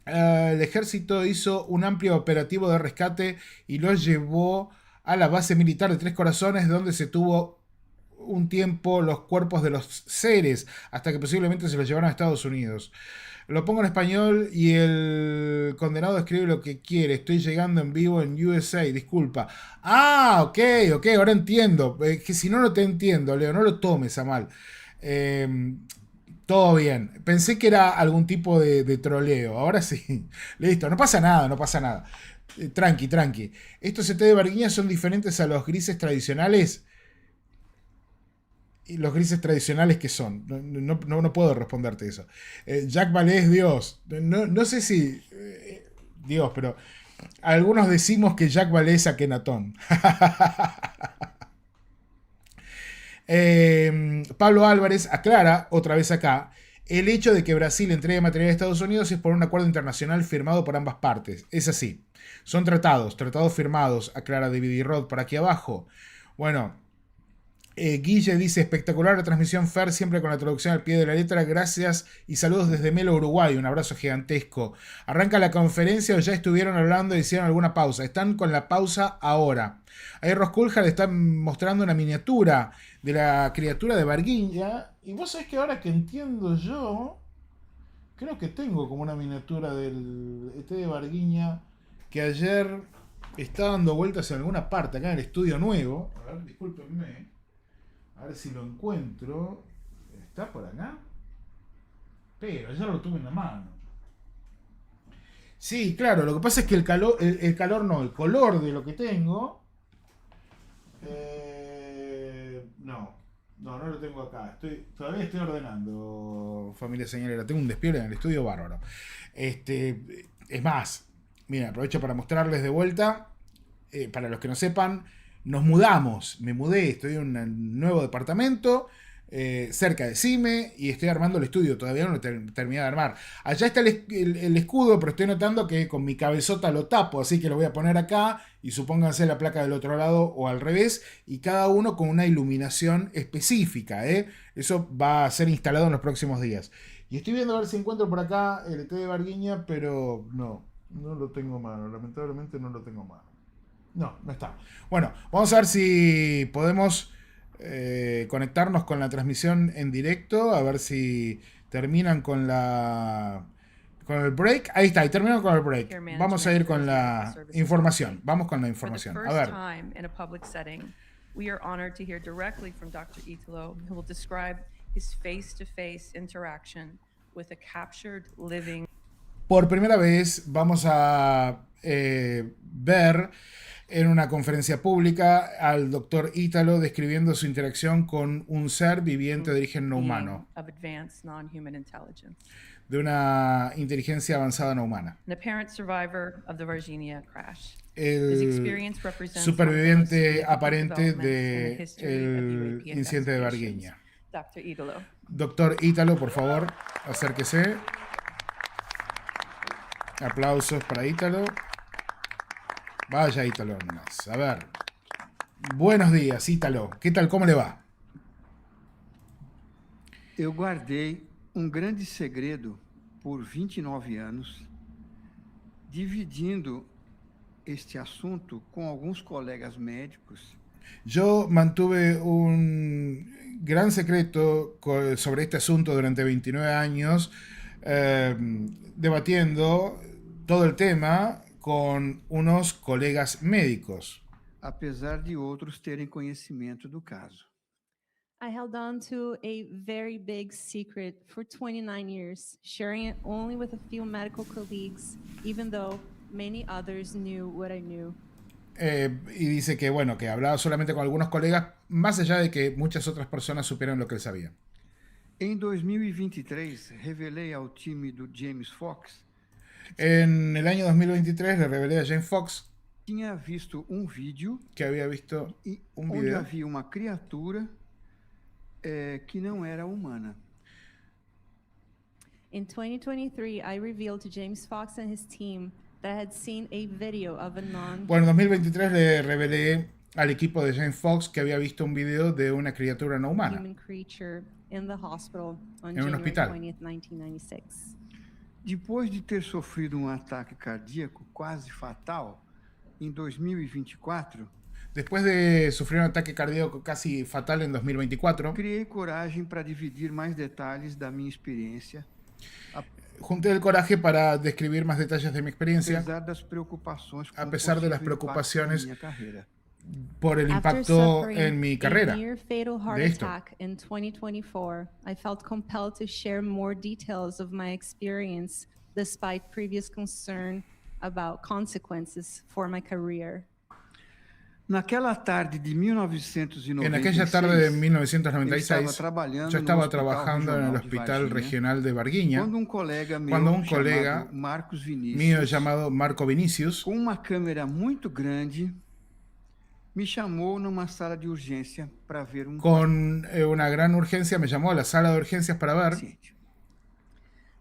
El ejército hizo un amplio operativo de rescate y los llevó a la base militar de Tres Corazones, donde se tuvo un tiempo los cuerpos de los seres, hasta que posiblemente se los llevaron a Estados Unidos. Lo pongo en español y el condenado escribe lo que quiere. Estoy llegando en vivo en USA, disculpa. Ah, ok, ahora entiendo. Que si no, no te entiendo, Leo, no lo tomes a mal. Todo bien. Pensé que era algún tipo de troleo. Ahora sí. Listo. No pasa nada, no pasa nada. Tranqui, tranqui. ¿Estos CT de Varguiña son diferentes a los grises tradicionales? ¿Y los grises tradicionales qué son? No puedo responderte eso. Jack Valé es Dios. No sé si... Dios, pero... Algunos decimos que Jack Valé es Akenatón. Pablo Álvarez aclara, otra vez acá, el hecho de que Brasil entregue material a Estados Unidos es por un acuerdo internacional firmado por ambas partes. Es así. Son tratados firmados, aclara David Rod por aquí abajo. Bueno, Guille dice, espectacular la transmisión, Fer, siempre con la traducción al pie de la letra. Gracias y saludos desde Melo, Uruguay. Un abrazo gigantesco. ¿Arranca la conferencia o ya estuvieron hablando y hicieron alguna pausa? Están con la pausa ahora. Ahí Ross Coulthard está mostrando una miniatura de la criatura de Varguiña. Y vos sabés que ahora que entiendo yo, creo que tengo como una miniatura del ET de Varguiña que ayer está dando vueltas en alguna parte acá en el estudio nuevo. A ver, discúlpenme. A ver si lo encuentro. ¿Está por acá? Pero ya lo tuve en la mano. Sí, claro, lo que pasa es que el color de lo que tengo... No lo tengo acá. Todavía estoy ordenando, familia señalera. Tengo un despliegue en el estudio bárbaro. Es más, mira, aprovecho para mostrarles de vuelta. Para los que no sepan, nos mudamos. Me mudé, estoy en un nuevo departamento cerca de Cime y estoy armando el estudio. Todavía no lo terminé de armar. Allá está el escudo, pero estoy notando que con mi cabezota lo tapo, así que lo voy a poner acá y supónganse la placa del otro lado o al revés, y cada uno con una iluminación específica. Eso va a ser instalado en los próximos días. Y estoy viendo a ver si encuentro por acá el ET de Varguiña, pero no lo tengo a mano. Lamentablemente no lo tengo a mano. No está. Bueno, vamos a ver si podemos conectarnos con la transmisión en directo, a ver si terminan con el break. Ahí está, y terminan con el break. Vamos a ir con la información. Vamos con la información. A ver. We are honored to hear directly from Dr. Italo, who will describe his face-to-face interaction with a captured living. Por primera vez vamos a ver en una conferencia pública al doctor Italo describiendo su interacción con un ser viviente de origen no humano, de una inteligencia avanzada no humana. El superviviente aparente del incidente de Varguiña. Doctor Italo, por favor, acérquese. Aplausos para Italo. Vaya Italo nomás. A ver. Buenos días, Italo. ¿Qué tal? ¿Cómo le va? Eu guardei grande segredo por 29 anos, dividindo este assunto com alguns colegas médicos. Yo mantuve un gran secreto sobre este asunto durante 29 años, debatiendo todo el tema con unos colegas médicos. apesar de outros terem conhecimento do caso. I held on to a very big secret for 29 years, sharing it only with a few medical colleagues, even though many others knew what I knew. Y dice que, bueno, que hablaba solamente con algunos colegas, más allá de que muchas otras personas supieran lo que él sabía. Em 2023, revelei ao time do James Fox En el año 2023 le revelé a James Fox tinha visto um vídeo que había visto un onde video havia uma criatura que não era humana. In 2023, I revealed to James Fox and his team that I had seen a video of a non Bueno, en 2023 le revelé al equipo de James Fox que había visto un video de una criatura no humana human creature in the hospital on En un January hospital. 20th, 1996. Depois de ter sofrido um ataque cardíaco quase fatal, em 2024, Después de sufrir un ataque cardíaco casi fatal en 2024, criei coragem para dividir mais detalles da minha experiência, junté el coraje para describir más detalles de mi experiencia, apesar das preocupações com a pesar de las possível impacto na preocupaciones minha carreira. por el After impacto suffering en mi carrera. a near fatal heart de esto. attack in 2024, I felt compelled to share more details of my experience despite previous concern about consequences for my career. Naquela tarde de 1996, En aquella tarde de eu estava 1996, trabalhando yo no estaba Hospital trabajando en el Regional de Hospital Varginha, Regional de Varginha, quando um colega meu cuando un chamado colega Marcos Vinícius, mío llamado Marco Vinicius, com uma câmera muito grande, me chamou numa sala de urgência para ver um con una gran urgencia, me llamó a la sala de urgencias para ver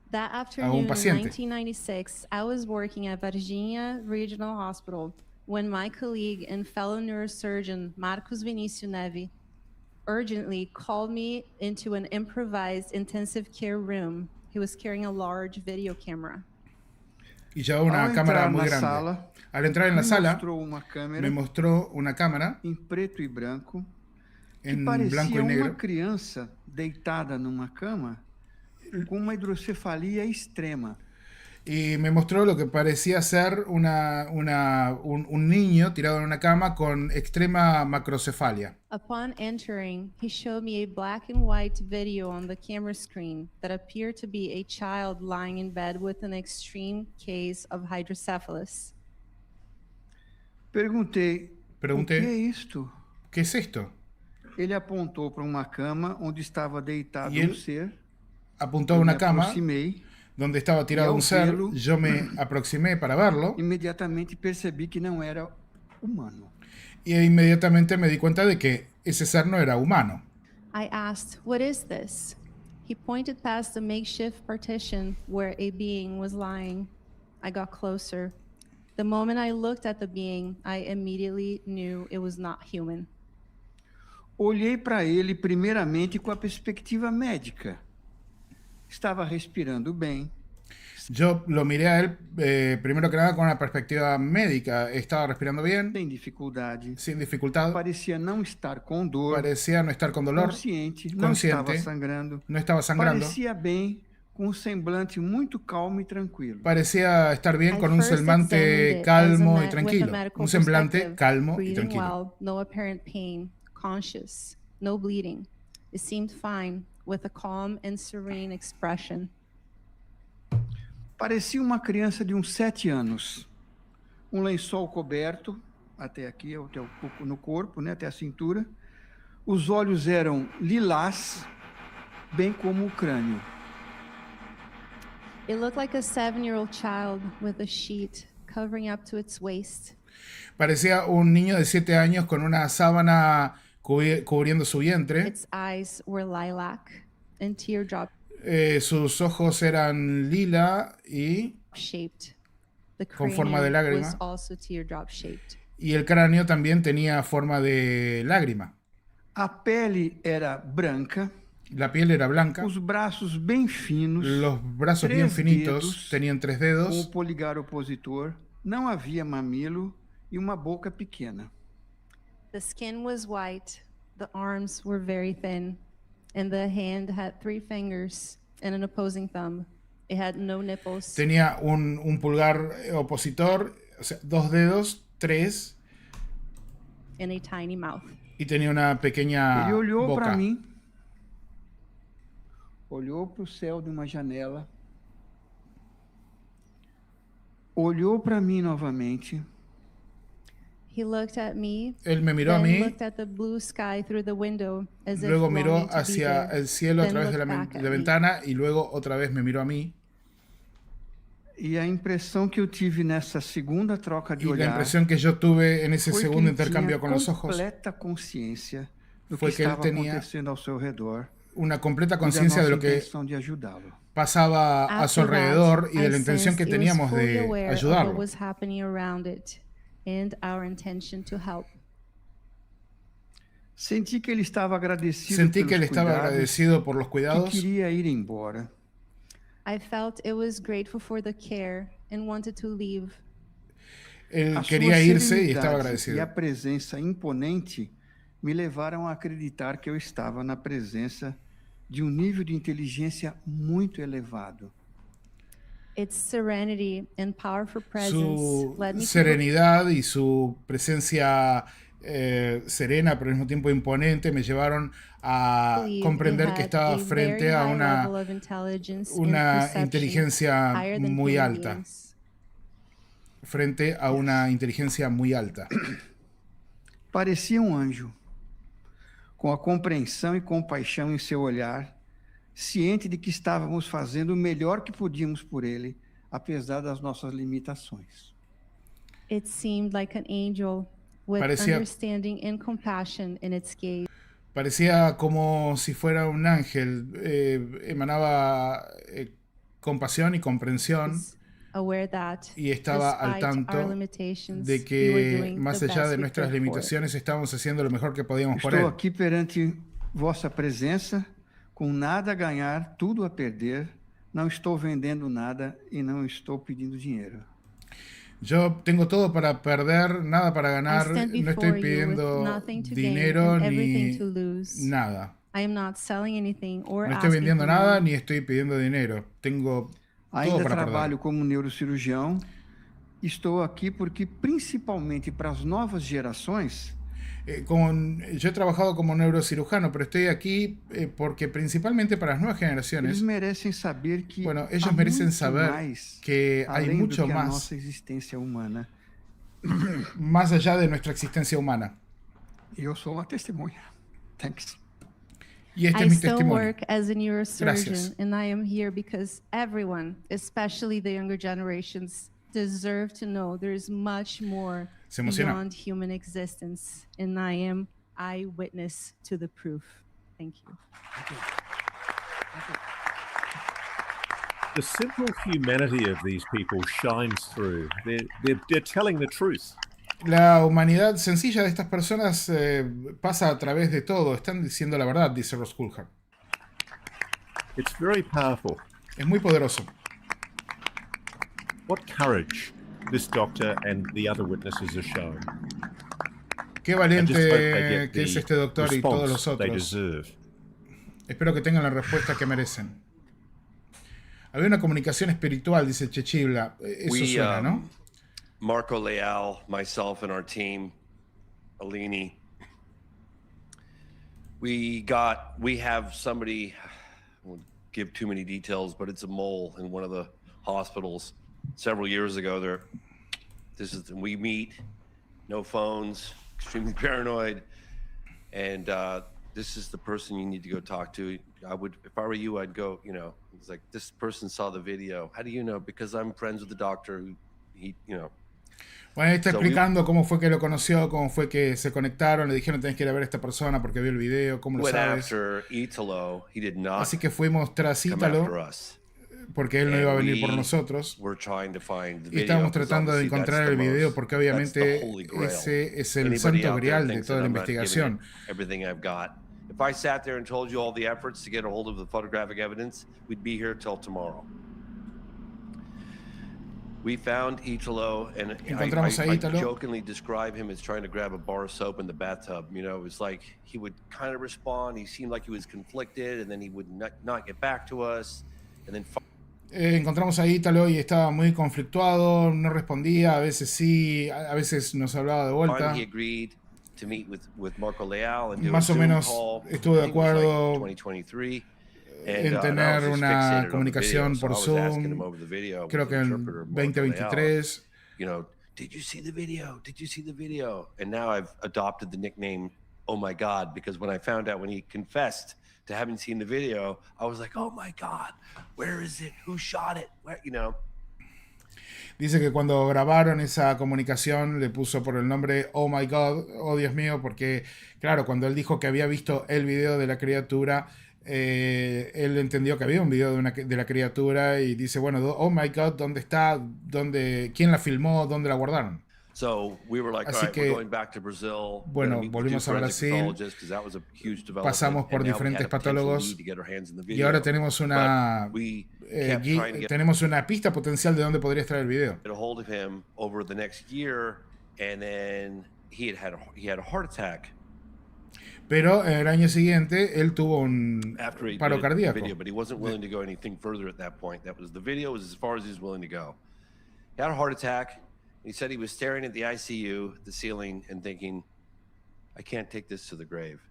That a un afternoon in paciente. 1996, I was working at Varginha Regional Hospital when my colleague and fellow neurosurgeon Marcos Vinicius Neve urgently called me into an improvised intensive care room. He was carrying a large video camera. Y llevaba una Ao cámara entrar muy na grande. sala, Al entrar en la me sala, mostrou uma câmera me mostró una cámara em preto e branco que en parecia blanco y uma negro criança deitada numa cama com uma hidrocefalia extrema. y me mostró lo que parecía ser un niño tirado en una cama con extrema macrocefalia. Upon entering, he showed me a black and white video on the camera screen that appeared to be a child lying in bed with an extreme case of hydrocephalus. Perguntei, Pregunté, o que é isto? ¿qué es esto? Ele apontou para uma cama onde estava deitado E ele um ser. Apuntó a Eu una me cama aproximei donde estaba tirado ao un ser, vê-lo, yo me aproximé para verlo imediatamente percebi que não era humano. y inmediatamente me di cuenta de que ese ser no era humano. I asked, "What is this?" He pointed past the makeshift partition where a being was lying. I got closer. The moment I looked at the being, I immediately knew it was not human. Olhei para ele primeiramente com a perspectiva médica. Estava respirando bem. Yo lo miré a él primero que nada con una perspectiva médica. Estaba respirando bien, Sem dificuldade. sin dificultad. Parecia não estar com dor. Parecía no estar con dolor, Consciente. Não estava consciente, sangrando. no estaba sangrando. Parecia bem, com um semblante muito calmo e tranquilo. Parecía estar bien I con un first semblante examined it calmo as a y tranquilo. with a medical Un semblante perspective, calmo y breathing tranquilo. well, no apparent pain, conscious, no bleeding. It seemed fine, with a calm and serene expression. Parecia uma criança de uns 7 anos. Um lençol coberto, até aqui, no corpo, né, até a cintura. Os olhos eram lilás, bem como o crânio. It looked like a 7-year-old child with a sheet covering up to its waist. Parecía un niño de 7 años con una sábana cubriendo su vientre. Its eyes were lilac and teardrop Sus ojos eran lila y shaped. The con forma de cranium lágrima. was also teardrop shaped. Y el cráneo también tenía forma de lágrima. A pele era branca. La piel era blanca. Os braços bem finos. Los brazos bien finitos. Tenían 3 Com dedos. o polegar opositor. Não havia mamilo e uma boca pequena. The skin was white, the arms were very thin, and the hand had 3 fingers and an opposing thumb. It had no nipples. Tenía un pulgar opositor, o sea, 2 dedos, 3 and a tiny mouth. Y tenía una pequeña Ele olhou boca. para mim, olhou para o céu de uma janela, olhou para mim novamente. He looked at me, Él me miró a then mí, looked at the blue sky through the window as if luego miró longing to be hacia there, el cielo a then través de looked la back at me. ventana y luego otra vez me miró a mí. E a impressão que eu tive nessa segunda troca de Y la olhar impresión que yo tuve en ese foi que segundo ele intercambio tinha con los ojos completa consciência do fue que que él estava tenía acontecendo ao seu redor una completa e da conciencia de nossa lo que intenção de ajudá-lo. pasaba a su After that, alrededor y de I la intención que sensed it was teníamos fully de aware of what ayudarlo. was happening around it and our intention to help. Senti que ele estava agradecido Sentí que pelos él estaba cuidados, agradecido por los que cuidados, queria ir embora. I felt it was grateful for the care and wanted to leave. él A sua quería irse y estaba serenidade agradecido. e a presença imponente me levaram a acreditar que eu estava na presença de nível de inteligência muito elevado. Its serenity and powerful presence Su led me to serenidad y su presencia serena, pero al mismo tiempo imponente, me llevaron a believe it comprender que had estaba a frente very a high una, level of intelligence and una perception, inteligencia higher than muy human alta. beings. Frente a una inteligencia muy alta. Parecia um anjo, com a compreensão e compaixão em seu olhar, ciente de que estávamos fazendo o melhor que podíamos por ele, apesar das nossas limitações. It seemed like an angel with Parecía- understanding and compassion in its gaze. Parecía como si fuera un ángel, emanaba compasión y comprensión Aware that y estaba al despite our tanto limitations, de we were que doing más the allá best de we nuestras could for it. limitaciones estábamos haciendo lo mejor que podíamos por Estou él. aqui perante vossa presença, com nada a ganhar, tudo a perder, não estou vendendo nada e não estou pedindo dinheiro. Yo tengo todo para perder, nada para I ganar, stand no estoy before you with pidiendo nothing to dinero gain and everything ni to lose. nada. I am not selling anything or No estoy asking vendiendo for nada money. ni estoy pidiendo dinero. Tengo todo Ainda para trabalho perder. como neurocirurgião. Estou aqui porque, principalmente para as novas gerações, Yo he trabajado como neurocirujano, pero estoy aquí porque principalmente para las nuevas eles generaciones, merecem saber que bueno, há ellos merecen muito saber mais que hay além mucho do que a más nossa existência humana. más allá de nuestra existencia humana. E eu sou uma testemunha. Thanks. Y este I es mi still testimonio. work as a neurosurgeon, Gracias. and I am here because everyone, especially the younger generations, deserve to know there is much more Se emociona. beyond human existence, and I am eyewitness to the proof. Thank you. The simple humanity of these people shines through. They're telling the truth. La humanidad sencilla de estas personas pasa a través de todo. Están diciendo la verdad, dice Ross Coulthard. It's very powerful. Es muy poderoso. What courage this doctor and the other witnesses are showing. Qué I just hope they valiente get que es the este doctor y todos los response they otros. deserve. Espero que tengan la respuesta que merecen. Había una comunicación espiritual, dice Chechibla. Eso suena, ¿no? Marco Leal, myself, and our team, Alini, we have somebody, I won't give too many details, but it's a mole in one of the hospitals several years ago. We meet, no phones, extremely paranoid, and this is the person you need to go talk to. If I were you, I'd go, it's like, this person saw the video. How do you know? Because I'm friends with the doctor Bueno, él está So explicando cómo fue que lo conoció, cómo fue que se conectaron, le dijeron tenés que ir a ver a esta persona porque vio el video, cómo lo went sabes. after Italo. He did not Así que fuimos tras come Ítalo after us. porque él no And iba a venir por we nosotros. were trying to find the Y video, estábamos because tratando de obviously encontrar that's el the video most- porque that's the obviamente holy grail. ese es el Anybody santo out there grial de thinks toda that la I'm not giving investigación. it everything I've got. If I sat there and told you all the efforts to get a hold of the photographic evidence, we'd be here till tomorrow. We found Italo, and Encontramos a I Ítalo. jokingly describe him as trying to grab a bar of soap in the bathtub. It was like he would kind of respond. He seemed like he was conflicted, and then he would not get back to us, and then. Encontramos a Ítalo y estaba muy conflictuado, no respondía, a veces sí, a veces nos hablaba de vuelta. Finally, he agreed to meet with Marco Leal and do más a o Zoom menos call. estuvo de I think it was like acuerdo 2023. en And I was tener just una fixated on the comunicación video, so por I was asking him Zoom, over the video creo with que the en interpreter, Marco Leal, 2023. you know, did you see the video? Did you see the video? And now I've adopted the nickname, Oh My God, because when I found out when he confessed to having seen the video, I was like, oh my God, where is it? Who shot it? Where, you know? Dice que cuando grabaron esa comunicación le puso por el nombre Oh My God, oh Dios mío, porque claro, cuando él dijo que había visto el video de la criatura, él entendió que había un video de la criatura y dice, bueno, Oh My God, ¿dónde está? ¿Quién la filmó? ¿Dónde la guardaron? So we were like, all Así right, que, we're going back to Brazil. bueno, volvimos a Brasil, pasamos por diferentes patólogos y ahora tenemos una pista potencial de dónde podría estar el video. Get a hold of him over the next year, and then he had a heart attack. Pero el año siguiente él tuvo un paro cardíaco. Video, but he wasn't willing to go anything further at that point. That was the video was as far as he was willing to go. He had a heart attack. He said he was staring at the ICU, the ceiling, and thinking, I can't take this to the grave.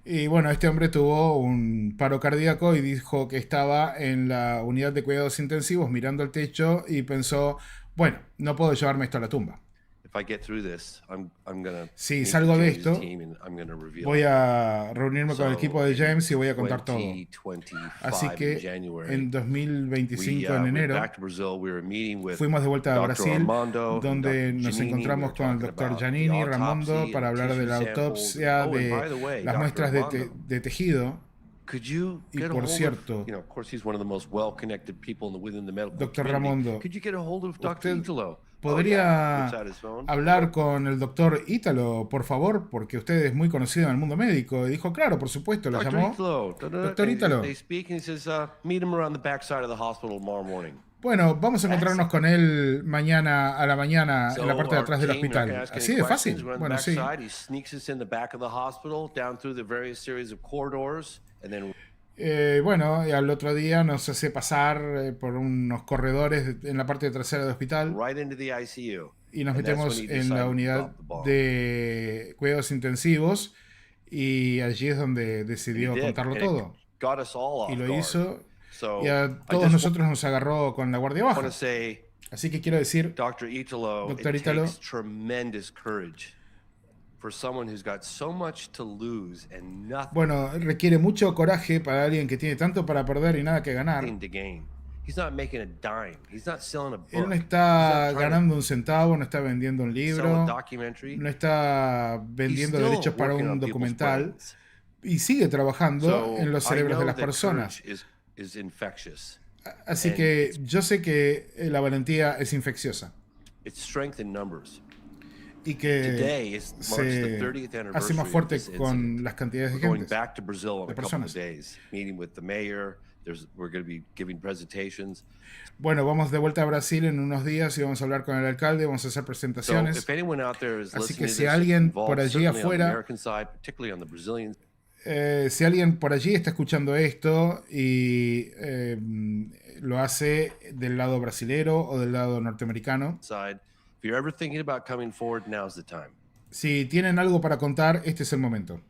Y bueno, este hombre tuvo un paro cardíaco y dijo que estaba en la unidad de cuidados intensivos mirando al techo y pensó, bueno, no puedo llevarme esto a la tumba. If I get through this, I'm gonna si salgo de esto, voy a reunirme con el equipo de James y voy a contar todo. Así que en 2025, en enero, fuimos de vuelta a Brasil, donde nos encontramos con el doctor Giannini Raimondo para hablar de la autopsia de las muestras de tejido. Y por cierto, doctor Raimondo, ¿usted podría hablar con el doctor Ítalo, por favor? Porque usted es muy conocido en el mundo médico. Y dijo, claro, por supuesto, lo llamó. Doctor Ítalo. Bueno, vamos a encontrarnos con él mañana a la mañana en la parte de atrás del hospital. ¿Así de fácil? Bueno, sí. Bueno, y al otro día nos hace pasar por unos corredores en la parte trasera del hospital y nos metemos en la unidad de cuidados intensivos y allí es donde decidió contarlo todo. Y lo hizo y a todos nosotros nos agarró con la guardia baja. Así que quiero decir, Dr. Ítalo, bueno, requiere mucho coraje para alguien que tiene tanto para perder y nada que ganar. Él no está ganando un centavo, no está vendiendo un libro, no está vendiendo derechos para un documental y sigue trabajando en los cerebros de las personas. Así que yo sé que la valentía es infecciosa y que se hace más fuerte con las cantidades de gente, de personas. Bueno, vamos de vuelta a Brasil en unos días y vamos a hablar con el alcalde, vamos a hacer presentaciones. Así que si alguien por allí afuera, si alguien por allí está escuchando esto y lo hace del lado brasilero o del lado norteamericano, si tienen algo para contar, este es el momento.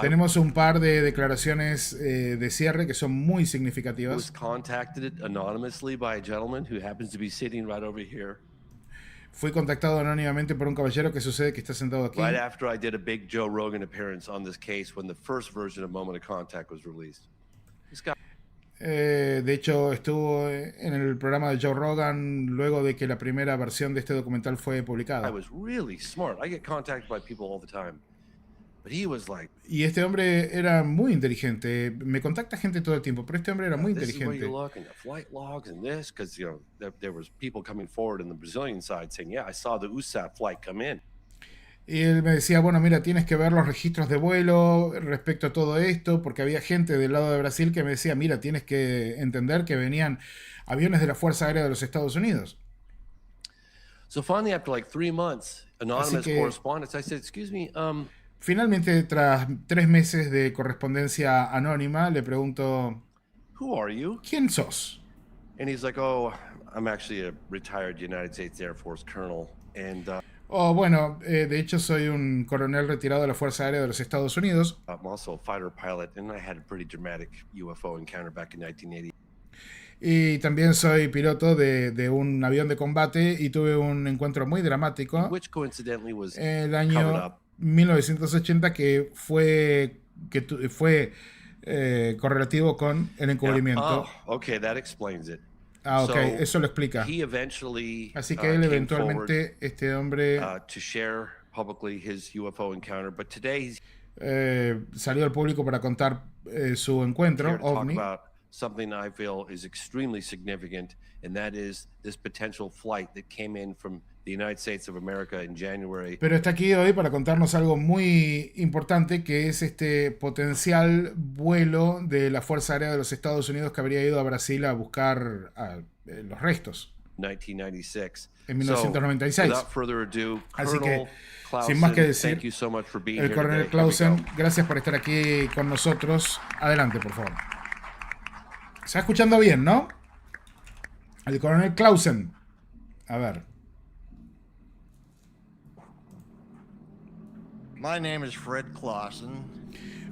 Tenemos un par de declaraciones de cierre que son muy significativas. Fui contactado anónimamente por un caballero que sucede que está sentado aquí. Right after I did a big Joe Rogan appearance on this case when the first version of Moment of Contact was released. De hecho, estuvo en el programa de Joe Rogan luego de que la primera versión de este documental fue publicada. I was really smart. I get contacted by people all the time. But he was like, y este hombre era muy inteligente. Me contacta gente todo el tiempo, pero este hombre era muy inteligente. This is where you look and the flight logs and this, because you know there was people coming forward in the Brazilian side saying, "Yeah, I saw the USAP flight come in." Y él me decía, bueno, mira, tienes que ver los registros de vuelo respecto a todo esto, porque había gente del lado de Brasil que me decía, mira, tienes que entender que venían aviones de la Fuerza Aérea de los Estados Unidos. So finally, after like 3 months, anonymous correspondence, I said, "Excuse me, finalmente, tras 3 meses de correspondencia anónima, le pregunto, who are you? ¿Quién sos? And he's like, "Oh, I'm actually a retired United States Air Force colonel, and Bueno, de hecho soy un coronel retirado de la Fuerza Aérea de los Estados Unidos. I'm also a fighter pilot, and I had a pretty dramatic UFO encounter back in 1980. Y también soy piloto de un avión de combate y tuve un encuentro muy dramático Which coincidentally was el covered año up. 1980 que fue correlativo con el encubrimiento. Oh, okay, that explains it. Ah, ok, So, eso lo explica. He eventually Así que él came eventualmente, este hombre, forward, to share publicly his UFO encounter, but today he's salió al público para contar su encuentro here to talk ovni. about something I feel is extremely significant, and that is this potential flight that came in from the United States of America in January. Pero está aquí hoy para contarnos algo muy importante, que es este potencial vuelo de la Fuerza Aérea de los Estados Unidos que habría ido a Brasil a buscar los restos 1996. en 1996. So, without further ado, Así que, Colonel Clausen, sin más que thank decir, you so much for being el here coronel today. Here we Clausen, go. gracias por estar aquí con nosotros. Adelante, por favor. Se está escuchando bien, ¿no? El coronel Clausen. A ver. My name is Fred Clausen.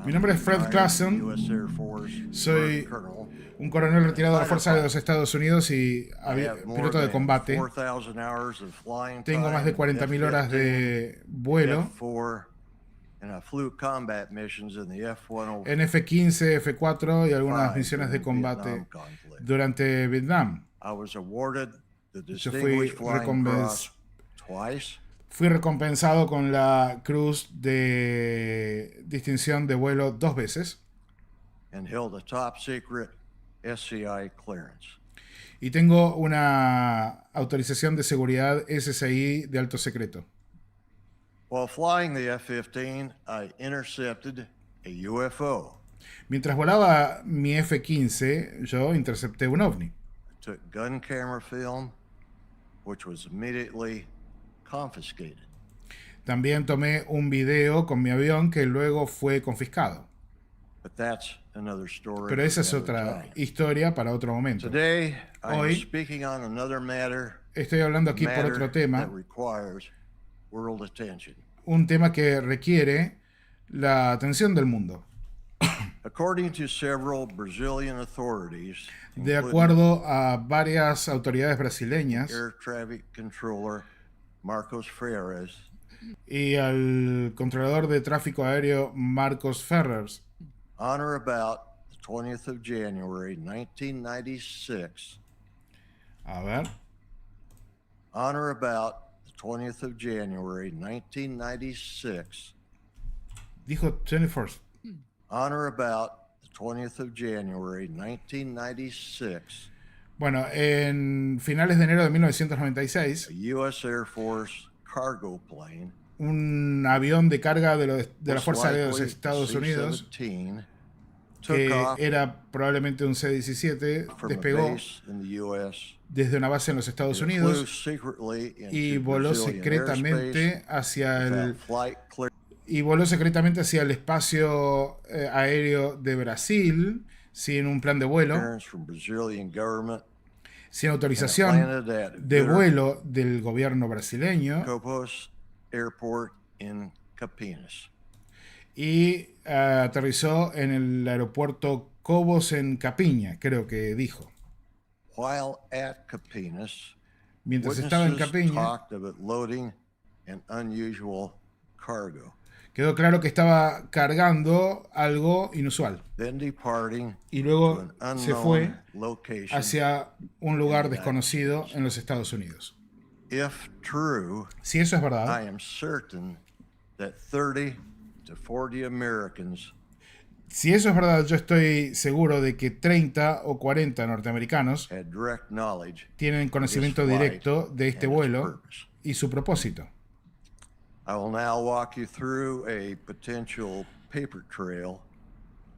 Mi nombre es Fred Clausen. U.S. Air Force Soy colonel. un coronel retirado de la Fuerza Aérea de los Estados Unidos y I have more piloto de than combate. 4,000 hours of flying Tengo más de time, 40.000 horas de vuelo F-4, and I flew combat missions in the F-105 en F-15, F-4 y algunas misiones de during the combate Vietnam conflict. durante Vietnam. I was awarded the Yo fui, Distinguished Flying Cross twice. fui recompensado con la Cruz de Distinción de Vuelo 2 veces And held a top secret SCI clearance. y tengo una autorización de seguridad SSI de alto secreto. While flying the F-15, I intercepted a UFO. Mientras volaba mi F-15, yo intercepté un ovni. I took gun camera film, which was immediately confiscated. También tomé un video con mi avión que luego fue confiscado. But that's another story. Pero esa es for another otra time. historia para otro momento. Today, I am Hoy speaking on another matter, estoy hablando aquí por otro tema, that requires world attention. un tema que requiere la atención del mundo. According to several Brazilian authorities, De including acuerdo a varias autoridades brasileñas Air Traffic Controller Marcos Ferreira, y al controlador de tráfico aéreo Marcos Ferrers, on or about the 20th of January, 1996, a ver, on or about the 20th of January, 1996, dijo 21st, on or about the 20th of January, 1996, bueno, en finales de enero de 1996, a U.S. Air Force cargo plane, un avión de carga de la most Fuerza Aérea de los likely Estados Unidos, C-17, took que off era probablemente un C-17, from a despegó base in the U.S. desde una base en los Estados It flew Unidos secretly y into voló Brazilian secretamente airspace hacia without flight el espacio aéreo de Brasil sin un plan de vuelo, clearance from Brazilian government, sin and autorización landed at de Vitor vuelo del gobierno brasileño Copos Airport in Campinas. y aterrizó en el aeropuerto Cobos en Capiña, creo que dijo. While at Campinas, Mientras estaba en witnesses Capiña, talked of it loading an unusual cargo, quedó claro que estaba cargando algo inusual then departing y to luego an se fue unknown location. hacia un lugar desconocido en los Estados Unidos. If true, Si eso es verdad, I am certain that 30 to 40 Americans si eso es verdad, yo estoy seguro de que 30 o 40 norteamericanos had direct knowledge tienen conocimiento of this flight directo de este and its vuelo purpose. y su propósito. I will now walk you through a potential paper trail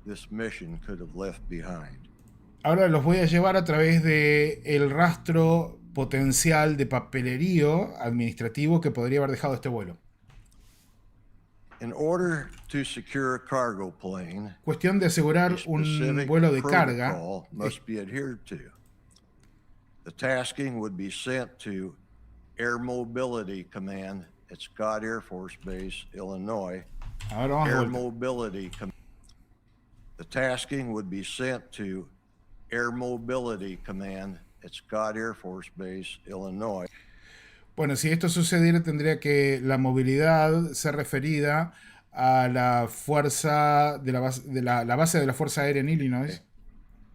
this mission could have left behind. Ahora los voy a llevar a través de el rastro potencial de papelerío administrativo que podría haber dejado este vuelo. In order to secure a cargo plane, Cuestión de asegurar a un specific vuelo de carga. protocol must be adhered to. The tasking would be sent to Air Mobility Command at Scott Air Force Base, Illinois. Ahora vamos a Air volver. Mobility The tasking would be sent to Air Mobility Command at Scott Air Force Base, Illinois. Bueno, si esto sucediera, tendría que la movilidad ser referida a la fuerza de la base de la Fuerza Aérea en Illinois,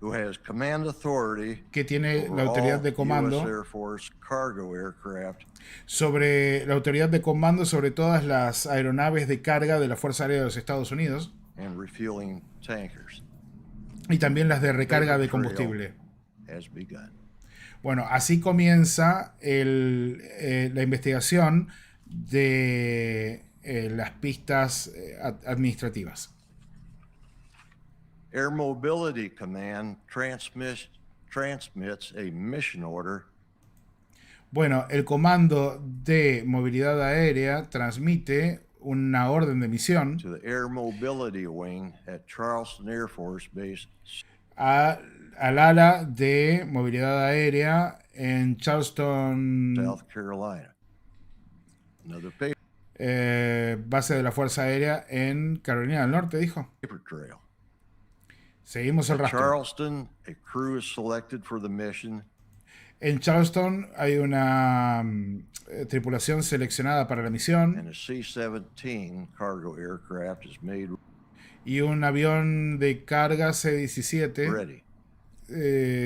Who has command authority que tiene over la autoridad all de comando U.S. Air Force cargo aircraft sobre la autoridad de comando sobre todas las aeronaves de carga de la Fuerza Aérea de los Estados Unidos and refueling tankers. y también las de recarga de Paper combustible. trail has begun. Bueno, así comienza la investigación de las pistas administrativas. Air Mobility Command transmits a mission order Bueno, el Comando de Movilidad Aérea transmite una orden de misión to the Air Mobility Wing at Charleston Air Force Base, al ala de movilidad aérea en Charleston, South Carolina. Another paper base de la Fuerza Aérea en Carolina del Norte, dijo. trail. Seguimos el At rastro. Charleston, a crew is selected for the mission En Charleston hay una tripulación seleccionada para la misión and a C-17 cargo aircraft is made y un avión de carga C-17 ready.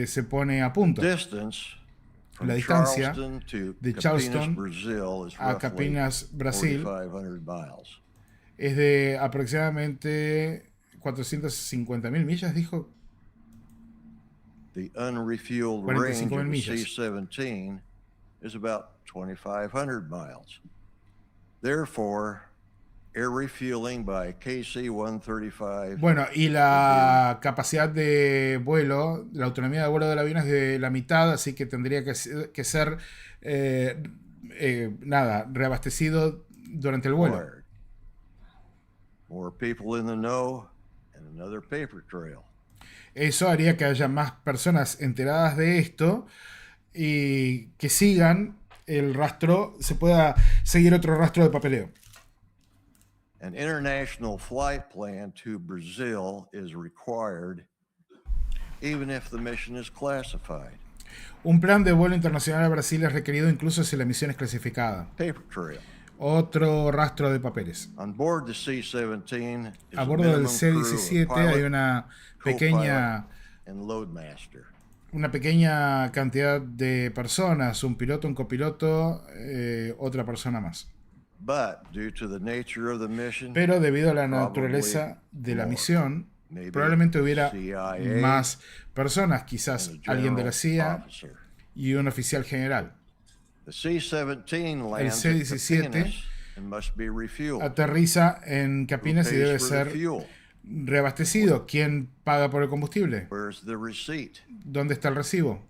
Se pone a punto. Distance from La distancia Charleston to de Campinas, Charleston Brazil is a roughly Campinas, Brasil, 4,500 miles. es de aproximadamente 450.000 millas, dijo. The unrefueled 45,000 range of the millas. C-17 is about 2,500 miles. Therefore, air refueling by KC-135 Bueno, y la capacidad de vuelo, la autonomía de vuelo del avión es de la mitad, así que tendría que ser reabastecido durante el vuelo. required. More people in the know and another paper trail. Eso haría que haya más personas enteradas de esto y que sigan el rastro, se pueda seguir otro rastro de papeleo. An international flight plan to Brazil is required even if the mission is classified. Un plan de vuelo internacional a Brasil es requerido incluso si la misión es clasificada. Paper trail. Otro rastro de papeles. On board the C-17 is A a bordo del minimum crew of C-17 pilot, hay una pequeña, co-pilot, and loadmaster. una pequeña cantidad de personas, un piloto, un copiloto, otra persona más. But due to the nature of the mission, Pero debido a la probably naturaleza de la more. misión, Maybe probablemente hubiera CIA más personas, quizás and a alguien de la general CIA officer. y un oficial general. The C-17 lands at C-17 Campinas and must be refueled. Aterriza en Campinas y Who debe pays for the ser fuel? reabastecido. ¿Quién paga por el combustible? Where's the receipt? ¿Dónde está el recibo?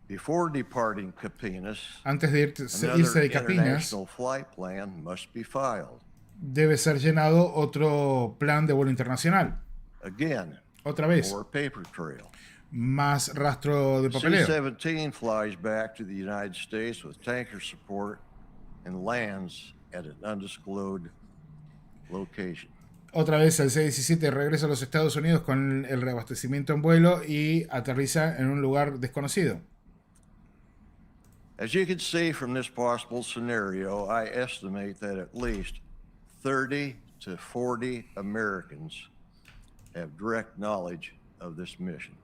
Before departing Campinas, Antes de irse another de Campinas, international flight plan must be filed. debe ser llenado otro plan de vuelo internacional. Again, Otra vez, more paper trail. más rastro de papeleo. C-17 flies back to the United States with tanker support and lands at an undisclosed location. Otra vez el C-17 regresa a los Estados Unidos con el reabastecimiento en vuelo y aterriza en un lugar desconocido. As you can see from this possible scenario, I estimate that at least 30 to 40 Americans have direct knowledge of this mission.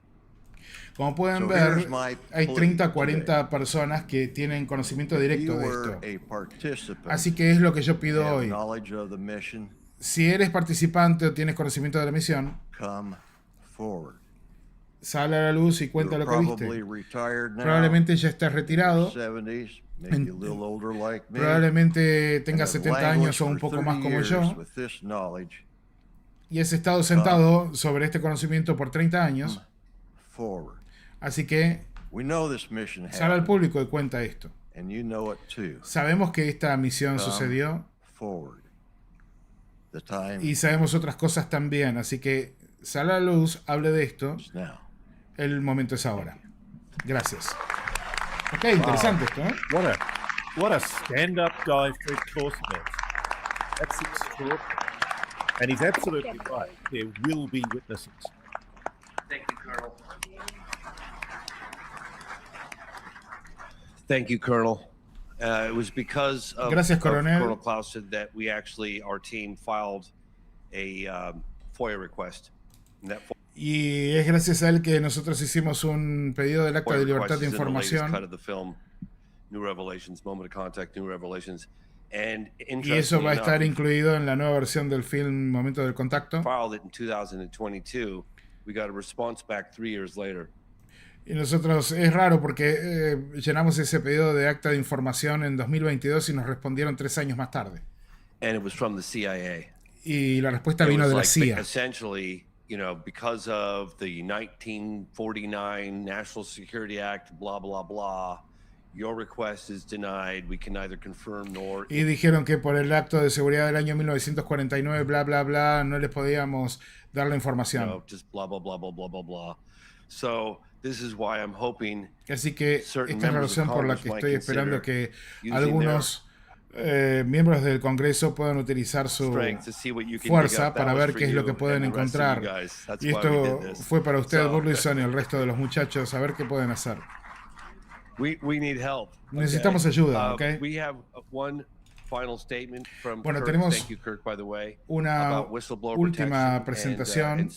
Como pueden So ver, here's my hay plea 30 a today. 40 personas que tienen conocimiento If directo you de were esto. a participant, Así que es lo que yo pido have hoy. knowledge of the mission, Si eres participante o tienes conocimiento de la misión, come forward. sale a la luz y cuenta You're lo que probably viste. retired now, Probablemente ya estés retirado, 70s, maybe a little older like me, probablemente and tengas have 70 años o un languished for poco más 30 como years yo, with this knowledge, y has estado sentado sobre este conocimiento por 30 años. forward. Así que We know this mission sale al happened, público y cuenta esto. and you know it too. Sabemos que esta misión Come sucedió forward. The time y sabemos otras cosas también, así que sale a la luz, hable de esto. is now. El momento es ahora. Gracias. Ok, interesante esto, ¿eh? What a stand-up guy Fred Clawson is. That's extraordinary. And he's absolutely right. There will be witnesses. Thank you, Colonel. Thank you, Colonel. It was because of, Gracias, Coronel. Colonel Clausen that we actually, our team filed a FOIA request. And that Y es gracias a él que nosotros hicimos un pedido del acta de libertad de información. New revelations, moment of contact, new revelations. And Y eso va a estar incluido en la nueva versión del film Momento del Contacto. Filed it in 2022. We got a response back 3 years later. Y nosotros, es raro porque llenamos ese pedido de acta de información en 2022 y nos respondieron 3 años más tarde. And it was from the CIA. Y la respuesta vino de la CIA. Essentially, you know, because of the 1949 National Security Act, blah, blah, blah, your request is denied. We can neither confirm nor... Y dijeron que por el acto de seguridad del año 1949, bla, bla, bla, no les podíamos dar la información. No, just blah, blah, blah, blah, blah, blah, blah. So, this is why I'm hoping Así que esta es la razón por la que estoy esperando que algunos miembros del Congreso puedan utilizar su fuerza para ver qué es lo que pueden encontrar. Y esto fue para usted, Burleson, y el resto de los muchachos, a ver qué pueden hacer. Necesitamos ayuda, ¿ok? Bueno, tenemos una última presentación.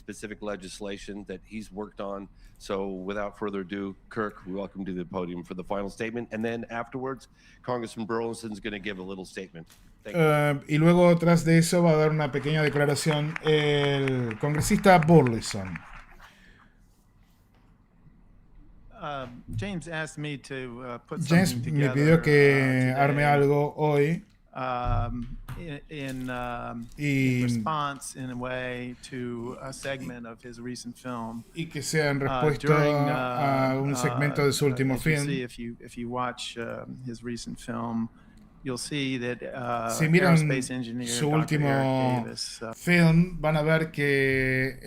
So without further ado, Kirk, welcome to the podium for the final statement. And then afterwards, Congressman Burleson's going to give a little statement. Y luego, tras de eso, va a dar una pequeña declaración el congresista Burleson. James asked me to put James something me together, pidió que today, arme algo hoy. In response, in a way, to a segment of his recent film. Y que sea en respuesta a un segmento de su último film. If you watch his recent film, you'll see that si miran aerospace engineer su Dr. último Eric Davis, film, van a ver que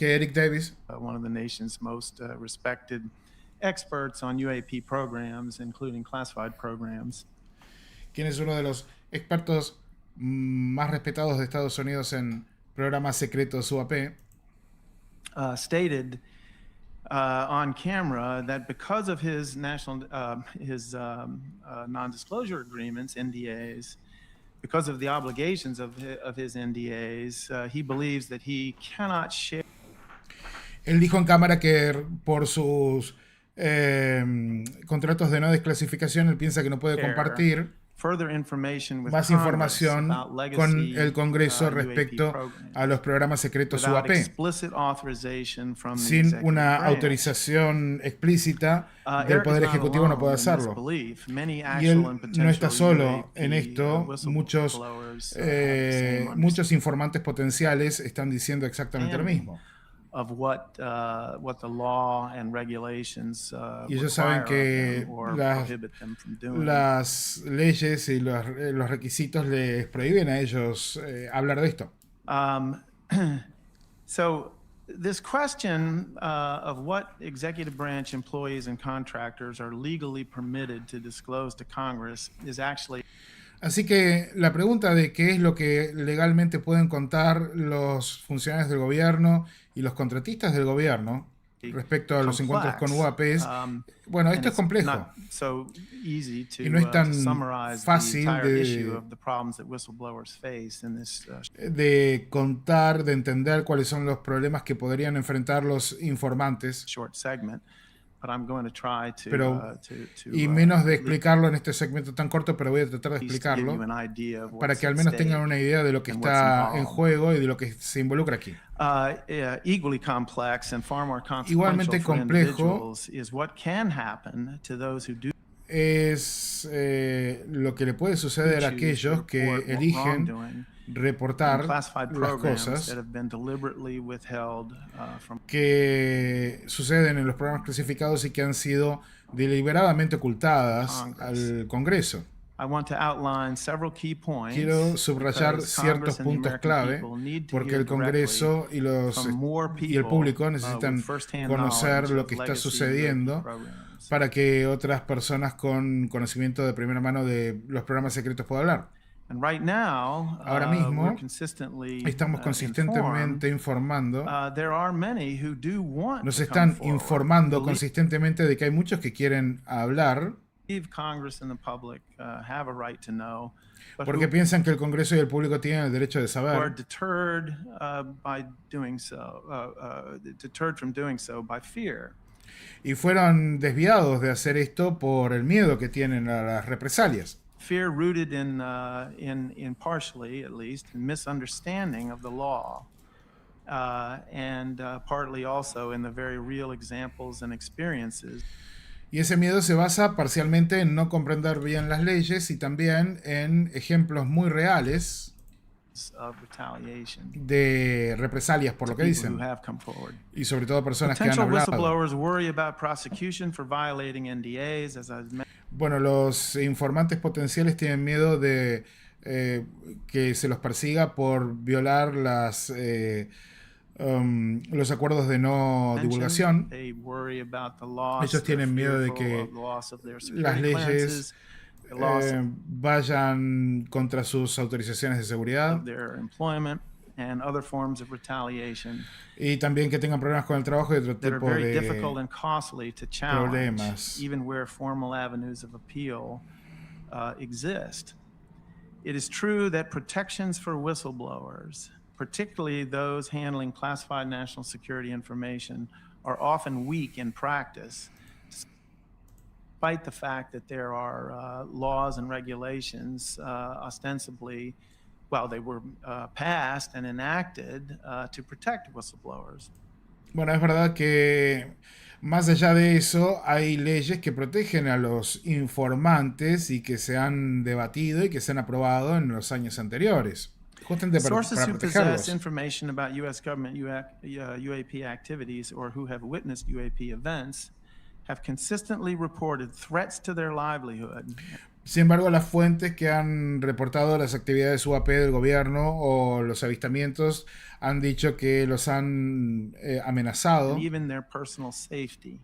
Eric Davis, one of the nation's most respected experts on UAP programs, including classified programs, quien es uno de los expertos más respetados de Estados Unidos en programas secretos UAP, stated on camera that because of his non-disclosure agreements, NDAs, because of the obligations of his NDAs, he believes that he cannot share. Él dijo en cámara que por sus contratos de no desclasificación, él piensa que no puede compartir más información con el Congreso respecto a los programas secretos UAP, sin una autorización explícita del Poder Ejecutivo no puede hacerlo. Y él no está solo en esto, muchos informantes potenciales están diciendo exactamente lo mismo. Y ellos saben que las leyes y los requisitos les prohíben a ellos hablar de esto. So this question of what executive branch employees and contractors are legally permitted to disclose to Congress is actually... Así que la pregunta de qué es lo que legalmente pueden contar los funcionarios del gobierno y los contratistas del gobierno respecto a los encuentros con UAPs, bueno, esto es complejo y no es tan fácil de contar, de entender cuáles son los problemas que podrían enfrentar los informantes. Y menos de explicarlo en este segmento tan corto, pero voy a tratar de explicarlo para que al menos tengan una idea de lo que está en juego y de lo que se involucra aquí. Igualmente complejo es lo que le puede suceder a aquellos que eligen reportar las cosas que suceden en los programas clasificados y que han sido deliberadamente ocultadas al Congreso. I want to outline several key points. Quiero subrayar because ciertos Congress and the puntos American clave people need to porque hear el Congreso y, from more y el people, público necesitan with firsthand conocer knowledge lo of que está legacy sucediendo programs. para que otras personas con conocimiento de primera mano de los programas secretos puedan hablar. And right now, Ahora mismo we're consistently, estamos consistentemente informando, there are many who do want nos to están come forward. informando consistentemente de que hay muchos que quieren hablar Congress and the public have a right to know, but porque who piensan que el Congreso y el público tienen el derecho de are saber deterred by doing so, deterred from doing so by fear. y fueron desviados de hacer esto por el miedo que tienen a las represalias. Fear rooted in partially, at least, in misunderstanding of the law, and partly also in the very real examples and experiences Y ese miedo se basa parcialmente en no comprender bien las leyes y también en ejemplos muy reales of retaliation de represalias por to lo que people dicen. who have come forward. Y sobre todo personas que han Potential hablado. whistleblowers worry about prosecution for violating NDAs, as I mentioned. Bueno, los informantes potenciales tienen miedo de que se los persiga por violar los acuerdos de no divulgación. They worry about the loss. Ellos tienen miedo de que las leyes vayan contra sus autorizaciones de seguridad their employment and other forms of retaliation y también que tengan problemas con el trabajo y otro that are tipo very de difficult and costly to challenge, problemas. even where formal avenues of appeal exist. It is true that protections for whistleblowers, particularly those handling classified national security information, are often weak in practice, despite the fact that there are laws and regulations ostensibly, well, they were passed and enacted to protect whistleblowers. Bueno, es verdad que más allá de eso hay leyes que protegen a los informantes y que se han debatido y que se han aprobado en los años anteriores. Justamente Sources para who possess protegerlos. information about U.S. government UAP activities or who have witnessed UAP events have consistently reported threats to their livelihood. Sin embargo, las fuentes que han reportado las actividades UAP del gobierno o los avistamientos han dicho que los han amenazado, And even their personal safety.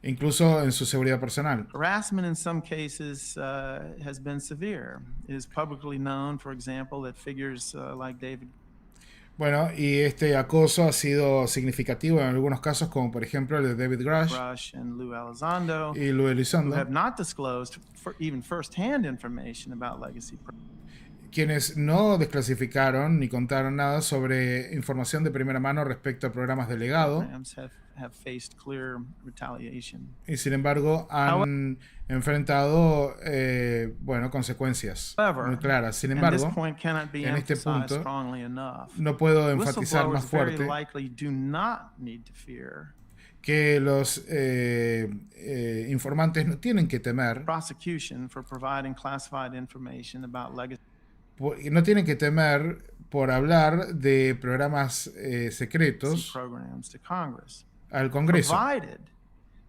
incluso en su seguridad personal. Harassment in some cases has been severe. It is publicly known, for example, that figures like David Bueno, y este acoso ha sido significativo en algunos casos, como por ejemplo el de David Grush Rush and Lou Elizondo, y Lou who Elizondo, have not disclosed even first-hand information about legacy. quienes no desclasificaron ni contaron nada sobre información de primera mano respecto a programas de legado, Programs have faced clear retaliation. y sin embargo han enfrentado bueno, consecuencias muy claras. Sin And this embargo, point cannot be en este emphasized punto strongly enough. no puedo enfatizar más Whistleblowers very fuerte likely do not need to fear que los informantes no tienen que temer, prosecution for providing classified information about legacy no tienen que temer por hablar de programas secretos programs to Congress, al Congreso. provided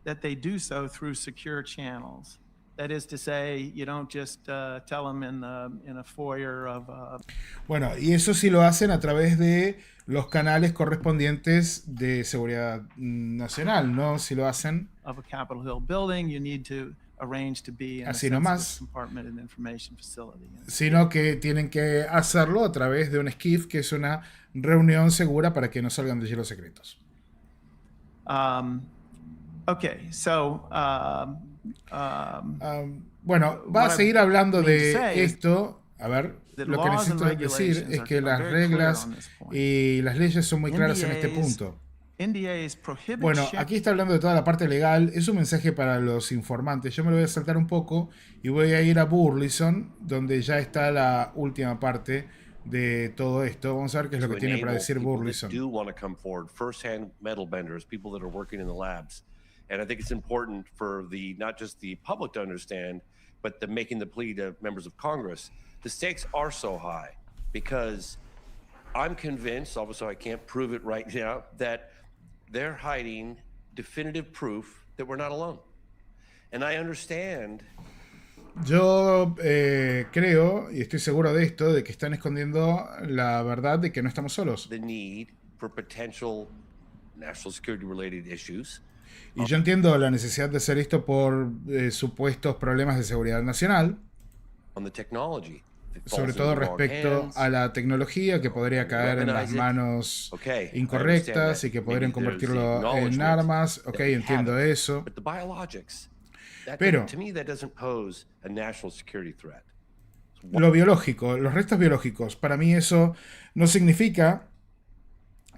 that they do so through secure channels. That is to say, you don't just tell them in a foyer of Bueno, y eso sí lo hacen a través de los canales correspondientes de seguridad nacional, ¿no? Si lo hacen of a Capitol Hill building, you need to arrange to be in a así nomás, sensitive compartmented information facility. sino que tienen que hacerlo a través de un SCIF, que es una reunión segura para que no salgan de allí los secretos. Okay, so Bueno, va a what I seguir hablando mean to say de is esto. A ver, that lo que laws and necesito decir regulations es que are las very clear reglas on this point. y las leyes son muy claras en este NDAs punto. NDAs prohibit Bueno, sharing- aquí está hablando de toda la parte legal. Es un mensaje para los informantes. Yo me lo voy a saltar un poco y voy a ir a Burleson, donde ya está la última parte de todo esto. Vamos a ver qué es lo que tiene para decir people that Burleson. do want to come forward, first-hand metal benders, people that are working in the labs. And I think it's important for the not just the public to understand, but the making the plea to members of Congress. The stakes are so high because I'm convinced, although I can't prove it right now, that they're hiding definitive proof that we're not alone. And I understand Yo creo, y estoy seguro de esto, de que están escondiendo la verdad de que no estamos solos. The need for potential national security related issues. Y yo entiendo la necesidad de hacer esto por supuestos problemas de seguridad nacional, On the technology. sobre todo respecto a la tecnología que podría caer en las manos incorrectas y que podrían convertirlo en armas. Ok, entiendo eso. But the biologics, Pero to me, that doesn't pose a national security threat. lo biológico, los restos biológicos, para mí eso no significa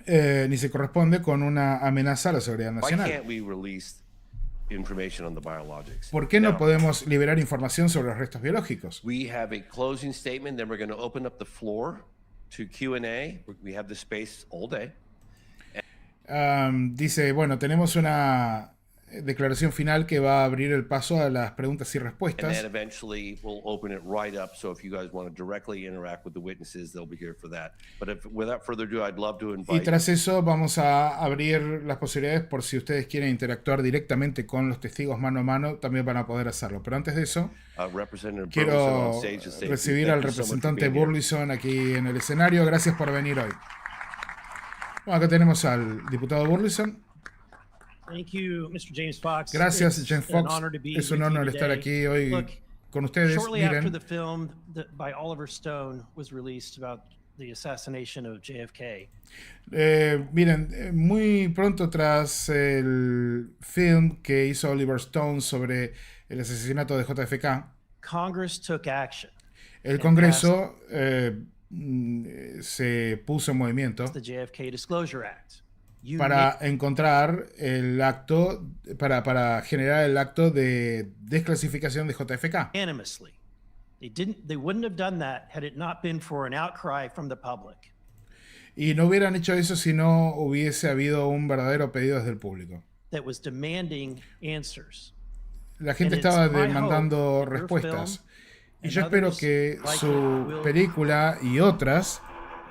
ni se corresponde con una amenaza a la seguridad Why nacional. can't we release information on the biologics? ¿Por qué no Now, podemos liberar información sobre los restos biológicos? we have a closing statement, then we're going to open up the floor to Q&A. We have the space all day. Dice, bueno, tenemos una declaración final que va a abrir el paso a las preguntas y And respuestas. then eventually we'll open it right up. So if you guys want to directly interact with the witnesses, they'll be here for that. But without further ado, I'd love to Y invite tras eso vamos a abrir las posibilidades por si ustedes quieren interactuar directamente con los testigos mano a mano, también van a poder hacerlo. Pero antes de eso, Representative Burleson quiero on stage to say recibir thank al you so much for representante being here. Burleson aquí en el escenario. Gracias por venir hoy. Bueno, acá tenemos al diputado Burleson. Thank you, Mr. James Fox. Gracias, It's James an Fox. honor to be Es un with you honor estar today. aquí hoy Look, con ustedes. shortly after Miren, the film by Oliver Stone was released about the assassination of JFK, miren, muy pronto tras el film que hizo Oliver Stone sobre el asesinato de JFK, Congress took action. el and Congreso se puso en movimiento passed the JFK Disclosure Act. You para encontrar el acto, para generar el acto de desclasificación de JFK. unanimously. They wouldn't have done that had it not been for an outcry from the public. Y no hubieran hecho eso si no hubiese habido un verdadero pedido desde el público. That was demanding answers. La gente And it's estaba my demandando hope that your respuestas. film Y and yo espero others que like it su will película y otras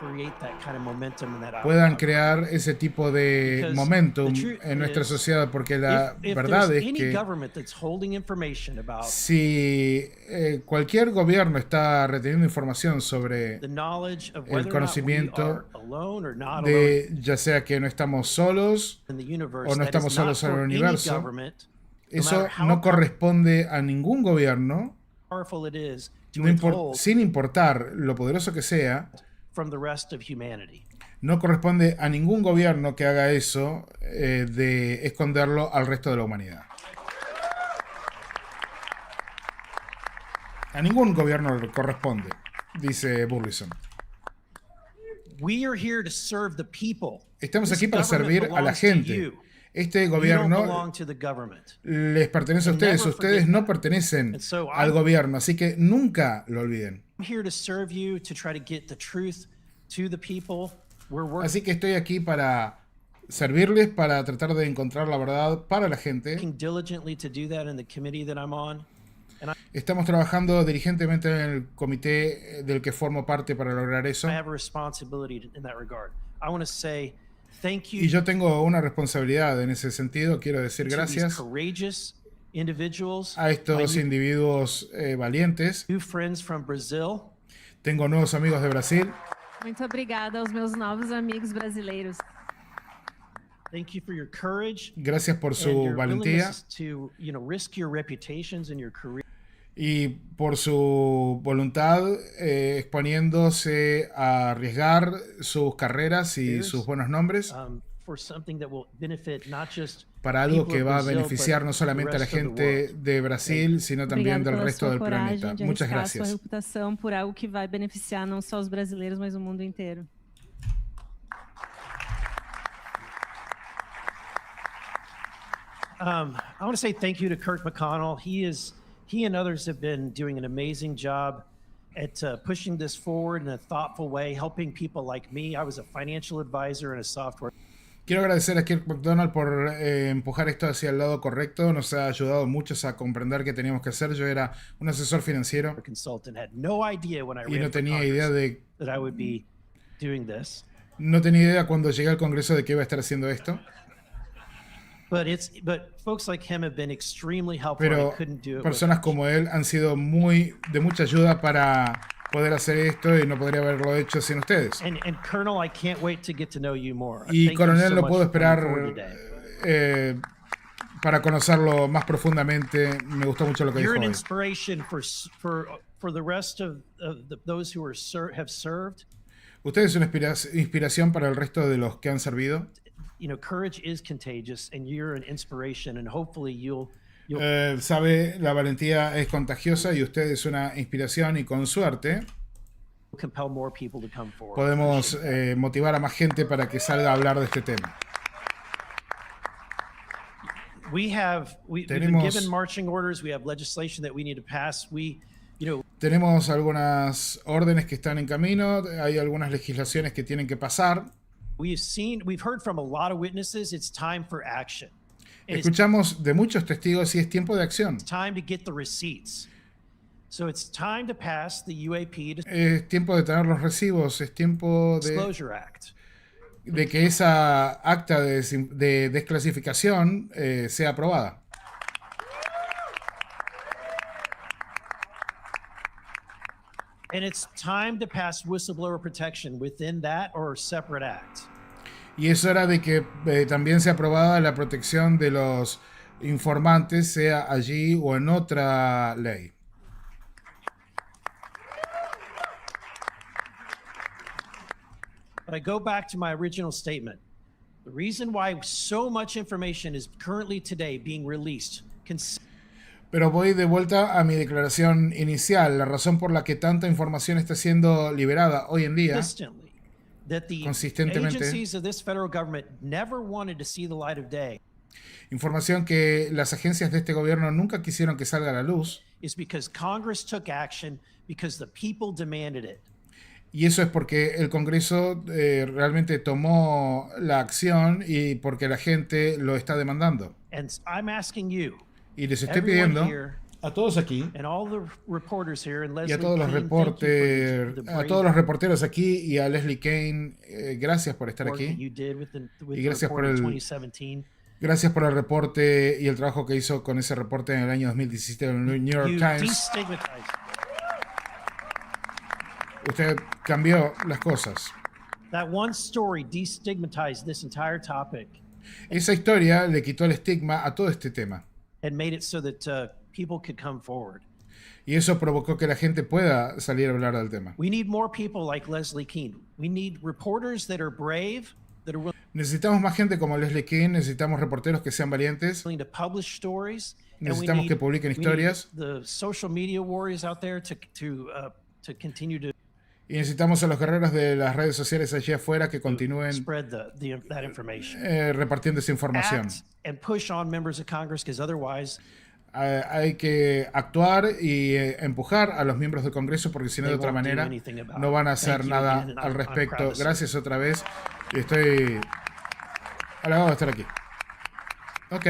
create that kind of momentum and that puedan outcome. crear ese tipo de Because momentum the truth en nuestra is, sociedad, porque la if verdad there's es any que government that's holding information about si cualquier gobierno está reteniendo información sobre the knowledge of el whether or not we conocimiento are alone or not alone de ya sea que no estamos solos in the universe, o no that estamos is not solos en el for any universo, government, no eso matter how no corresponde a ningún gobierno, powerful it is, to no withhold sin importar lo poderoso que sea. from the rest of humanity. No corresponde a ningún gobierno que haga eso de esconderlo al resto de la humanidad. A ningún gobierno le corresponde, dice Burleson. We are here to serve the people. Estamos This aquí para government servir a la belongs to gente. you. Este You don't gobierno belong to the government. les pertenece a And ustedes. never Ustedes forget no pertenecen And so al I'm- gobierno, así que nunca lo olviden. I'm here to serve you, to try to get the truth to the people. We're working Así que estoy aquí para servirles, para tratar de encontrar la verdad para la gente. diligently to do that in the committee that I'm on. And Estamos trabajando diligentemente en el comité del que formo parte para lograr eso. I have a responsibility in that regard. I want to say thank you Y yo tengo una responsabilidad en ese sentido. Quiero decir to these gracias courageous individuals, a estos my individuos valientes. new friends from Brazil. Tengo nuevos amigos de Brasil. Muito obrigada aos meus novos amigos brasileiros. Thank you for your courage Gracias por and su your valentía willingness to, risk your reputations and your career. y por su voluntad exponiéndose a arriesgar sus carreras y sus buenos nombres For something that will benefit not just para algo people que of va a Brazil, beneficiar but no solamente a la the rest of the gente world. de Brasil, sino también Obrigado del pela resto sua del coragem planeta. de Muchas arriscar sua gracias. reputação por algo que vai beneficiar não só os brasileiros, mas o mundo inteiro. I want to say thank you to Kirk McConnell. He and others have been doing an amazing job at pushing this forward in a thoughtful way, helping people like me. I was a financial advisor and a software. Quiero agradecer a Kirk McDonald por empujar esto hacia el lado correcto. Nos ha ayudado muchos a comprender qué teníamos que hacer. Yo era un asesor financiero consultant, had no idea when I y ran no for tenía Congress idea de that I would be doing this. no tenía idea cuando llegué al Congreso de que iba a estar haciendo esto. But folks like him have been extremely helpful. And Pero I couldn't do it personas without como él han sido de mucha ayuda para poder hacer esto y no podría haberlo hecho sin ustedes. And Colonel, I can't wait to get to know you more. Y Thank you coronel, so no much puedo for coming esperar forward today. para conocerlo más profundamente. Me gustó mucho lo que dijo You're an hoy. inspiration for the rest of those who have served. Usted es una inspiración para el resto de los que han servido. You know, courage is contagious, and you're an inspiration, and hopefully you'll Sabe, la valentía es contagiosa y usted es una inspiración y con suerte compel more people to come forward. podemos motivar a más gente para que salga a hablar de este tema. We've been Tenemos- given marching orders. We have legislation that we need to pass. Tenemos algunas órdenes que están en camino, hay algunas legislaciones que tienen que pasar. We've heard from a lot of witnesses. It's time for action. And it's Escuchamos de muchos testigos y es tiempo de acción. time to get the receipts. So it's time to pass the UAP Es tiempo de tener los recibos, es tiempo Disclosure Act. de que esa acta de desclasificación sea aprobada. And it's time to pass whistleblower protection within that or a separate act. Y es hora de que también sea aprobada la protección de los informantes, sea allí o en otra ley. But I go back to my original statement. The reason why so much information is currently today being released Pero voy de vuelta a mi declaración inicial. La razón por la que tanta información está siendo liberada hoy en día consistently that the Consistentemente. agencies of this federal government never wanted to see the light of day información que las agencias de este gobierno nunca quisieron que salga a la luz, is because Congress took action because the people demanded it. y eso es porque el Congreso realmente tomó la acción y porque la gente lo está demandando. And I'm asking you, Y les estoy everyone pidiendo here, a todos aquí and all the reporters here, and y Leslie a todos los Keane, thank you for the a todos los reporteros aquí y a Leslie Kane, gracias por estar work that aquí. you did with Y the gracias report por in el 2017. Gracias por el reporte y el trabajo que hizo con ese reporte en el año 2017 en el New York You Times. destigmatized. Usted cambió las cosas. That one story destigmatized this entire topic Esa historia le quitó el estigma a todo este tema. and made it so that people could come forward. Y eso provocó que la gente pueda salir a hablar del tema. We need more people like Leslie Keane. We need reporters that are brave, that are Necesitamos más gente como Leslie King, necesitamos reporteros que sean valientes, willing to publish stories. and we necesitamos need- que publiquen we need historias The social media warriors out there to continue to y necesitamos a los guerreros de las redes sociales allí afuera que continúen spread that information. repartiendo esa información. Act and push on members of Congress, because otherwise Hay que actuar y empujar a los miembros del Congreso porque si no de They otra won't do manera anything about no van a it. hacer Thank you nada again, and al I'm proud respecto. to see Gracias otra vez y estoy halagado de estar aquí. Ok,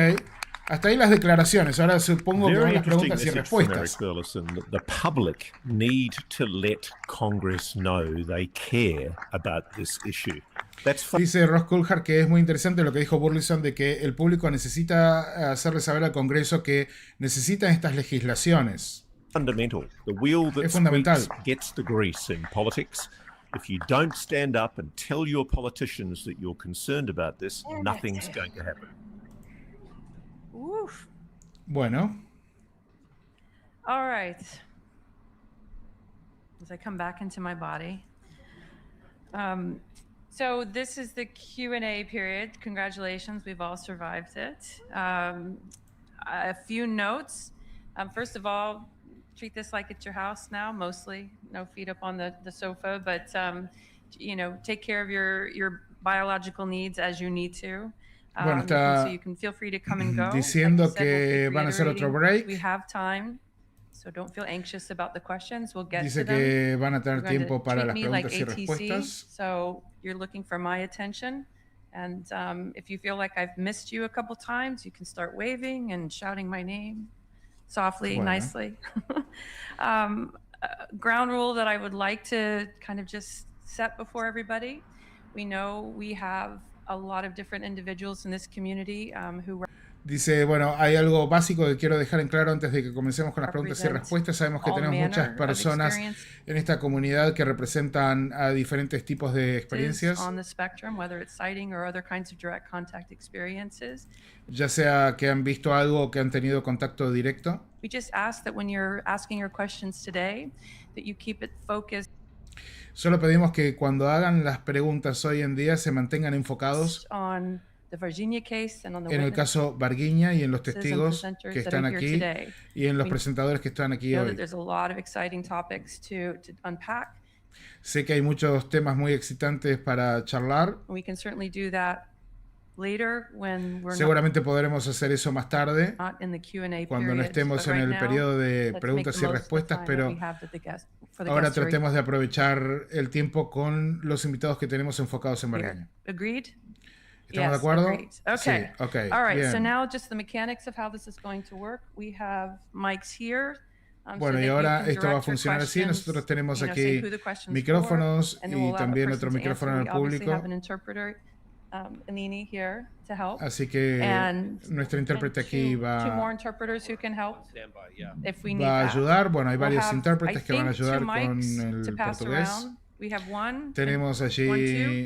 hasta ahí las declaraciones. Ahora supongo que Very van las interesting preguntas y message from Eric respuestas. Burleson that the public need to let Congress know they care about this issue. Dice Ross Coulthard que es muy interesante lo que dijo Burleson de que el público necesita hacerle saber al Congreso que necesitan estas legislaciones. Fundamental. The wheel that Es fundamental. squeaks gets the grease in politics. If you don't stand up and tell your politicians that you're concerned about this, nothing's going to happen. Oof. Bueno, All right. As I come back into my body. So this is the Q&A period. Congratulations, we've all survived it. A few notes. First of all, treat this like it's your house now, mostly. No feet up on the sofa, but you know, take care of your biological needs as you need to. Bueno, está so you can feel free to come and go. diciendo Like you said, que we'll keep van a hacer otro reiterating, break. We have time, so don't feel anxious about the questions. We'll get Dice to them. que van a tener You're going to tiempo para treat las me like preguntas y ATC, respuestas. so you're looking for my attention. And if you feel like I've missed you a couple times, you can start waving and shouting my name softly, Bueno. nicely. Ground rule that I would like to kind of just set before everybody. We know we have a lot of different individuals in this community who Dice, bueno, hay algo básico que quiero dejar en claro antes de que comencemos con las preguntas y respuestas. Sabemos que all tenemos muchas manner of personas experience en esta comunidad que representan a diferentes tipos de experiencias, on the spectrum, whether it's sighting or other kinds of direct contact experiences. ya sea que han visto algo o que han tenido contacto directo. We just ask that when you're asking your questions today, that you keep it focused Solo pedimos que cuando hagan las preguntas hoy en día se mantengan enfocados on the Virginia case and on the en el witnesses caso Varguiña y en los and testigos presenters que that están are here aquí today. y en los We presentadores que están aquí know that hoy. there's a lot of exciting topics to unpack. Sé que hay muchos temas muy excitantes para charlar. We can certainly do that later when we're Seguramente podremos hacer eso más tarde, not in the Q&A cuando no period, estemos but en right el now, periodo de let's preguntas make the y most of the respuestas, time pero that we have for the ahora guests to tratemos de aprovechar el tiempo con los invitados que tenemos enfocados en Here. Vargueña. Agreed? ¿Estamos de Yes, acuerdo? agreed. Okay. Sí, ok, All right, so bien. now just the mechanics of how this is going to work. We have mics here. So Bueno, that y you ahora can esto va a direct your funcionar así. questions, Nosotros tenemos you know, aquí say who the question's micrófonos for, and then we'll y allow también the otro person to micrófono answer. en el We obviously público. have an interpreter, Anini, here to help. Así que And nuestro intérprete aquí two va, more interpreters who can help if we need va a that. ayudar. Bueno, hay We'll varios have, intérpretes I que van a think, two ayudar con mics el to pass portugués. around. We have one. Tenemos one, allí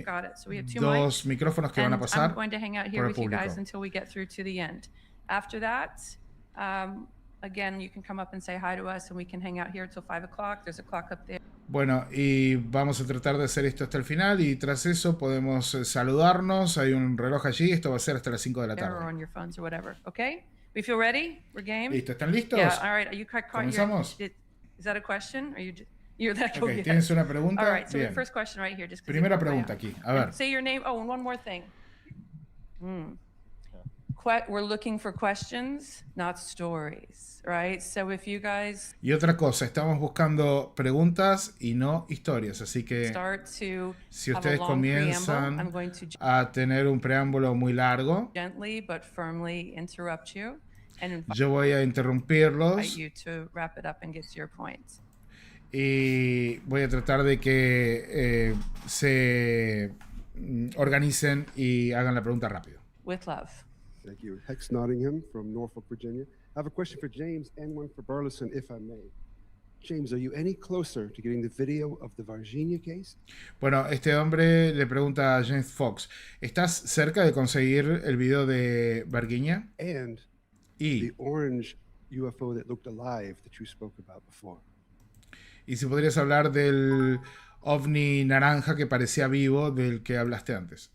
two. Got it. So we have two dos mics. micrófonos que van a And pasar I'm going to hang out por here el with you público. guys until we get through to the end. After that, again, you can come up and say hi to us, and we can hang out here till 5 o'clock. There's a clock up there. Bueno, y vamos a tratar de hacer esto hasta el final y tras eso podemos saludarnos. Hay un reloj allí, esto va a ser hasta las 5 de la Or tarde. on your phones or whatever. Okay? We feel ready? We're game? Listo, ¿están listos? Yeah, all right. Are you caught ¿Comenzamos? Is that a question? Are you you're that Ok, okay. ¿tienes una pregunta? All right, so Bien. first question right here. Just 'cause you Primera put my pregunta out. aquí. A ver. And say your name. Oh, and one more thing. We're looking for questions, not stories, right? So if you guys Y otra cosa, estamos buscando preguntas y no historias, así que start to si have a ustedes long preamble, I'm comienzan going to a tener un preámbulo muy largo, gently but firmly interrupt you and yo voy a interrumpirlos invite you to wrap it up and get to your point. y voy a tratar de que se organicen y hagan la pregunta rápido. With love. Thank you. Hex Nottingham from Norfolk, Virginia. I have a question for James and one for Burleson, if I may. James, are you any closer to getting the video of the Varginha case? Bueno, este hombre le pregunta a James Fox, ¿estás cerca de conseguir el video de Varguiña? And Y, the orange UFO that looked alive that you spoke about before. y si podrías hablar del ovni naranja que parecía vivo del que hablaste antes.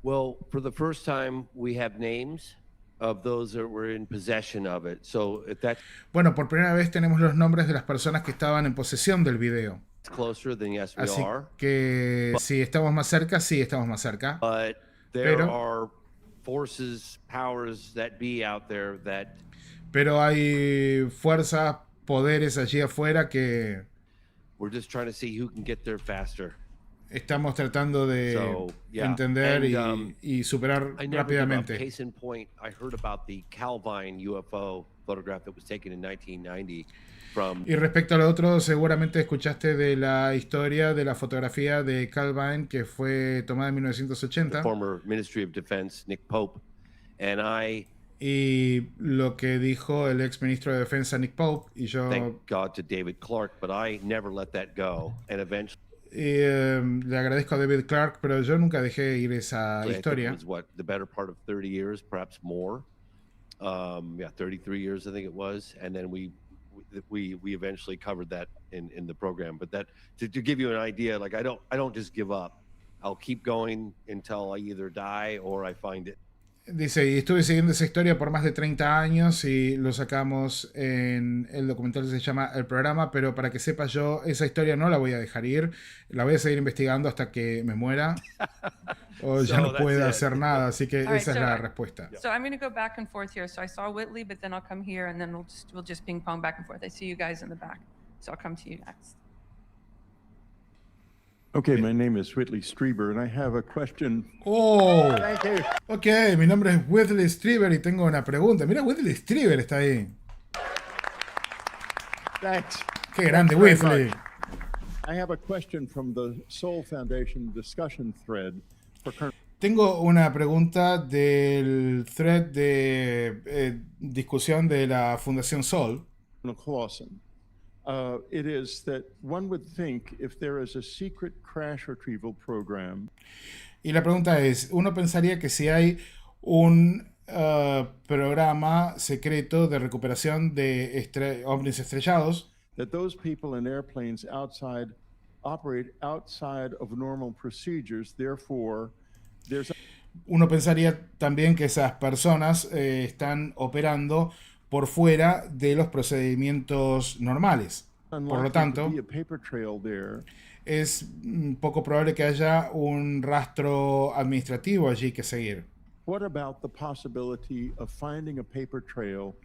Well, for the first time, we have names of those that were in possession of it. So if that's Bueno, por primera vez tenemos los nombres de las personas que estaban en posesión del video. closer, then yes, we Así are. que si estamos más cerca, sí estamos más cerca. But there Pero- are forces, powers that be out there that Pero hay fuerzas, poderes allí afuera que we're just trying to see who can get there faster. estamos tratando de So, yeah. entender And, y superar I never give up. rápidamente. Case in point, I heard about the Calvine UFO photograph that was taken in 1990 from Y respecto a lo otro, seguramente escuchaste de la historia de la fotografía de Calvine que fue tomada en the 1980 former Ministry of Defense, Nick Pope, and I y lo que dijo el ex ministro de Defensa Nick Pope y yo thank God to David Clark, but I never let that go. And eventually, le agradezco a David Clark, pero yo nunca dejé ir esa I think it historia. was what the better part of 30 years, perhaps more. 33 years, I think it was, and then we eventually covered that in the program. But that to give you an idea, like I don't just give up. I'll keep going until I either die or I find it. Dice, y estuve siguiendo esa historia por más de 30 años y lo sacamos en el documental que se llama El Programa, pero para que sepa yo, esa historia no la voy a dejar ir, la voy a seguir investigando hasta que me muera o ya So no that's pueda it. hacer nada, así que All right, esa es so la respuesta. So I'm going to go back and forth here. So I saw Whitley, but then I'll come here, and then we'll just ping pong back and forth. I see you guys in the back, so I'll come to you next. Okay, my name is Whitley Strieber, and I have a question. Oh, Thank you. ok, mi nombre es Whitley Strieber y tengo una pregunta. Mira, Whitley Strieber está ahí. Thanks. Qué grande, Thanks very Whitley. much. I have a question from the Soul Foundation discussion thread for Colonel. Tengo una pregunta del thread de discusión de la Fundación Sol. Clausen. It is that one would think if there is a secret crash retrieval program. Y la pregunta es, uno pensaría que si hay un programa secreto de recuperación de ovnis estrellados, That those people in airplanes outside operate outside of normal procedures, therefore there's uno pensaría también que esas personas están operando por fuera de los procedimientos normales. Por lo unlikely tanto, to be a paper trail there. es poco probable que haya un rastro administrativo allí que seguir. What about the possibility of finding a paper trail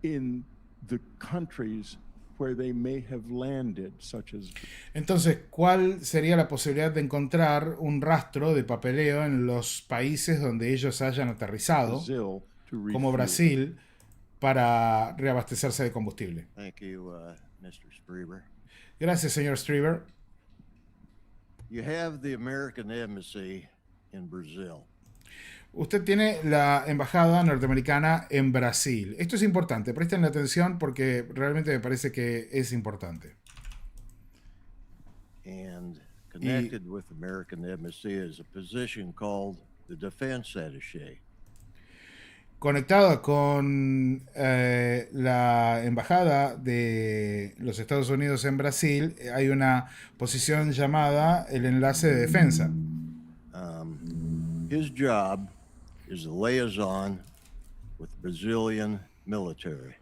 in the countries where they may have landed, such as Entonces, ¿cuál sería la posibilidad de encontrar un rastro de papeleo en los países donde ellos hayan aterrizado, Brazil to como refuel? Brasil, para reabastecerse de combustible? Thank you, Mr. Strieber. Gracias, señor Strieber. You have the American Embassy in Brazil. Usted tiene la embajada norteamericana en Brasil. Esto es importante, presten atención porque realmente me parece que es importante. And connected with the American Embassy is a position called the Defense Attaché. Conectado con la embajada de los Estados Unidos en Brasil, hay una posición llamada el enlace de defensa. His job is a liaison with the Brazilian military.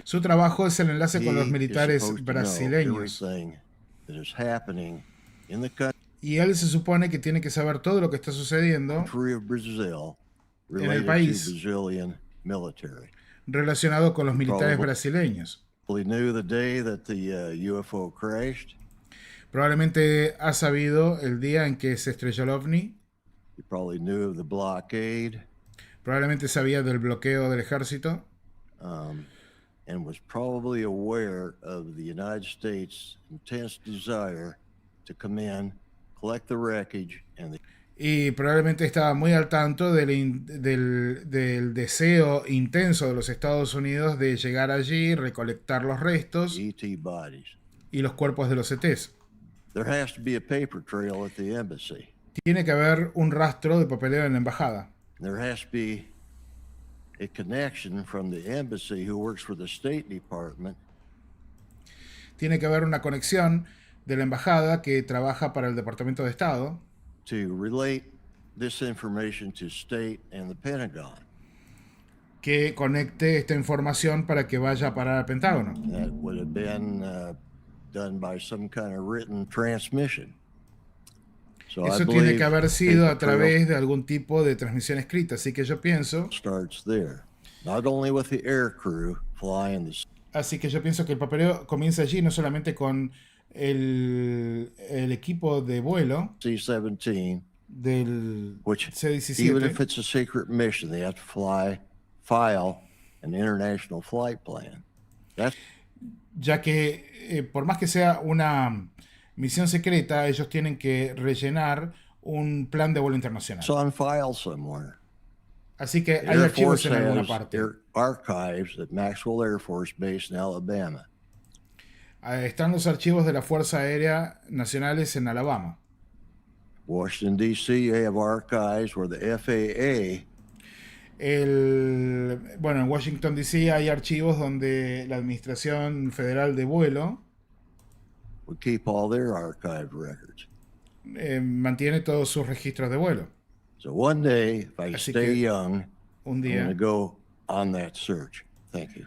Su trabajo es el enlace con los He is militares supposed to know brasileños. everything that is happening in the country Y él se supone que tiene que saber todo lo que está sucediendo of Brazil en el related to país Brazilian military. relacionado con los militares Probable- brasileños. He knew the day that the UFO crashed. Probablemente ha sabido el día en que se estrelló el ovni. He probably knew of the blockade. Probablemente sabía del bloqueo del ejército. And was probably aware of the United States' intense desire to come in, collect the wreckage, and Y probablemente estaba muy al tanto del deseo intenso de los Estados Unidos de llegar allí, recolectar los restos ET bodies. y los cuerpos de los ETs. There has to be a paper trail at the embassy. Tiene que haber un rastro de papeleo en la embajada. There has to be a connection from the embassy who works for the State Department Tiene que haber una conexión de la embajada que trabaja para el Departamento de Estado to relate this information to State and the Pentagon. que conecte esta información para que vaya a parar al Pentágono. That would have been done by some kind of written transmission. So I Eso tiene believe que haber sido a paper trail través de algún tipo de transmisión escrita. Así que yo pienso, starts there, not only with the air crew flying the que el papeleo comienza allí, no solamente con el equipo de vuelo C-17, del which C-17, even if it's a secret mission, they have to file an international flight plan. That's ya que por más que sea una misión secreta, ellos tienen que rellenar un plan de vuelo internacional. it's on file somewhere. Así que The hay Air archivos Force en alguna has parte. archives at Maxwell Air Force Base in Alabama. Están los archivos de la Fuerza Aérea Nacionales en Alabama. Washington, D.C., you have archives where the FAA Bueno, en Washington, D.C. hay archivos donde la Administración Federal de Vuelo would keep all their archived records. mantiene todos sus registros de vuelo. So one day, if I Así stay que young, un I'm día going to go on that search. Thank you.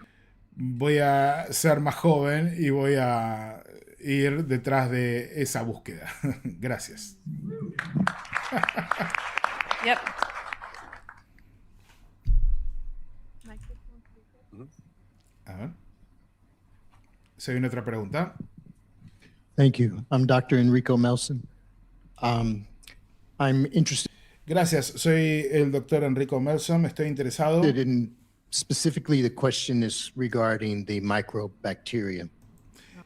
voy a ser más joven y voy a ir detrás de esa búsqueda. Gracias. Yep. A ver. ¿Se viene otra pregunta? Thank you. I'm Dr. Enrico Melson. I'm interested Gracias. Soy el doctor Enrico Melson. Estoy interesado. in specifically the question is regarding the microbacterium.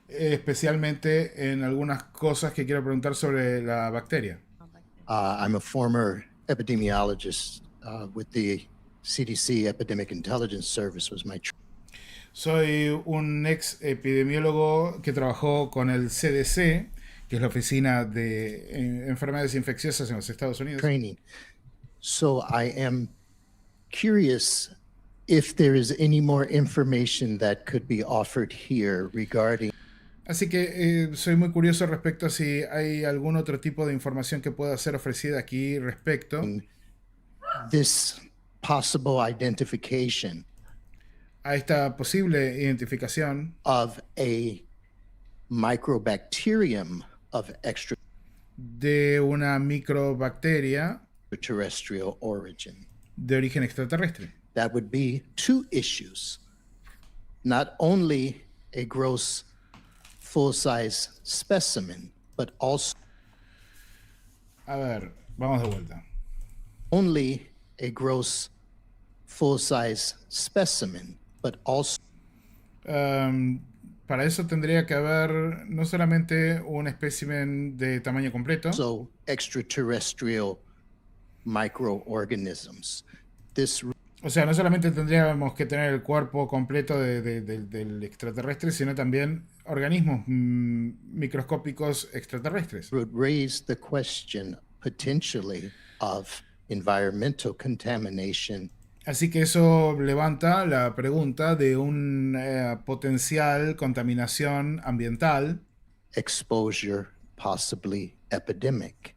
Especialmente en algunas cosas que quiero preguntar sobre la bacteria. I'm a former epidemiologist with the CDC Epidemic Intelligence Service was my Soy un ex epidemiólogo que trabajó con el CDC, que es la Oficina de Enfermedades Infecciosas en los Estados Unidos. training. So I am curious if there is any more information that could be offered here regarding Así que soy muy curioso respecto a si hay algún otro tipo de información que pueda ser ofrecida aquí respecto this possible identification a esta posible identificación of a microbacterium of de una microbacteria extraterrestrial origin. de origen extraterrestre. That would be two issues. Not only a gross full-size specimen, but also A ver, vamos de vuelta. only a gross full-size specimen, but also Para eso tendría que haber no solamente un espécimen de tamaño completo, also extraterrestrial microorganisms. This o sea, no solamente tendríamos que tener el cuerpo completo del extraterrestre, sino también organismos microscópicos extraterrestres. would raise the question potentially of environmental contamination Así que eso levanta la pregunta de una potencial contaminación ambiental exposure, possibly epidemic.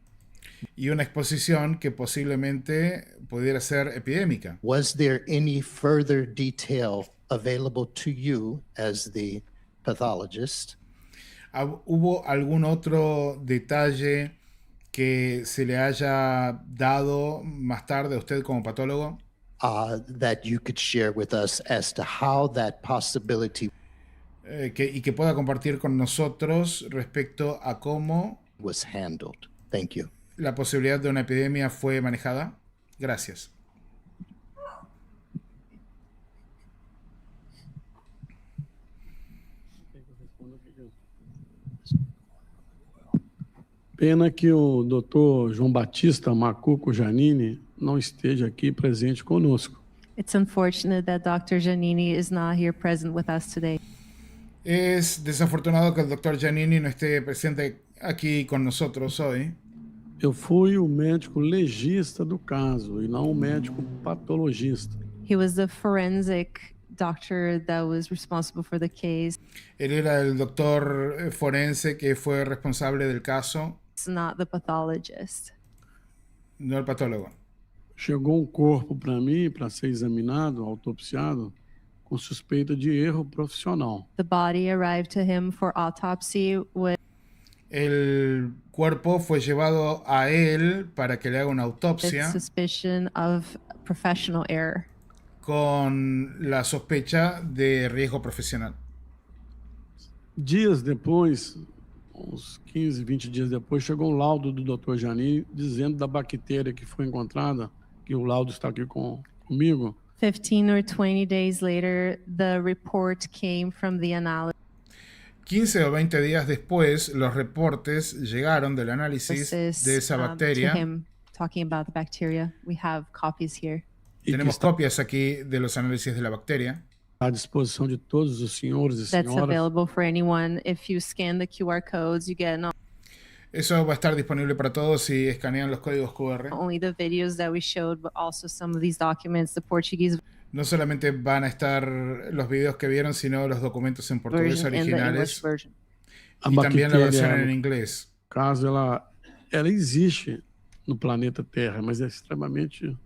y una exposición que posiblemente pudiera ser epidémica. Was there any further detail available to you as the pathologist ¿Hubo algún otro detalle que se le haya dado más tarde a usted como patólogo that you could share with us as to how that possibility y que pueda compartir con nosotros respecto a cómo was handled? Thank you. la posibilidad de una epidemia fue manejada? Gracias. Pena que o Dr. João Batista Macuco Janini não esteja aqui presente conosco. It's unfortunate that Dr. Giannini is not here present with us today. Es desafortunado que el doctor Giannini no esté presente aquí con nosotros hoy. Eu fui o médico legista do caso e não o médico patologista. He was the forensic doctor that was responsible for the case. Él era el doctor forense que fue responsable del caso, It's not the pathologist. no el patólogo. Chegou um corpo para mim para ser examinado, autopsiado, com suspeita de erro profissional. The body arrived to him for autopsy with El cuerpo fue llevado a él para que le haga una autopsia suspicion of professional error. con la sospecha de riesgo profesional. Dias depois, uns 15, 20 dias depois, chegou um laudo do Dr. Janini dizendo da bactéria que foi encontrada, que o laudo está aqui comigo, 15 or 20 days later, the report came from the analysis 15 o 20 días después, los reportes llegaron del análisis de esa to bacteria. him talking about the bacteria. We have copies here. Tenemos copias aquí de los análisis de la bacteria. à disposição de todos os senhores e That's senhoras. available for anyone. If you scan the QR codes, you get not Eso va a estar disponible para todos si escanean los códigos QR. only the videos that we showed, but also some of these documents, the Portuguese No solamente van a estar los videos que vieron, sino los documentos en portugués version and the English originales version. A y también la versión bactéria, en inglés. caso ela existe no planeta Terra, mas é extremamente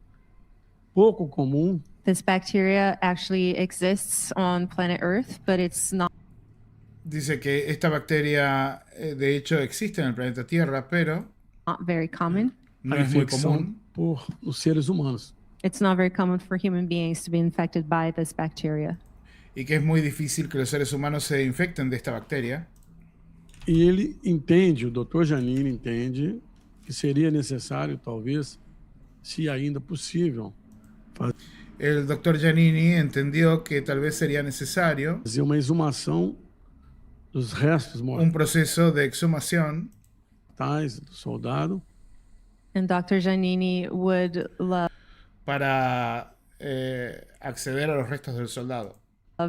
pouco comum. This bacteria actually exists on planet Earth, but it's not Dice que esta bacteria de hecho existe en el planeta Tierra, pero very common. no a es muy infecção común. por os seres humanos. It's not very common for human beings to be infected by this bacteria. Y que es muy difícil que los seres humanos se infecten de esta bacteria. E ele entende, o Dr. Janini entende, que seria necessário, talvez, se ainda possível, El doctor Giannini entendió que tal vez sería necesario fazer uma exumação dos restos un proceso de exhumación mortais do soldado And Dr. Giannini would love para acceder a los restos del soldado.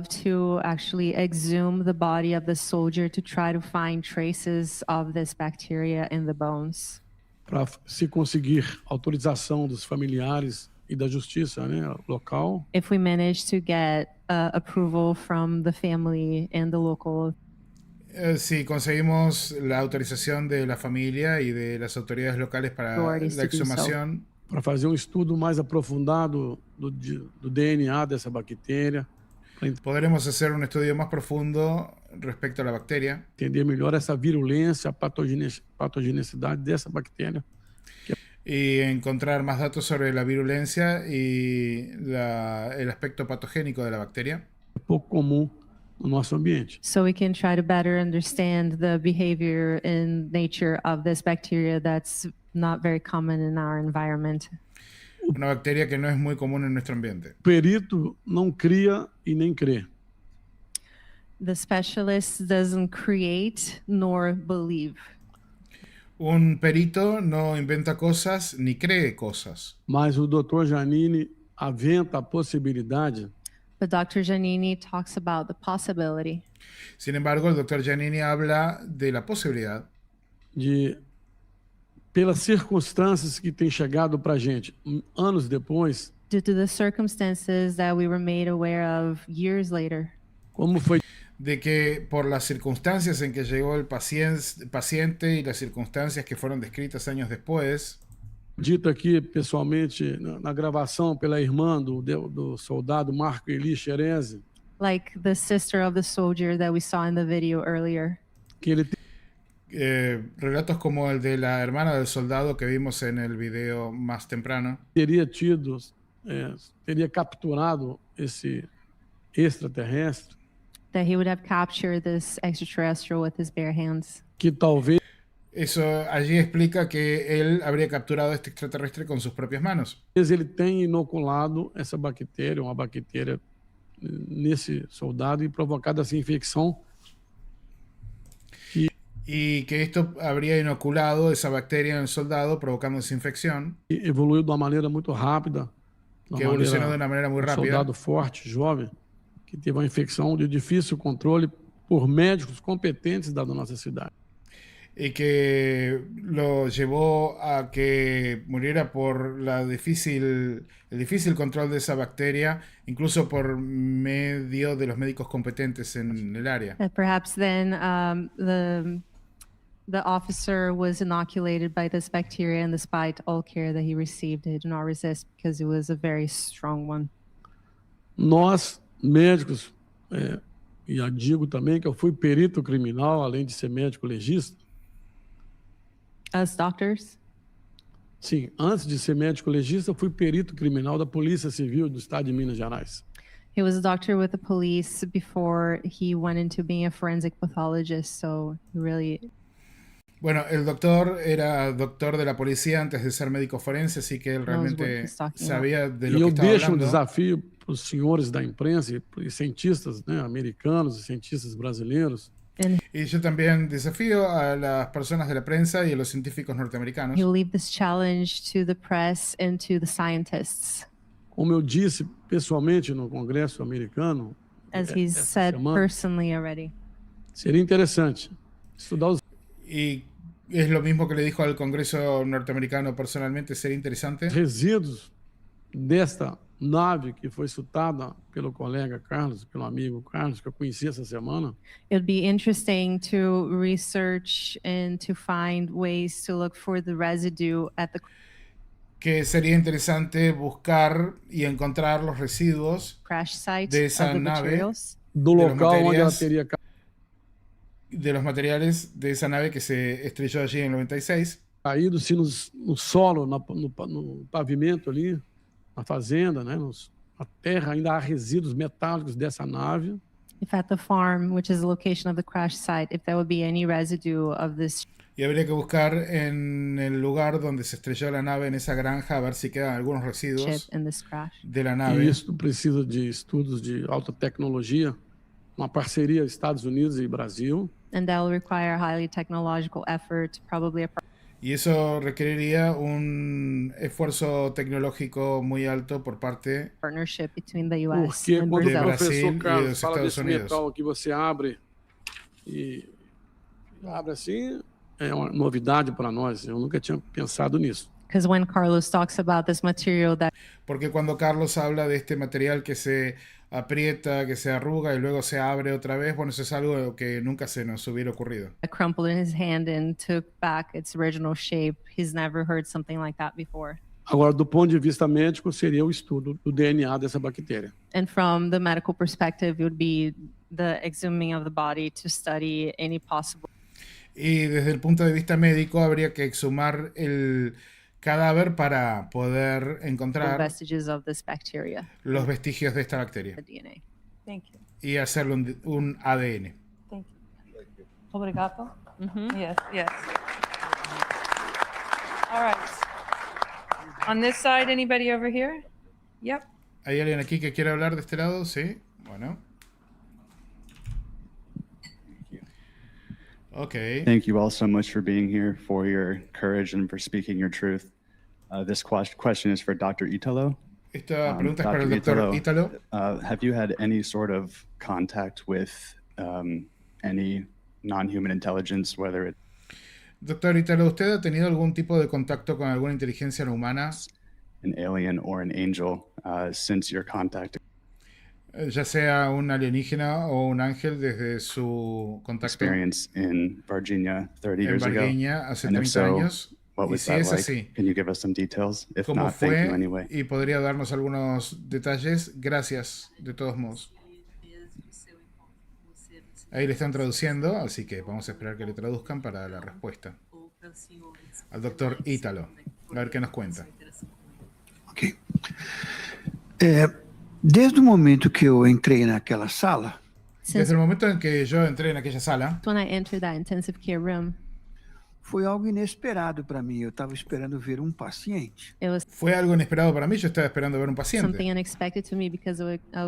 to actually exhume the body of the soldier to try to find traces of this bacteria in the bones. Para se conseguir autorização dos familiares e da justiça, né, local, If we manage to get approval from the family and the local, Si conseguimos la autorización de la familia y de las autoridades locales para Authorities la to do so. exhumación, para fazer estudo mais aprofundado do DNA dessa bactéria, podremos hacer un estudio más profundo respecto a la bacteria, entender melhor essa virulência, a patogenicidade dessa bactéria. y encontrar más datos sobre la virulencia y el aspecto patogénico de la bacteria. É pouco comum no nosso ambiente. so we can try to better understand the behavior and nature of this bacteria that's not very common in our environment. Una bacteria que no es muy común en nuestro ambiente. O perito não cria e nem crê. The specialist doesn't create nor believe. Un perito no inventa cosas ni cree cosas. Mas o Dr. Giannini aventa a possibilidade But Dr. Giannini talks about the possibility Sin embargo, el doctor Giannini habla de la posibilidad de, pelas circunstâncias que têm chegado para a gente anos depois, due to the circumstances that we were made aware of years later. como foi de que por las circunstancias en que llegó el paciente y las circunstancias que fueron descritas años después, dito aqui pessoalmente na gravação pela irmã do soldado Marco Eli Xerezi, Like the sister of the soldier that we saw in the video earlier. que ele relatos como el de la hermana del soldado que vimos en el video más temprano, teria capturado esse extraterrestre, That he would have captured this extraterrestrial with his bare hands. que talvez eso allí explica que él habría capturado este extraterrestre con sus propias manos. ele tenha inoculado essa bactéria, uma bactéria nesse soldado e provocado essa infecção. Y que esto habría inoculado esa bacteria en el soldado, provocando esa infección. E evoluiu de uma maneira muito rápida. Que evolucionou de uma maneira muito rápida. Soldado forte, jovem, que teve uma infecção de difícil controle por médicos competentes da nossa cidade. Y que lo llevó a que muriera por el difícil control de esa bacteria, incluso por medio de los médicos competentes en el área. That perhaps then the officer was inoculated by this bacteria, and despite all care that he received, he did not resist because it was a very strong one. Nós, médicos, e eu digo também que eu fui perito criminal, além de ser médico legista. As doctors? Sim, antes de ser médico legista, eu fui perito criminal da Polícia Civil do Estado de Minas Gerais. He was a doctor with the police before he went into being a forensic pathologist, so he really... Bueno, el doctor era doctor de la policía antes de ser médico forense, así que él realmente sabía de lo que estaba hablando. E eu deixo um desafio para os senhores da imprensa e cientistas, né, americanos e cientistas brasileiros. Y yo también desafío a las personas de la prensa y a los científicos norteamericanos. He'll leave this challenge to the press and to the scientists. Como eu disse pessoalmente no Congresso americano, As he's said personally already. Seria interessante estudar os... Y es lo mismo que le dijo al Congreso norteamericano personalmente, sería interesante. Resíduos desta nave que foi citada pelo colega Carlos, pelo amigo Carlos, que eu conheci essa semana. It'd be interesting to research and to find ways to look for the residue at the que sería interesante buscar y encontrar los residuos crash site de esa of the nave, materials. Do local onde ela teria de los materiales de esa nave que se estrelló allí en el 96. Caído-se no solo, no pavimento ali, na fazenda, né? Na terra, ainda há resíduos metálicos dessa nave. If at the farm, which is the location of the crash site, if there would be any residue of this. Y habría que buscar en el lugar donde se estrelló la nave, en esa granja, a ver si quedan algunos residuos de la nave. E isso precisa de estudos de alta tecnologia, uma parceria Estados Unidos e Brasil. And that will require highly technological effort, probably a... Y eso requeriría un esfuerzo tecnológico muy alto por parte partnership between the U.S. Porque and quando o de Brazil. Brasil professor e Carlos dos fala Estados desse Unidos. metal que você abre e abre assim, é uma novidade para nós. Eu nunca tinha pensado nisso. Because when Carlos talks about this material that Porque cuando Carlos habla de este material que se aprieta, que se arruga y luego se abre otra vez, bueno, eso es algo que nunca se nos hubiera ocurrido. crumpled in his hand and took back its original shape, he's never heard something like that before. Agora, do ponto de vista médico, seria o estudo do DNA dessa bactéria. And from the medical perspective, it would be the exhuming of the body to study any possible Y desde el punto de vista médico habría que exhumar el cadáver para poder encontrar vestiges of this bacteria, los vestigios de esta bacteria the DNA. Thank you. y hacerle un ADN. Thank you. Obrigado. Yes, yes. All right. On this side, anybody over here? Yep. ¿Hay alguien aquí que quiera hablar de este lado? Sí. Bueno. Okay. Thank you all so much for being here, for your courage, and for speaking your truth. This question is for Dr. Italo. Esta pregunta es para el doctor Italo. Have you had any sort of contact with any non-human intelligence, whether it Doctor Italo, ¿usted ha tenido algún tipo de contacto con alguna inteligencia no humana? an alien or an angel since your contact Ya sea un alienígena o un ángel desde su contacto experience in Virginia 30 en years ago? Varginha hace And if 30 so, años. what Y was si that es like? así, Can you give us some details? If ¿cómo not, thank you fue? anyway. Y podría darnos algunos detalles. Gracias, de todos modos. Ahí le están traduciendo, así que vamos a esperar que le traduzcan para la respuesta. Al doctor Italo. A ver qué nos cuenta. Desde o momento que eu entrei naquela sala, Desde el momento en que yo entré en aquella sala, When I entered that intensive care room, foi algo inesperado para mim. Eu estava esperando ver um paciente. it was fue algo inesperado para mí. Yo estaba esperando ver un something paciente. unexpected to me because I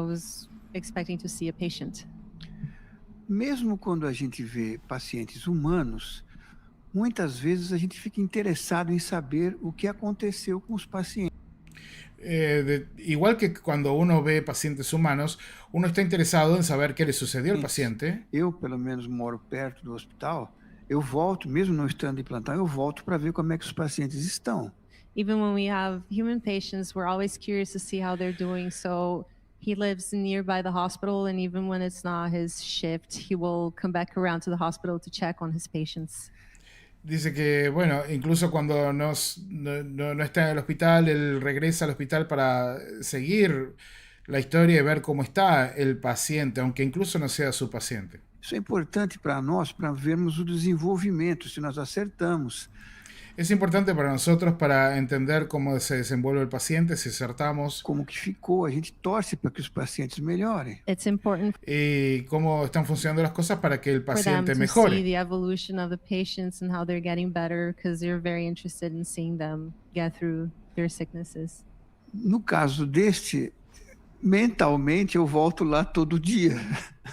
was expecting to see a patient. Mesmo quando a gente vê pacientes humanos, muitas vezes a gente fica interessado em saber o que aconteceu com os pacientes. Igual que cuando uno ve pacientes humanos, uno está interesado en saber qué le sucedió al paciente. Eu, pelo menos, moro perto do hospital. Eu volto, mesmo não estando em plantão, eu volto para ver como é que os pacientes estão. Even when we have human patients, we're always curious to see how they're doing. So he lives nearby the hospital, and even when it's not his shift, he will come back around to the hospital to check on his patients. Dice que, bueno, incluso cuando no está en el hospital, él regresa al hospital para seguir la historia y ver cómo está el paciente, aunque incluso no sea su paciente. Isso é importante para nós, para vermos o desenvolvimento, se nós acertamos. Es importante para nosotros para entender cómo se desenvuelve el paciente, si acertamos. Como que ficou, a gente torce para que os pacientes melhorem. It's important Y cómo están funcionando las cosas para que el for them paciente to see mejore. the evolution of the patients and how they're getting better, because you're very interested in seeing them get through their sicknesses. No caso deste, mentalmente eu volto lá todo dia.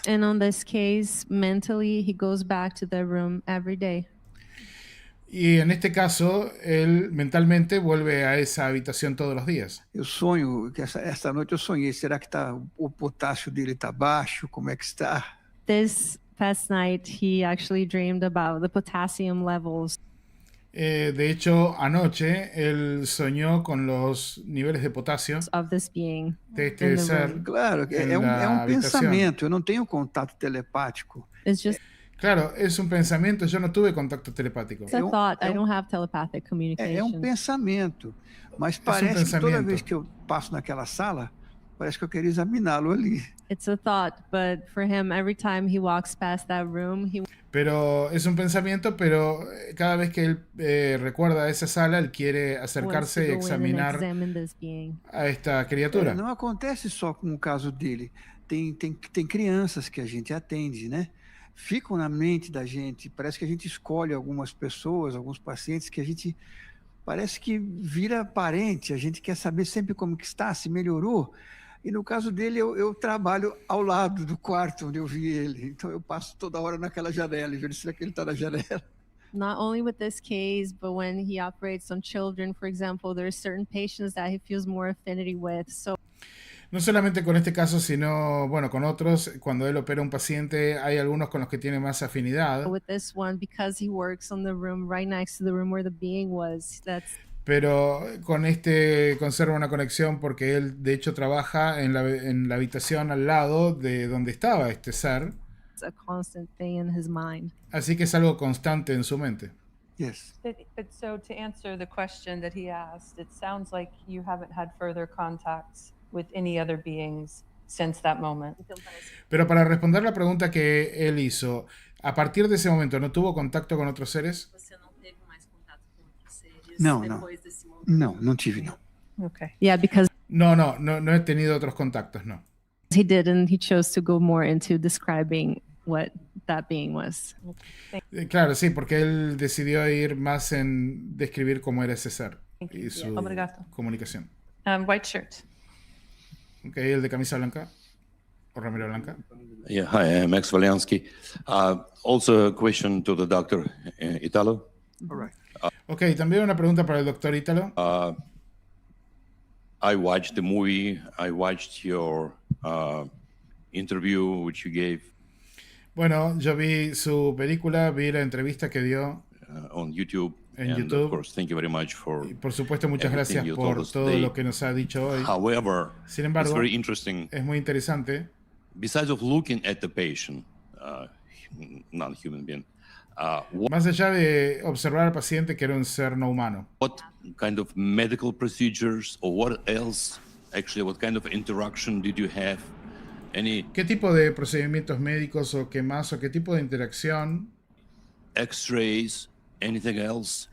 And on this case, mentally, he goes back to the room every day. Y en este caso, él mentalmente vuelve a esa habitación todos los días. Eu sonho, que essa noite eu sonhei, será que o potássio dele está baixo? Como é que está? This past night, he actually dreamed about the potassium levels. De hecho, anoche él soñó con los niveles de potasio of this being de este ser. Claro, en é la um habitación. pensamento, eu não tenho contato telepático. It's just Claro, es un pensamiento, yo no tuve contacto telepático. a thought. I don't have telepathic É communication. pensamento, mas parece que toda pensamento. vez que eu passo naquela sala, parece que eu quero examiná-lo ali. It's a thought, but for him, every time he walks past that room, he Pero es un pensamiento, pero cada vez que él recuerda esa sala, él quiere wants to acercarse y go in and examinar examine this being. a esta criatura. Não acontece só com o caso dele. Tem crianças que a gente atende, né? Ficam na mente da gente. Parece que a gente escolhe algumas pessoas, alguns pacientes que a gente parece que vira parente. A gente quer saber sempre como que está, se melhorou. E no caso dele, eu trabalho ao lado do quarto onde eu vi ele. Então eu passo toda hora naquela janela e vejo será que ele está na janela. not only with this case, but when he operates on children, for example, there are certain patients that he feels more affinity with. So No solamente con este caso, sino, bueno, con otros, cuando él opera a un paciente, hay algunos con los que tiene más afinidad. with this one, because he works on the room right next to the room where the being was, that's Pero con este conserva una conexión porque él, de hecho, trabaja en la habitación al lado de donde estaba este ser. a constant thing in his mind. Así que es algo constante en su mente. Yes. But so to answer the question that he asked, it sounds like you haven't had further contacts with any other beings since that moment. Pero para responder la pregunta que él hizo, a partir de ese momento, ¿no tuvo contacto con otros seres? Não, não. Não, não tive, não. Okay. Yeah, because No he tenido otros contactos, no. he did, and he chose to go more into describing what that being was. Claro, sí, porque él decidió ir más en describir cómo era ese ser y su Obrigado. comunicación. White shirt. Ok, el de camisa blanca o remera blanca. Yeah, hi, I'm Max Valiansky. Also a question to the doctor, Italo. All right. Ok, también una pregunta para el doctor Ítalo. I watched the movie. I watched your interview which you gave Bueno, yo vi su película, vi la entrevista que dio on YouTube. en and YouTube. Of course, thank you very much for. Y por supuesto, muchas everything gracias you told por us todo today. lo que nos ha dicho hoy. However, Sin embargo, it's very interesting. es muy interesante. Besides of looking at the patient, non-human being, Más allá de observar al paciente que era un ser no humano, what kind of medical procedures or what else? Actually, what kind of interaction did you have? Any ¿qué tipo de procedimientos médicos o qué más o qué tipo de interacción? X-rays? Anything else?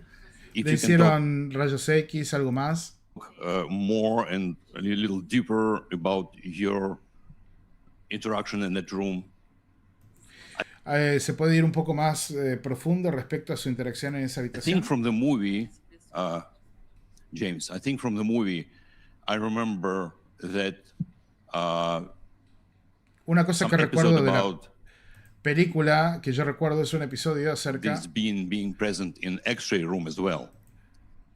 If ¿Le you can talk hicieron rayos X, algo más? more and a little deeper about your interaction in that room. ¿Se puede ir un poco más profundo respecto a su interacción en esa I habitación? think from the movie, James, I think from the movie, I remember that Una cosa some que recuerdo episode de la about película que yo recuerdo es un episodio acerca this being present in X-ray room as well.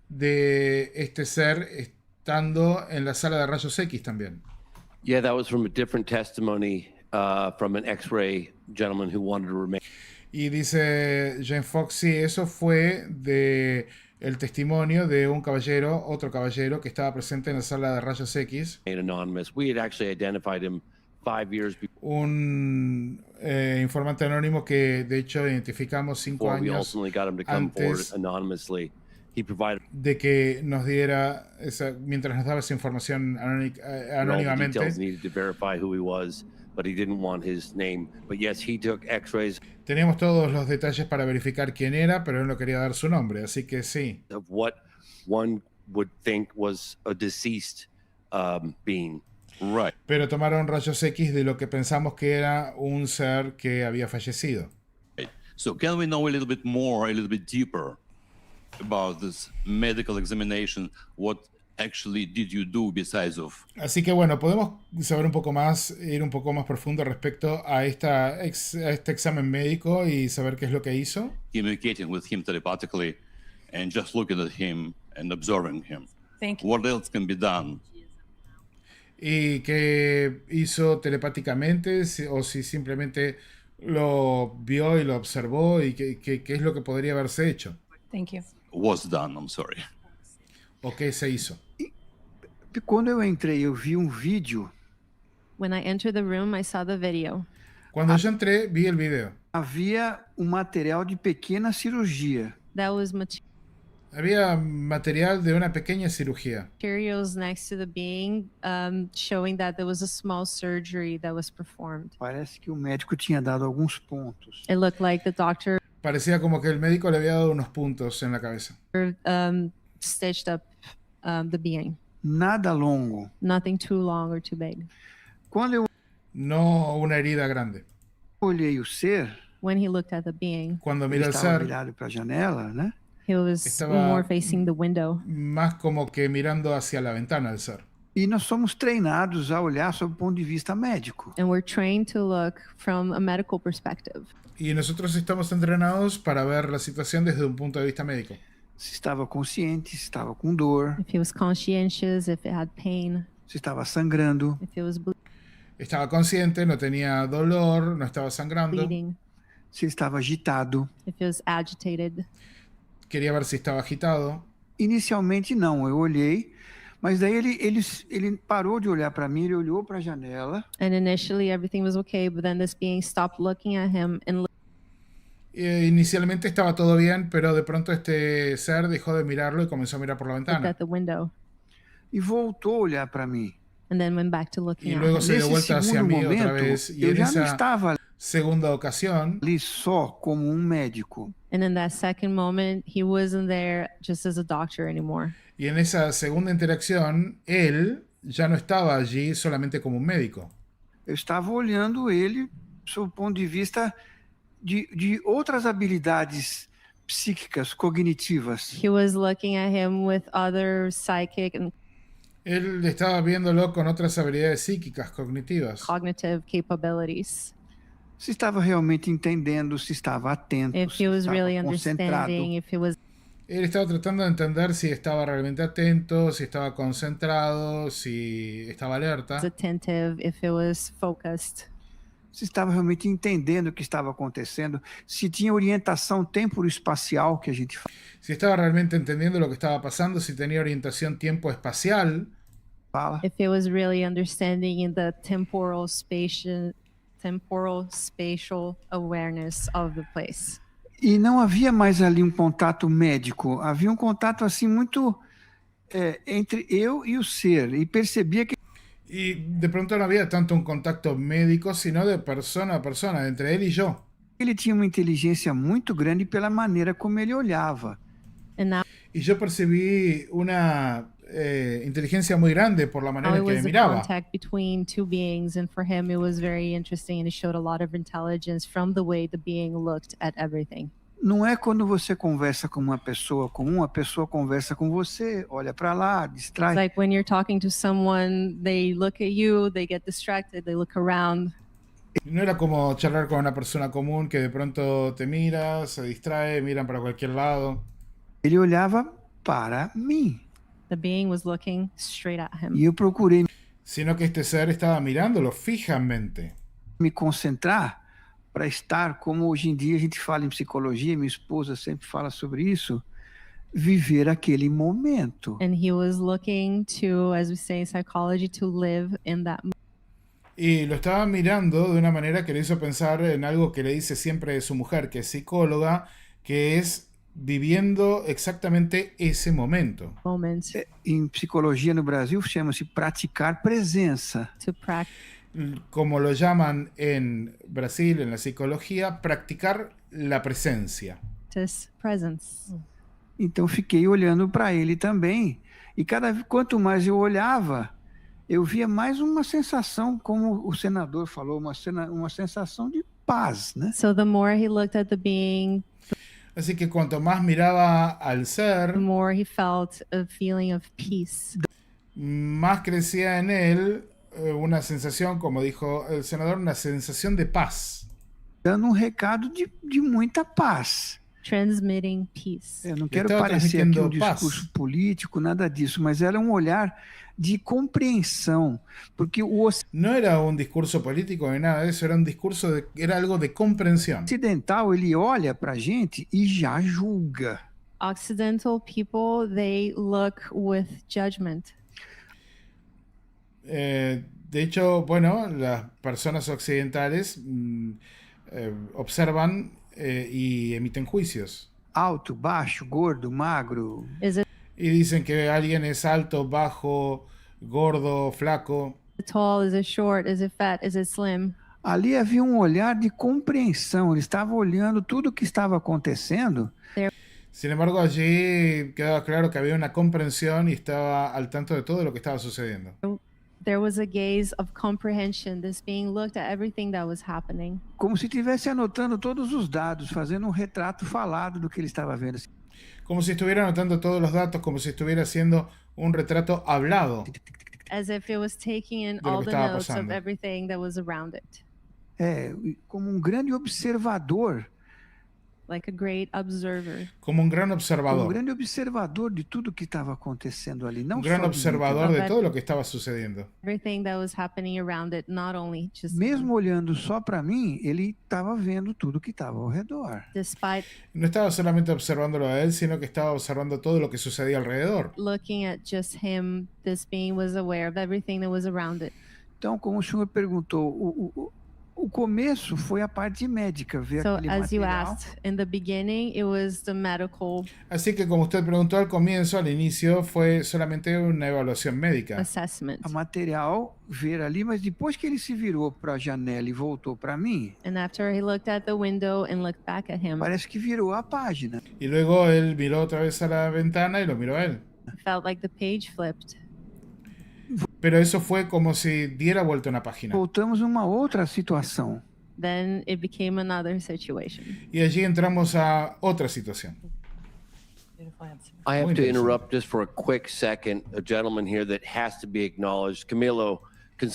de este ser estando en la sala de rayos X también. Yeah, that was from a different testimony from an X-ray gentleman who wanted to remain Y dice Jane Fox, sí, eso fue de el testimonio de un caballero, otro caballero que estaba presente en la sala de rayos X, anonymous. We had actually identified him 5 years un informante anónimo que de hecho identificamos 5 before we años ultimately got him to come forward antes anonymously. He provided de que nos diera mientras nos daba esa información all the anónimamente. details needed to verify who he was, but he didn't want his name. But yes, he took X-rays Teníamos todos los detalles para verificar quién era, pero él no quería dar su nombre, así que sí. of what one would think was a deceased being. Right. Pero tomaron rayos X de lo que pensamos que era un ser que había fallecido. So can we know a little bit more, a little bit deeper about this medical examination? What actually did you do besides of Así que bueno, podemos saber un poco más, ir un poco más profundo respecto a este examen médico y saber qué es lo que hizo. communicating with him telepathically and just looking at him and observing him? Thank you. What else can be done? Y qué hizo telepáticamente, o si simplemente lo vio y lo observó y qué es lo que podría haberse hecho. Thank you. Was done, I'm sorry. O qué se hizo. Quando eu entrei, eu vi vídeo. When I entered the room, I saw the video. Cuando yo entré, vi el video. Havia material de pequena cirurgia. That was Había material de una pequeña cirugía. materials next to the being, showing that there was a small surgery that was performed. Parece que o médico tinha dado alguns pontos. It looked like the doctor Parecía como que el médico le había dado unos puntos en la cabeza. stitched up the being. Nada longo. Nothing too long or too big. Quando eu No una herida grande. olhei o ser, When he looked at the being, Cuando ele miró al estava ser, virado para a janela, he was Estaba- more facing the window. más como que mirando hacia la ventana del ser. E nós somos treinados a olhar sob o ponto de vista médico. And we're trained to look from a medical perspective. Y nosotros estamos entrenados para ver la situación desde un punto de vista médico. Se estava consciente, se estava com dor, If he was conscientious, if it had pain, se estava sangrando, if it was Estaba consciente, no tenía dolor, no estaba sangrando. bleeding, se estava agitado. if it was agitated. Quería ver si estaba agitado. Inicialmente não, eu olhei, mas daí ele parou de olhar para mim, ele olhou para a janela. And initially everything was okay, but then this being stopped looking at him and Inicialmente estaba todo bien, pero de pronto este ser dejó de mirarlo y comenzó a mirar por la looked ventana. Tá. at the window E voltou a olhar para mim. and then went back to looking Y at luego him. se dio Nesse vuelta hacia segundo mí otra momento, vez. Y eu en já não esa estava segunda ocasión, ali só como um médico. And in that second moment, he wasn't there just as a doctor anymore. y en esa segunda interacción, él ya no estaba allí solamente como un médico. Eu estava olhando ele sob o ponto de vista de outras habilidades psíquicas, cognitivas. He was looking at him with other psychic and Él estaba viéndolo con otras habilidades psíquicas, cognitivas. cognitive capabilities. Se estava realmente entendendo, se estava atento, If se he was estava really concentrado. understanding, if he was Él estaba tratando de entender si estaba realmente atento, si estaba concentrado, si estaba alerta. attentive, if it was focused, Se estava realmente entendendo o que estava acontecendo, se tinha orientação temporoespacial, que a gente Si estaba realmente entendiendo lo que estaba pasando, si tenía orientación tiempo-espacial. fala. if it was really understanding in the temporal spatial awareness of the place. E não havia mais ali um contato médico, havia um contato assim muito entre eu e o ser, e percebia que Y de pronto no había tanto un contacto médico, sino de persona a persona, entre él y yo. ele tinha uma inteligência muito grande pela maneira como ele olhava. And now Y yo percibí una inteligencia muy grande por la manera it en que me was a miraba. contact between two beings, and for him it was very interesting, and it showed a lot of intelligence from the way the being looked at everything. Não é quando você conversa com uma pessoa comum, a pessoa conversa com você, olha para lá, distrai. It's like when you're talking to someone, they look at you, they get distracted, they look around. No era como charlar con una persona común que de pronto te mira, se distrae, miran para cualquier lado. Ele olhava para mim. The being was looking straight at him. E eu procurei Sino que este ser estaba mirándolo fijamente. me concentrar para estar, como hoje em dia a gente fala em psicologia, minha esposa sempre fala sobre isso, viver aquele momento. And he was looking to, as we say in psychology, to live in that moment. Y lo estaba mirando de una manera que le hizo pensar en algo que le dice siempre su mujer, que es psicóloga, que es viviendo exactamente ese momento. Em psicologia no Brasil chama-se praticar presença. To practice. Como lo llaman en Brasil, en la psicología, practicar la presencia. Presence. Então fiquei olhando para ele também. E quanto mais eu olhava, eu via mais uma sensação, como o senador falou, uma sensação de paz, né? So the more he looked at the being, Así que cuanto más miraba al ser, the more he felt a feeling of peace. más crecía en él una sensación, como dijo el senador, una sensación de paz. Dando recado de muita paz. Transmitting peace. Eu não quero parecer aqui um discurso político, nada disso, mas era um olhar de compreensão, porque o No era un discurso político ni nada de eso, era un discurso era algo de comprensión. ocidental, ele olha para a gente e já julga. Occidental people, they look with judgment. De hecho, bueno, las personas occidentales observan y emiten juicios. Alto, baixo, gordo, magro. Y dicen que alguien es alto, bajo, gordo, flaco. Is it tall? Is it short? Is it fat? Is it slim? Ali havia um olhar de compreensão, ele estava olhando tudo o que estava acontecendo. Sin embargo, allí quedaba claro que había una comprensión y estaba al tanto de todo lo que estaba sucediendo. There was a gaze of comprehension. This being looked at everything that was happening. Como se estivesse anotando todos os dados, fazendo um retrato falado do que ele estava vendo. Como si estuviera anotando todos los datos, como si estuviera haciendo un retrato hablado. as if it was taking in de lo all que the estaba notes of pasando. everything that was around it, Como um grande observador. like a great observer. Como un gran Como um observador. grande observador de tudo que estava acontecendo ali, não Un gran só de mim, observador também. de todo lo que estaba sucediendo. Everything that was happening around it, not only just Mesmo olhando só para mim, ele estava vendo tudo que estava ao redor. despite No estaba solamente observándolo a él, sino que estaba observando todo lo que sucedía alrededor. looking at just him, this being was aware of everything that was around it. Então, como o senhor perguntou, o começo foi a parte médica, ver So aquele as you material. asked, in the beginning, it was the medical Así que como usted preguntó al comienzo, al inicio, fue solamente una evaluación médica. assessment. A material, ver ali, mas depois que ele se virou para a janela e voltou para mim, And after he looked at the window and looked back at him, parece que virou a página. Y luego él miró otra vez a la ventana y lo miró a él. it felt like the page flipped. Pero eso fue como si diera vuelta una página. Voltamos a uma outra situação. Then it became another situation. Y allí entramos a otra situación. I have Muy to interesante. interrupt just for a quick second. A gentleman here that has to be acknowledged. Camilo, can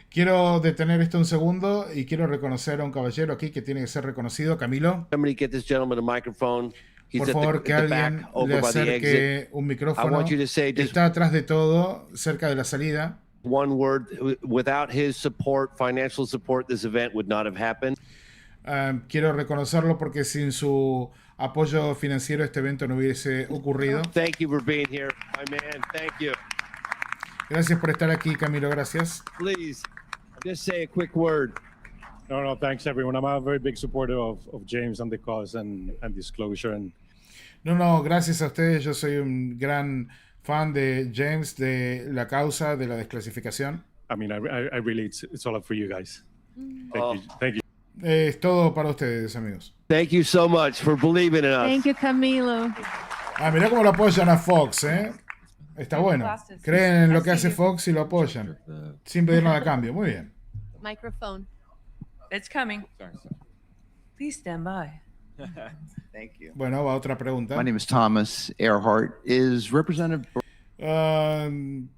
Quiero detener esto un segundo y quiero reconocer a un caballero aquí que tiene que ser reconocido, Camilo. somebody get this gentleman a microphone? He's Por at favor, the, que at the back, alguien le over by the acerque exit. un I micrófono. want you to say just Está atrás de todo, cerca de la salida. one word. Without his support, financial support, this event would not have happened. Quiero reconocerlo porque sin su apoyo financiero este evento no hubiese ocurrido. Thank you for being here, my man. Thank you. Gracias por estar aquí, Camilo. Gracias. Please, just say a quick word. No, thanks everyone. I'm a very big supporter of James and the cause and disclosure. And No, gracias a ustedes. Yo soy un gran fan de James, de la causa, de la desclasificación. I mean, I really, it's all up for you guys. Oh. Thank you. Es todo para ustedes, amigos. Thank you so much for believing in us. Thank you, Camilo. Mirá cómo lo apoyan a Fox, ¿eh? Está bueno. Creen en lo que hace Fox y lo apoyan. Sin pedir nada a cambio. Muy bien. Microphone. It's coming. Please stand by. Thank you. Bueno, va otra pregunta. My name is Thomas Earhart. Is Representative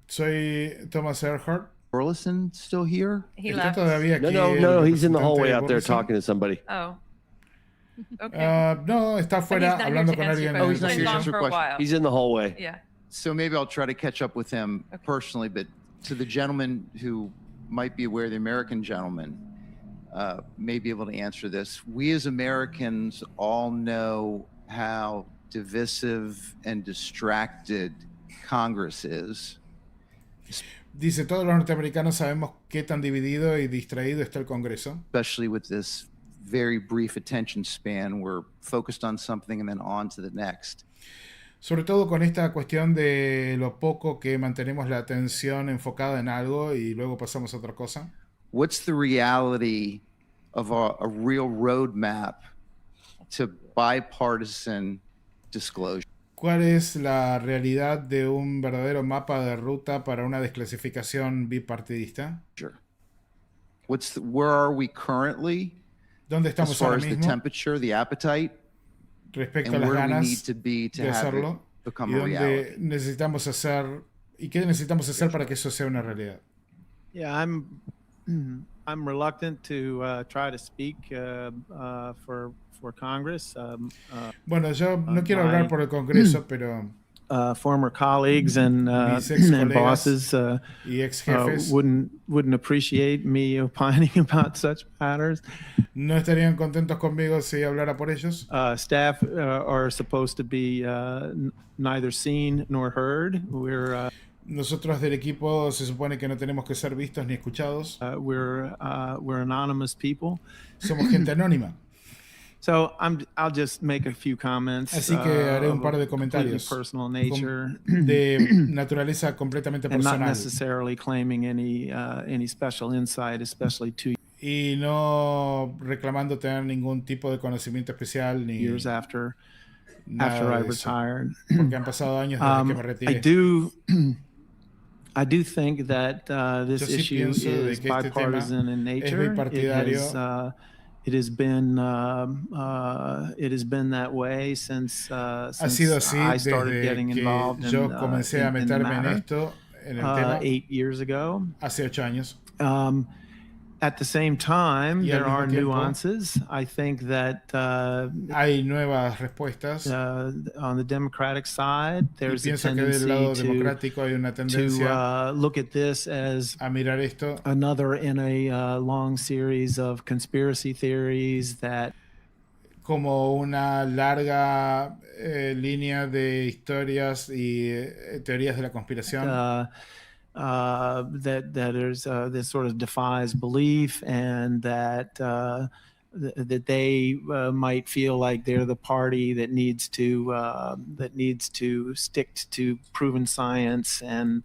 Soy Thomas Earhart. Burleson still here? He ¿Está left. todavía aquí No, el he's in the hallway representante out there Burleson? talking to somebody. Oh. Okay. No, está afuera not here hablando to con answer alguien. your en el question. He's been pasillo. gone for a while. He's in the hallway. Yeah. So maybe I'll try to catch up with him personally, but to the gentleman who might be aware, the American gentleman, may be able to answer this. We as Americans all know how divisive and distracted Congress is. Dice, todos los norteamericanos sabemos qué tan dividido y distraído está el Congreso. Especially with this very brief attention span, we're focused on something and then on to the next. Sobre todo con esta cuestión de lo poco que mantenemos la atención enfocada en algo y luego pasamos a otra cosa. What's the reality of a real roadmap to bipartisan disclosure? ¿Cuál es la realidad de un verdadero mapa de ruta para una desclasificación bipartidista? Where are we currently? ¿Dónde As estamos far ahora as the mismo temperature, the appetite, respecto a and las where we need ganas to be to de have it hacerlo y become a dónde reality? necesitamos hacer y qué necesitamos hacer para que eso sea una realidad? Yeah, I'm reluctant to try to speak for Congress. Bueno, yo no quiero hablar por el Congreso, pero former colleagues and, mis ex and colegas bosses y ex jefes wouldn't appreciate me opining about such matters. no estarían contentos conmigo si hablara por ellos. Staff are supposed to be neither seen nor heard. Nosotros del equipo se supone que no tenemos que ser vistos ni escuchados. We're anonymous people. Somos gente anónima. So I'll just make a few comments. Así que haré un of par de a completely comentarios personal nature, de naturaleza completamente and not personal necessarily claiming any special insight, especially 2 y no reclamando tener ningún tipo de conocimiento especial ni years after nada I de eso, retired. porque han pasado años desde que me retiré. I do think that this Yo sí issue pienso de is que este tema bipartisan in es nature. bipartidario. It has been that way since Ha sido así I started desde getting que involved yo in, comencé a in the meterme en matter. esto. en el tema 8 years ago. hace 8 años. At the same time, Y al there mismo are tiempo, nuances. I think that hay nuevas respuestas. On the Democratic side, Y there's a pienso que del lado tendency democrático hay una tendencia to look at this as a mirar esto another in a long series of conspiracy theories that como una larga línea de historias y teorías de la conspiración. That there's this sort of defies belief, and that that they might feel like they're the party that needs to stick to proven science, and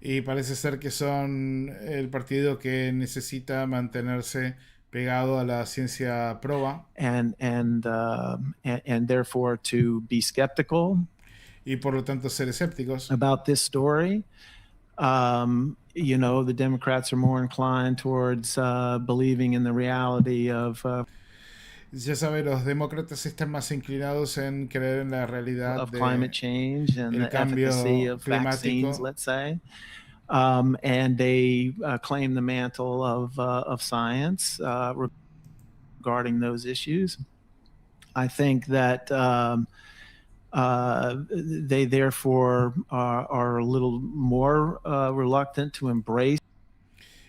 Y parece ser que son el partido que necesita mantenerse pegado a la ciencia proba. and therefore to be skeptical y por lo tanto ser escépticos about this story. You know, the Democrats are more inclined towards believing in the reality of ya sabe, los demócratas están más inclinados en creer en la realidad de climate change and el the cambio efficacy of climático. vaccines, let's say. And they claim the mantle of science regarding those issues. I think that they therefore are a little more reluctant to embrace.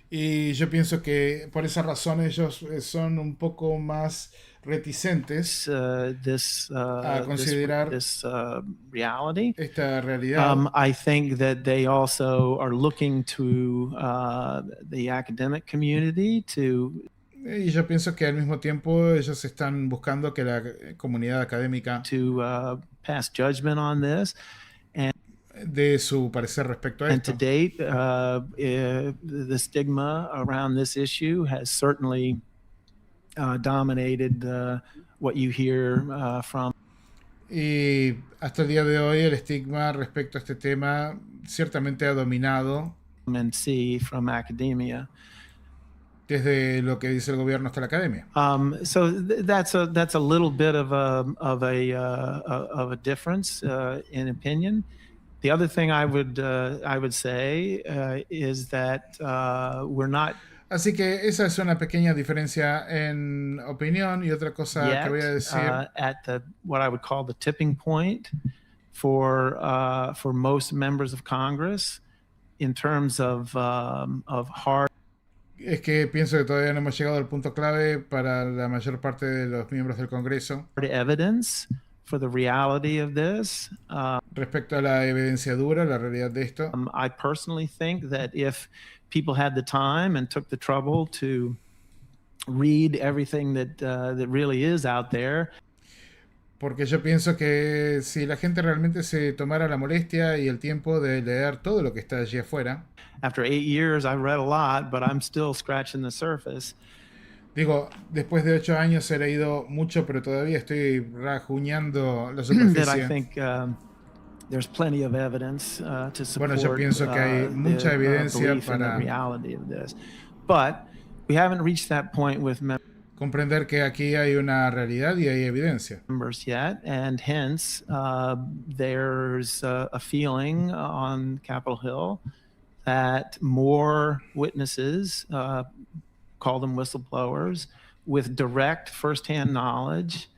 Y yo pienso que por esa razón ellos son un poco más reticentes a considerar this reality. esta realidad. I think that they also are looking to the academic community to. Y yo pienso que al mismo tiempo ellos están buscando que la comunidad académica to pass judgment on this, and de su parecer respecto a and esto. to date, the stigma around this issue has certainly dominated what you hear from. Y hasta el día de hoy el estigma respecto a este tema ciertamente ha dominado And see from academia. Desde lo que dice el gobierno hasta la academia. So that's a little bit of a difference in opinion. The other thing I would say is that we're not. Así que esa es una pequeña diferencia en opinión, y otra cosa yet, que voy a decir at what I would call the tipping point for most members of Congress in terms of hard. Es que pienso que todavía no hemos llegado al punto clave para la mayor parte de los miembros del Congreso. Evidence for the reality of this. Respecto a la evidencia dura, la realidad de esto. I personally think that if people had the time and took the trouble to read everything that really is out there. Porque yo pienso que si la gente realmente se tomara la molestia y el tiempo de leer todo lo que está allí afuera. After 8 years, I've read a lot, but I'm still scratching the surface. Digo, después de 8 años he leído mucho, pero todavía estoy rajuñando la superficie. That I think there's plenty of evidence to support. Bueno, yo pienso que hay mucha evidencia para the reality of this, but we haven't reached that point with comprender que aquí hay una realidad y hay evidencia. Members yet, and hence there's a feeling on Capitol Hill that more witnesses, call them whistleblowers, with direct firsthand knowledge,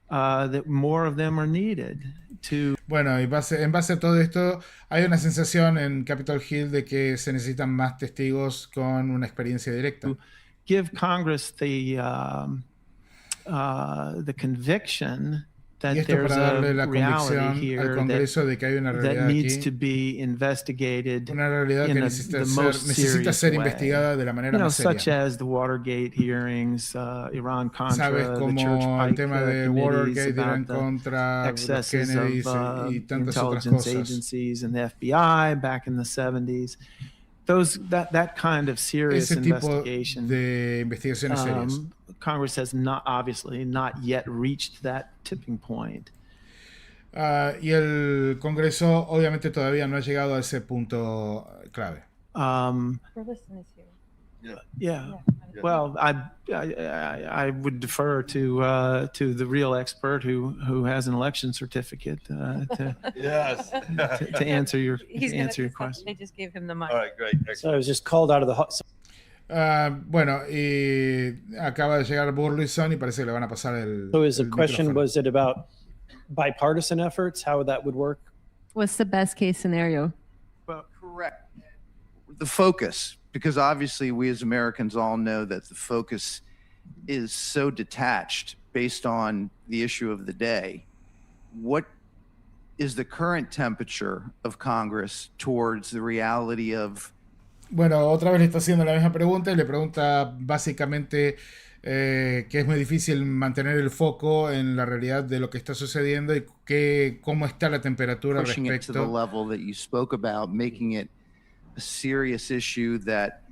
that more of them are needed to. Bueno, y en base a todo esto, hay una sensación en Capitol Hill de que se necesitan más testigos con una experiencia directa. Give Congress the conviction that there's a reality here that needs to be investigated una realidad que necesita ser investigada de la manera más seria. Such as the Watergate hearings, Iran Contra, Sabes, como the Church el Pike tema de Watergate, Iran about Contra, the los excesses Kennedys of y tantas otras intelligence cosas. agencies and the FBI back in the 70s. That kind of serious Ese tipo investigation. de investigaciones serias. Congress has obviously not yet reached that tipping point. Y el Congreso obviamente todavía no ha llegado a ese punto clave. Yeah. Well, I would defer to the real expert who has an election certificate Yes. to answer your He's gonna answer your say something. question. They just gave him the mic. All right, great. So I was just called out of the hot. Bueno, y acaba de llegar Burleson y parece que le van a pasar el. So is the el question, micrófono. was it about bipartisan efforts, how that would work? What's the best case scenario? Well, correct. The focus, because obviously we as Americans all know that the focus is so detached based on the issue of the day. What is the current temperature of Congress towards the reality of Bueno, otra vez le está haciendo la misma pregunta y le pregunta básicamente que es muy difícil mantener el foco en la realidad de lo que está sucediendo y cómo está la temperatura al pushing it to the respecto level that you spoke about, making it a serious issue that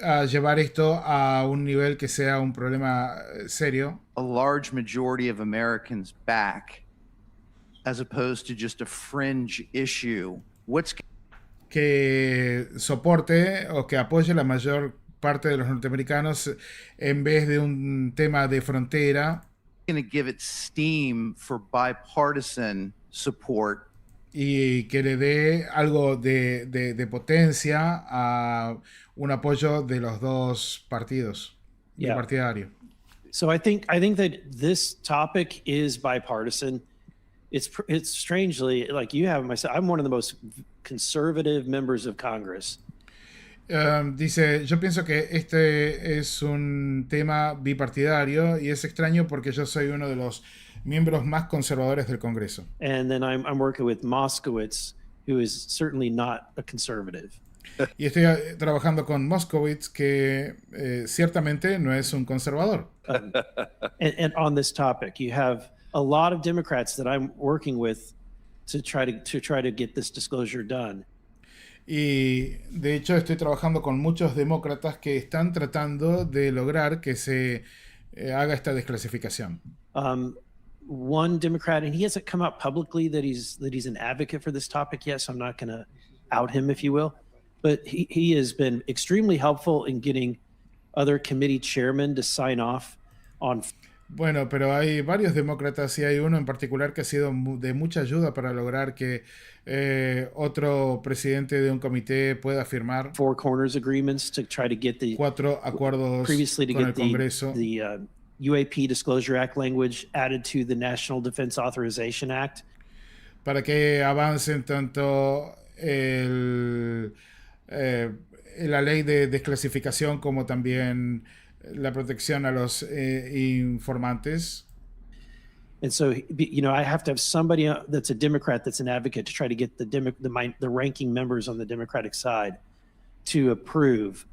a llevar esto a un nivel que sea un problema serio, a large majority of Americans back, as opposed to just a fringe issue? What's que soporte o que apoye la mayor parte de los norteamericanos en vez de un tema de frontera going to give it steam for bipartisan support y que le dé algo de potencia a un apoyo de los dos partidos Yeah. partidario. So I think that this topic is bipartisan. It's strangely like you have myself. I'm one of the most conservative members of Congress. Dice, yo pienso que este es un tema bipartidario y es extraño porque yo soy uno de los miembros más conservadores del Congreso. And then I'm working with Moskowitz, who is certainly not a conservative. Y estoy trabajando con Moskowitz, que ciertamente no es un conservador. And on this topic, you have a lot of Democrats that I'm working with to try to get this disclosure done. Y de hecho estoy trabajando con muchos demócratas que están tratando de lograr que se haga esta desclasificación. One Democrat, and he hasn't come out publicly that he's an advocate for this topic yet, so I'm not going to out him, if you will. But he has been extremely helpful in getting other committee chairmen to sign off on. Bueno, pero hay varios demócratas y hay uno en particular que ha sido de mucha ayuda para lograr que otro presidente de un comité pueda firmar Four Corners agreements to try to get the 4 acuerdos previously to con el get Congreso. the UAP Disclosure Act language added to the National Defense Authorization Act. Para que avancen tanto la ley de desclasificación como también la protección a los informantes. And so, I have to have somebody that's a Democrat that's an advocate to try to get the ranking members on the Democratic side to approve,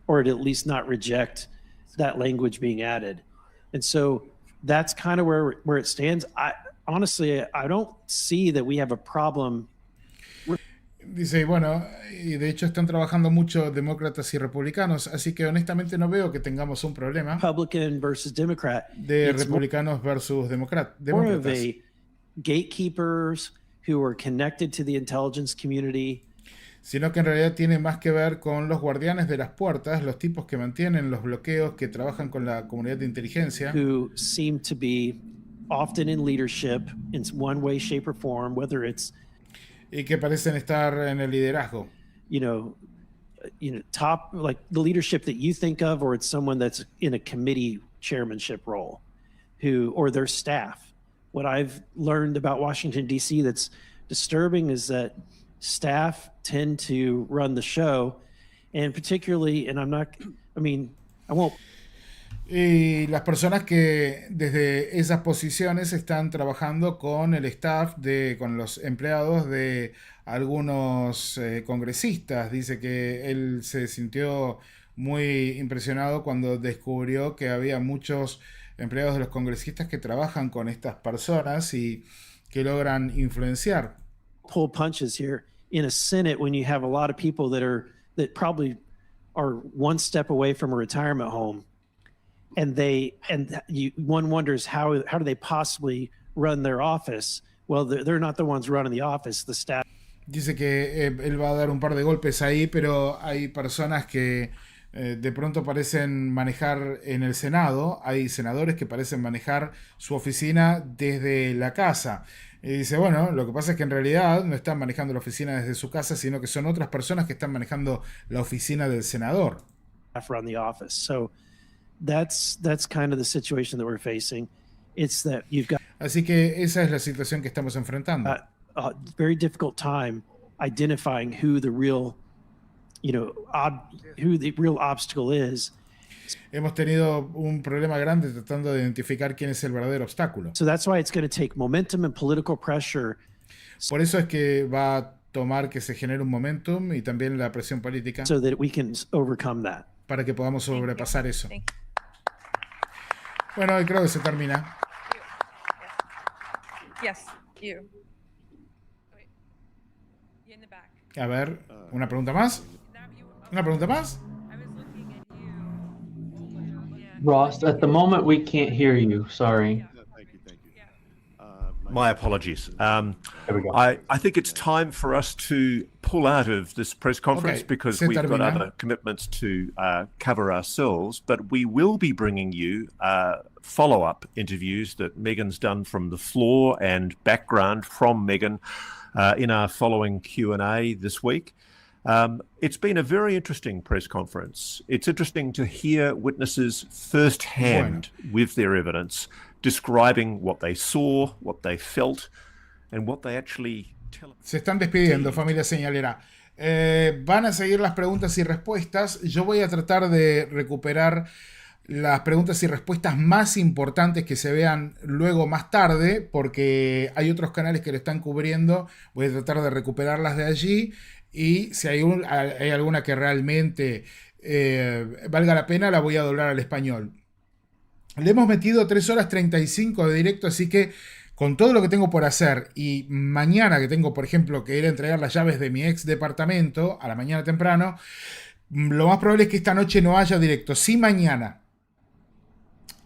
or to at least not reject that language being added. And so that's kind of where it stands. Honestly, I don't see that we have a problem. Dice, bueno, y de hecho están trabajando mucho demócratas y republicanos, así que honestamente no veo que tengamos un problema Republican versus Democrat. de It's republicanos versus more of demócratas. a gatekeepers who are connected to the intelligence community. Sino que en realidad tiene más que ver con los guardianes de las puertas, los tipos que mantienen los bloqueos, que trabajan con la comunidad de inteligencia, Who seem to be often in leadership in one way, shape, or form, whether it's y que parecen estar en el liderazgo. Top, like the leadership that you think of, or it's someone that's in a committee chairmanship role, or their staff. What I've learned about Washington, D.C. that's disturbing is that staff tend to run the show, and particularly, I won't. Y las personas que desde esas posiciones están trabajando con el staff, con los empleados de algunos congresistas. Dice que él se sintió muy impresionado cuando descubrió que había muchos empleados de los congresistas que trabajan con estas personas y que logran influenciar. Pull punches here in a Senate when you have a lot of people that probably are one step away from a retirement home. One wonders how do they possibly run their office? Well, they're not the ones running the office, the staff. Dice que él va a dar un par de golpes ahí, pero hay personas que de pronto parecen manejar en el Senado, hay senadores que parecen manejar su oficina desde la casa. Y dice, bueno, lo que pasa es que en realidad no están manejando la oficina desde su casa, sino que son otras personas que están manejando la oficina del senador. Run the office. So that's kind of the situation that we're facing. It's that you've got Así que esa es la situación que estamos enfrentando. a very difficult time identifying who the real, who the real obstacle is. Hemos tenido un problema grande tratando de identificar quién es el verdadero obstáculo. So that's why it's going to take momentum and political pressure. Por eso es que va a tomar que se genere un momentum y también la presión política So that we can overcome that. para que podamos sobrepasar eso. Bueno, y creo que se termina. Yes, you. Wait. You in the back. A ver, ¿una pregunta más? ¿Una pregunta más? Ross, at the moment we can't hear you. Sorry. My apologies. I think it's time for us to pull out of this press conference Okay, because se we've got termina. other commitments to cover ourselves. But we will be bringing you follow-up interviews that Megan's done from the floor and background from Megan in our following Q&A this week. It's been a very interesting press conference. It's interesting to hear witnesses firsthand with their evidence, describing what they saw, what they felt, and what they actually tell. Se están despidiendo, familia señalera. Van a seguir las preguntas y respuestas. Yo voy a tratar de recuperar las preguntas y respuestas más importantes que se vean luego más tarde, porque hay otros canales que lo están cubriendo. Voy a tratar de recuperarlas de allí. Y si hay alguna que realmente valga la pena, la voy a doblar al español. Le hemos metido 3 horas 35 de directo, así que con todo lo que tengo por hacer y mañana que tengo, por ejemplo, que ir a entregar las llaves de mi ex departamento a la mañana temprano, lo más probable es que esta noche no haya directo. Sí, mañana.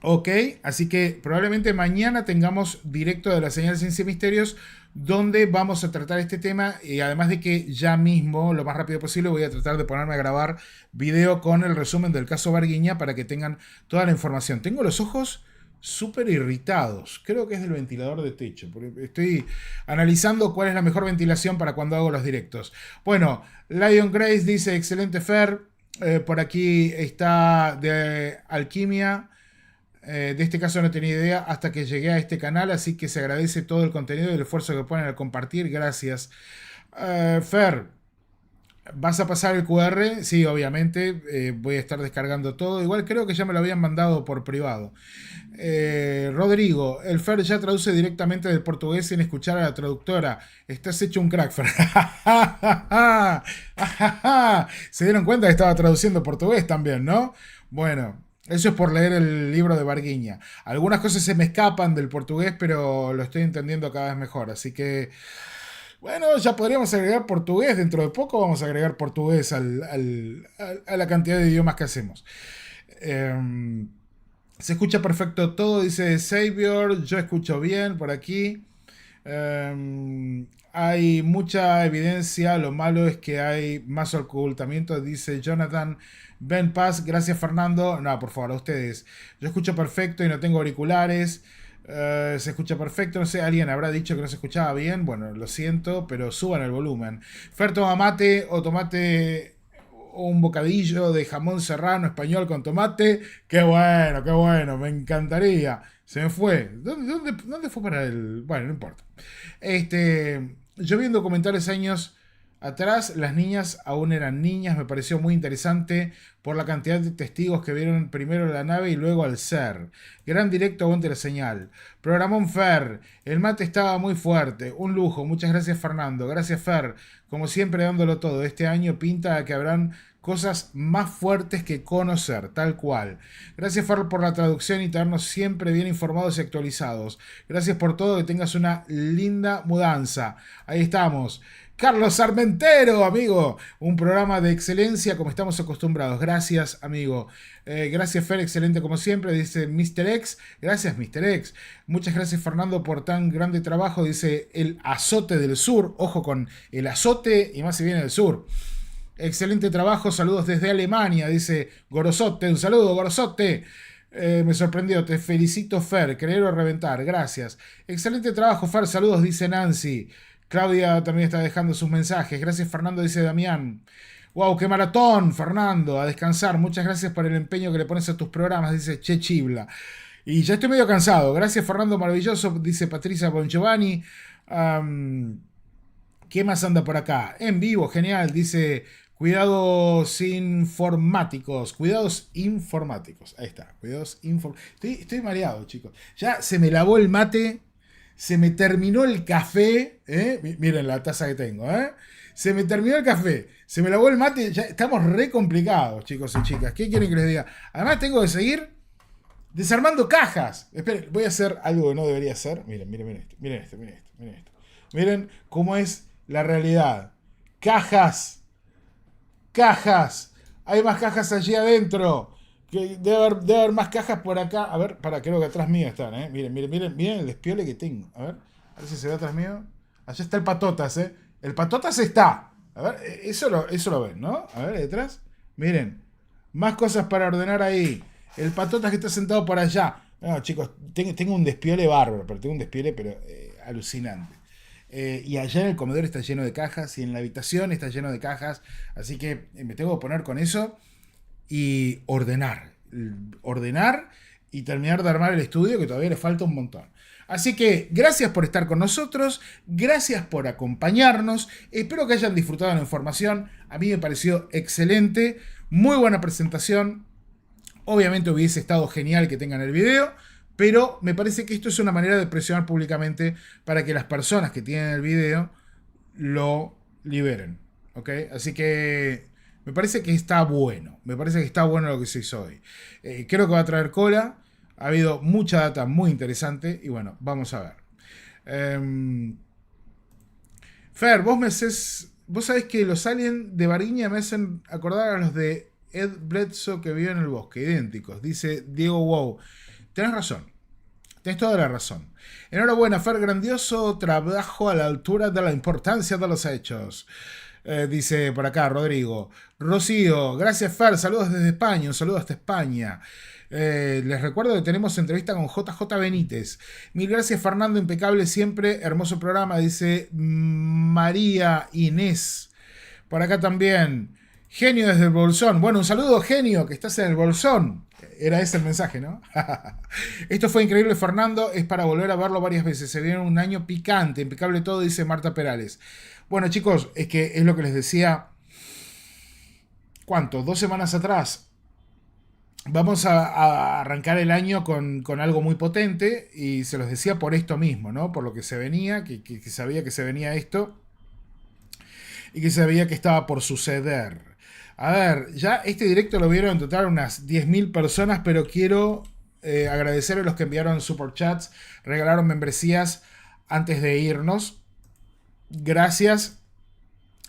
Ok, así que probablemente mañana tengamos directo de la señal Ciencia y Misterios, donde vamos a tratar este tema, y además de que ya mismo, lo más rápido posible, voy a tratar de ponerme a grabar video con el resumen del caso Varguiña para que tengan toda la información. Tengo los ojos súper irritados, creo que es del ventilador de techo, porque estoy analizando cuál es la mejor ventilación para cuando hago los directos. Bueno, Lion Grace dice, excelente Fer, por aquí está de Alquimia. De este caso no tenía idea hasta que llegué a este canal, así que se agradece todo el contenido y el esfuerzo que ponen al compartir. Gracias. Fer, ¿vas a pasar el QR? Sí, obviamente. Voy a estar descargando todo. Igual creo que ya me lo habían mandado por privado. Rodrigo, el Fer ya traduce directamente del portugués sin escuchar a la traductora. Estás hecho un crack, Fer. Se dieron cuenta que estaba traduciendo portugués también, ¿no? Bueno. Eso es por leer el libro de Varguiña. Algunas cosas se me escapan del portugués, pero lo estoy entendiendo cada vez mejor. Así que, bueno, ya podríamos agregar portugués. Dentro de poco vamos a agregar portugués a la cantidad de idiomas que hacemos. Se escucha perfecto todo, dice Xavier. Yo escucho bien por aquí. Hay mucha evidencia. Lo malo es que hay más ocultamiento, dice Jonathan. Ben Paz, gracias Fernando. No, por favor, a ustedes. Yo escucho perfecto y no tengo auriculares. Se escucha perfecto. No sé, alguien habrá dicho que no se escuchaba bien. Bueno, lo siento, pero suban el volumen. Fer, toma mate o tomate, un bocadillo de jamón serrano español con tomate. Qué bueno, me encantaría. Se me fue. ¿Dónde fue para el...? Bueno, no importa. Yo vi un documental hace años atrás, las niñas aún eran niñas, me pareció muy interesante por la cantidad de testigos que vieron primero la nave y luego al ser. Gran directo, aguante la señal. Programón Fer, el mate estaba muy fuerte, un lujo, muchas gracias Fernando, gracias Fer, como siempre dándolo todo. Este año pinta que habrán cosas más fuertes que conocer, tal cual. Gracias Fer por la traducción y tenernos siempre bien informados y actualizados. Gracias por todo, que tengas una linda mudanza. Ahí estamos. Carlos Armentero, amigo, un programa de excelencia como estamos acostumbrados. Gracias, amigo. Gracias, Fer, excelente como siempre, dice Mr. X. Gracias, Mr. X. Muchas gracias, Fernando, por tan grande trabajo, dice el azote del sur. Ojo con el azote y más si viene del sur. Excelente trabajo, saludos desde Alemania, dice Gorosote. Un saludo, Gorosote. Me sorprendió, te felicito, Fer. Creer o reventar, gracias. Excelente trabajo, Fer. Saludos, dice Nancy. Claudia también está dejando sus mensajes. Gracias, Fernando, dice Damián. Wow, qué maratón, Fernando. A descansar. Muchas gracias por el empeño que le pones a tus programas, dice Che Chibla. Y ya estoy medio cansado. Gracias, Fernando, maravilloso, dice Patricia Bongiovanni. ¿Qué más anda por acá? En vivo, genial, dice cuidados informáticos. Cuidados informáticos. Ahí está, cuidados informáticos. Estoy mareado, chicos. Ya se me lavó el mate, se me terminó el café. Miren la taza que tengo. Se me terminó el café, se me lavó el mate. Ya estamos re complicados, chicos y chicas. ¿Qué quieren que les diga? Además tengo que seguir desarmando cajas. Esperen, voy a hacer algo que no debería hacer. Miren esto, miren esto, miren esto, miren esto. Miren cómo es la realidad. Cajas. Hay más cajas allí adentro. Debe haber más cajas por acá. A ver, creo que atrás mío están, Miren el despiole que tengo. A ver si se ve atrás mío. Allá está el Patotas, El Patotas está. A ver, eso lo ven, ¿no? A ver, detrás. Miren, más cosas para ordenar ahí. El Patotas que está sentado por allá. No, chicos, tengo un despiole bárbaro, pero alucinante. Y allá en el comedor está lleno de cajas y en la habitación está lleno de cajas. Así que me tengo que poner con eso y ordenar y terminar de armar el estudio, que todavía le falta un montón. Así que gracias por estar con nosotros, gracias por acompañarnos, espero que hayan disfrutado la información. A mí me pareció excelente, muy buena presentación. Obviamente hubiese estado genial que tengan el video, pero me parece que esto es una manera de presionar públicamente para que las personas que tienen el video lo liberen, ¿ok? Así que me parece que está bueno, lo que se hizo hoy. Creo que va a traer cola. Ha habido mucha data muy interesante y bueno, vamos a ver. Fer, vos sabés que los aliens de Bariña me hacen acordar a los de Ed Bledsoe que vive en el bosque, idénticos, dice Diego Wow. Tenés razón, tenés toda la razón. Enhorabuena, Fer, grandioso trabajo a la altura de la importancia de los hechos. Dice por acá Rodrigo. Rocío, gracias, Fer, saludos desde España, un saludo hasta España. Les recuerdo que tenemos entrevista con JJ Benítez. Mil gracias, Fernando, impecable siempre, hermoso programa, dice María Inés. Por acá también Genio desde el Bolsón. Bueno, un saludo, Genio, que estás en el Bolsón. Era ese el mensaje, ¿no? Esto fue increíble, Fernando, es para volver a verlo varias veces. Se viene un año picante, impecable todo, dice Marta Perales. Bueno, chicos, es que es lo que les decía. ¿Cuánto? 2 semanas atrás. Vamos a arrancar el año con algo muy potente y se los decía por esto mismo, ¿no? Por lo que se venía, que sabía que se venía esto y que sabía que estaba por suceder. A ver, ya este directo lo vieron en total unas 10.000 personas, pero quiero agradecer a los que enviaron superchats, regalaron membresías antes de irnos. Gracias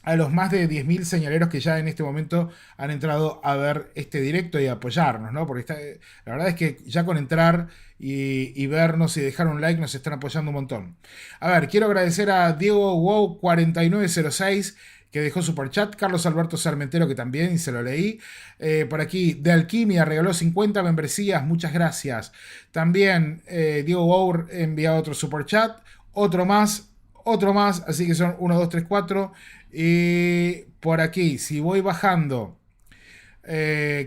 a los más de 10.000 señaleros que ya en este momento han entrado a ver este directo y a apoyarnos, ¿no? Porque la verdad es que ya con entrar y vernos y dejar un like nos están apoyando un montón. A ver, quiero agradecer a Diego Wow 4906 que dejó superchat, Carlos Alberto Sarmentero que también, y se lo leí. Por aquí, de Alquimia regaló 50 membresías, muchas gracias. También Diego Wow envía otro superchat, otro más, así que son 1, 2, 3, 4. Y por aquí, si voy bajando,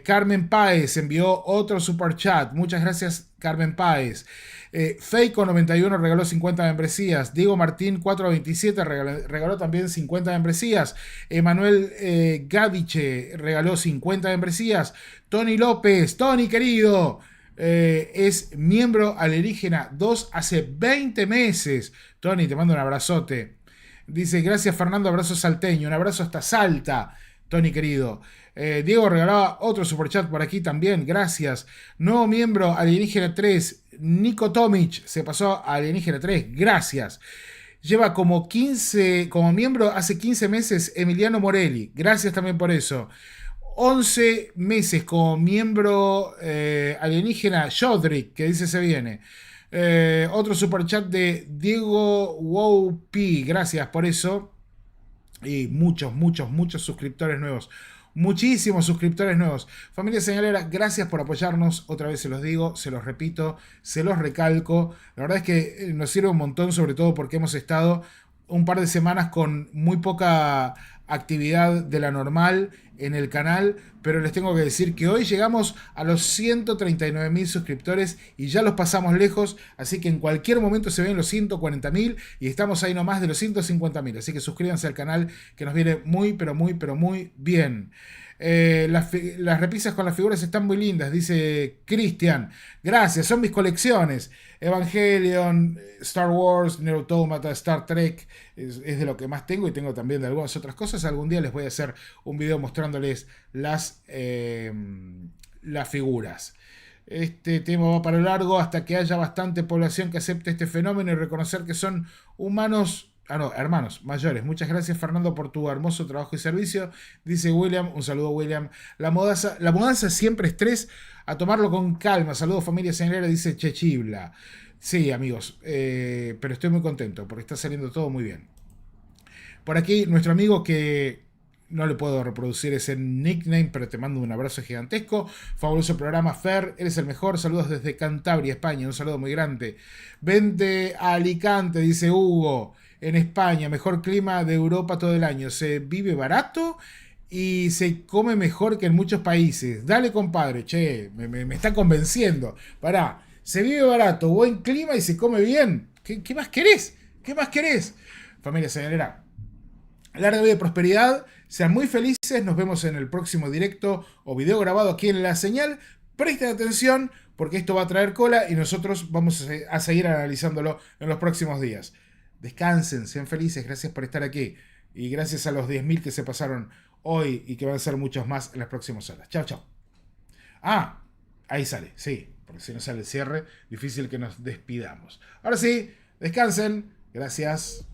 Carmen Páez envió otro super chat. Muchas gracias, Carmen Páez. Feico91 regaló 50 membresías. Diego Martín 427 regaló también 50 membresías. Emanuel Gadiche regaló 50 membresías. Tony López, Tony querido, es miembro alienígena 2 hace 20 meses. Tony, te mando un abrazote. Dice, gracias Fernando, abrazo salteño, un abrazo hasta Salta, Tony querido. Diego regalaba otro superchat por aquí también, gracias. Nuevo miembro Alienígena 3, Nico Tomic, se pasó a Alienígena 3, gracias. Lleva como miembro hace 15 meses Emiliano Morelli, gracias también por eso. 11 meses como miembro Alienígena Jodrick, que dice se viene. Otro superchat de Diego Wow P, gracias por eso. Y muchos suscriptores nuevos. Muchísimos suscriptores nuevos. Familia Señalera, gracias por apoyarnos. Otra vez se los digo, se los repito, se los recalco. La verdad es que nos sirve un montón, sobre todo porque hemos estado un par de semanas con muy poca actividad de la normal en el canal, pero les tengo que decir que hoy llegamos a los 139.000 suscriptores y ya los pasamos lejos, así que en cualquier momento se ven los 140.000 y estamos ahí nomás de los 150.000, así que suscríbanse al canal que nos viene muy bien. Las repisas con las figuras están muy lindas, dice Cristian. Gracias, son mis colecciones. Evangelion, Star Wars, Nier Automata, Star Trek, es de lo que más tengo, y tengo también de algunas otras cosas. Algún día les voy a hacer un video mostrándoles las figuras. Este tema va para largo hasta que haya bastante población que acepte este fenómeno y reconocer que son hermanos mayores. Muchas gracias, Fernando, por tu hermoso trabajo y servicio. Dice William, un saludo, William. La mudanza siempre estrés, a tomarlo con calma. Saludos, familia señalera, dice Chechibla. Sí, amigos, pero estoy muy contento porque está saliendo todo muy bien. Por aquí, nuestro amigo que no le puedo reproducir ese nickname, pero te mando un abrazo gigantesco. Fabuloso programa, Fer, eres el mejor. Saludos desde Cantabria, España. Un saludo muy grande. Vente a Alicante, dice Hugo. En España, mejor clima de Europa todo el año. Se vive barato y se come mejor que en muchos países. Dale, compadre, che, me está convenciendo. Pará, se vive barato, buen clima y se come bien. ¿Qué más querés? ¿Qué más querés? Familia señalera, larga vida y prosperidad. Sean muy felices. Nos vemos en el próximo directo o video grabado aquí en La Señal. Presten atención porque esto va a traer cola y nosotros vamos a seguir analizándolo en los próximos días. Descansen, sean felices, gracias por estar aquí. Y gracias a los 10.000 que se pasaron hoy y que van a ser muchos más en las próximas horas. Chao, chao. Ah, ahí sale, sí, porque si no sale el cierre, difícil que nos despidamos. Ahora sí, descansen, gracias.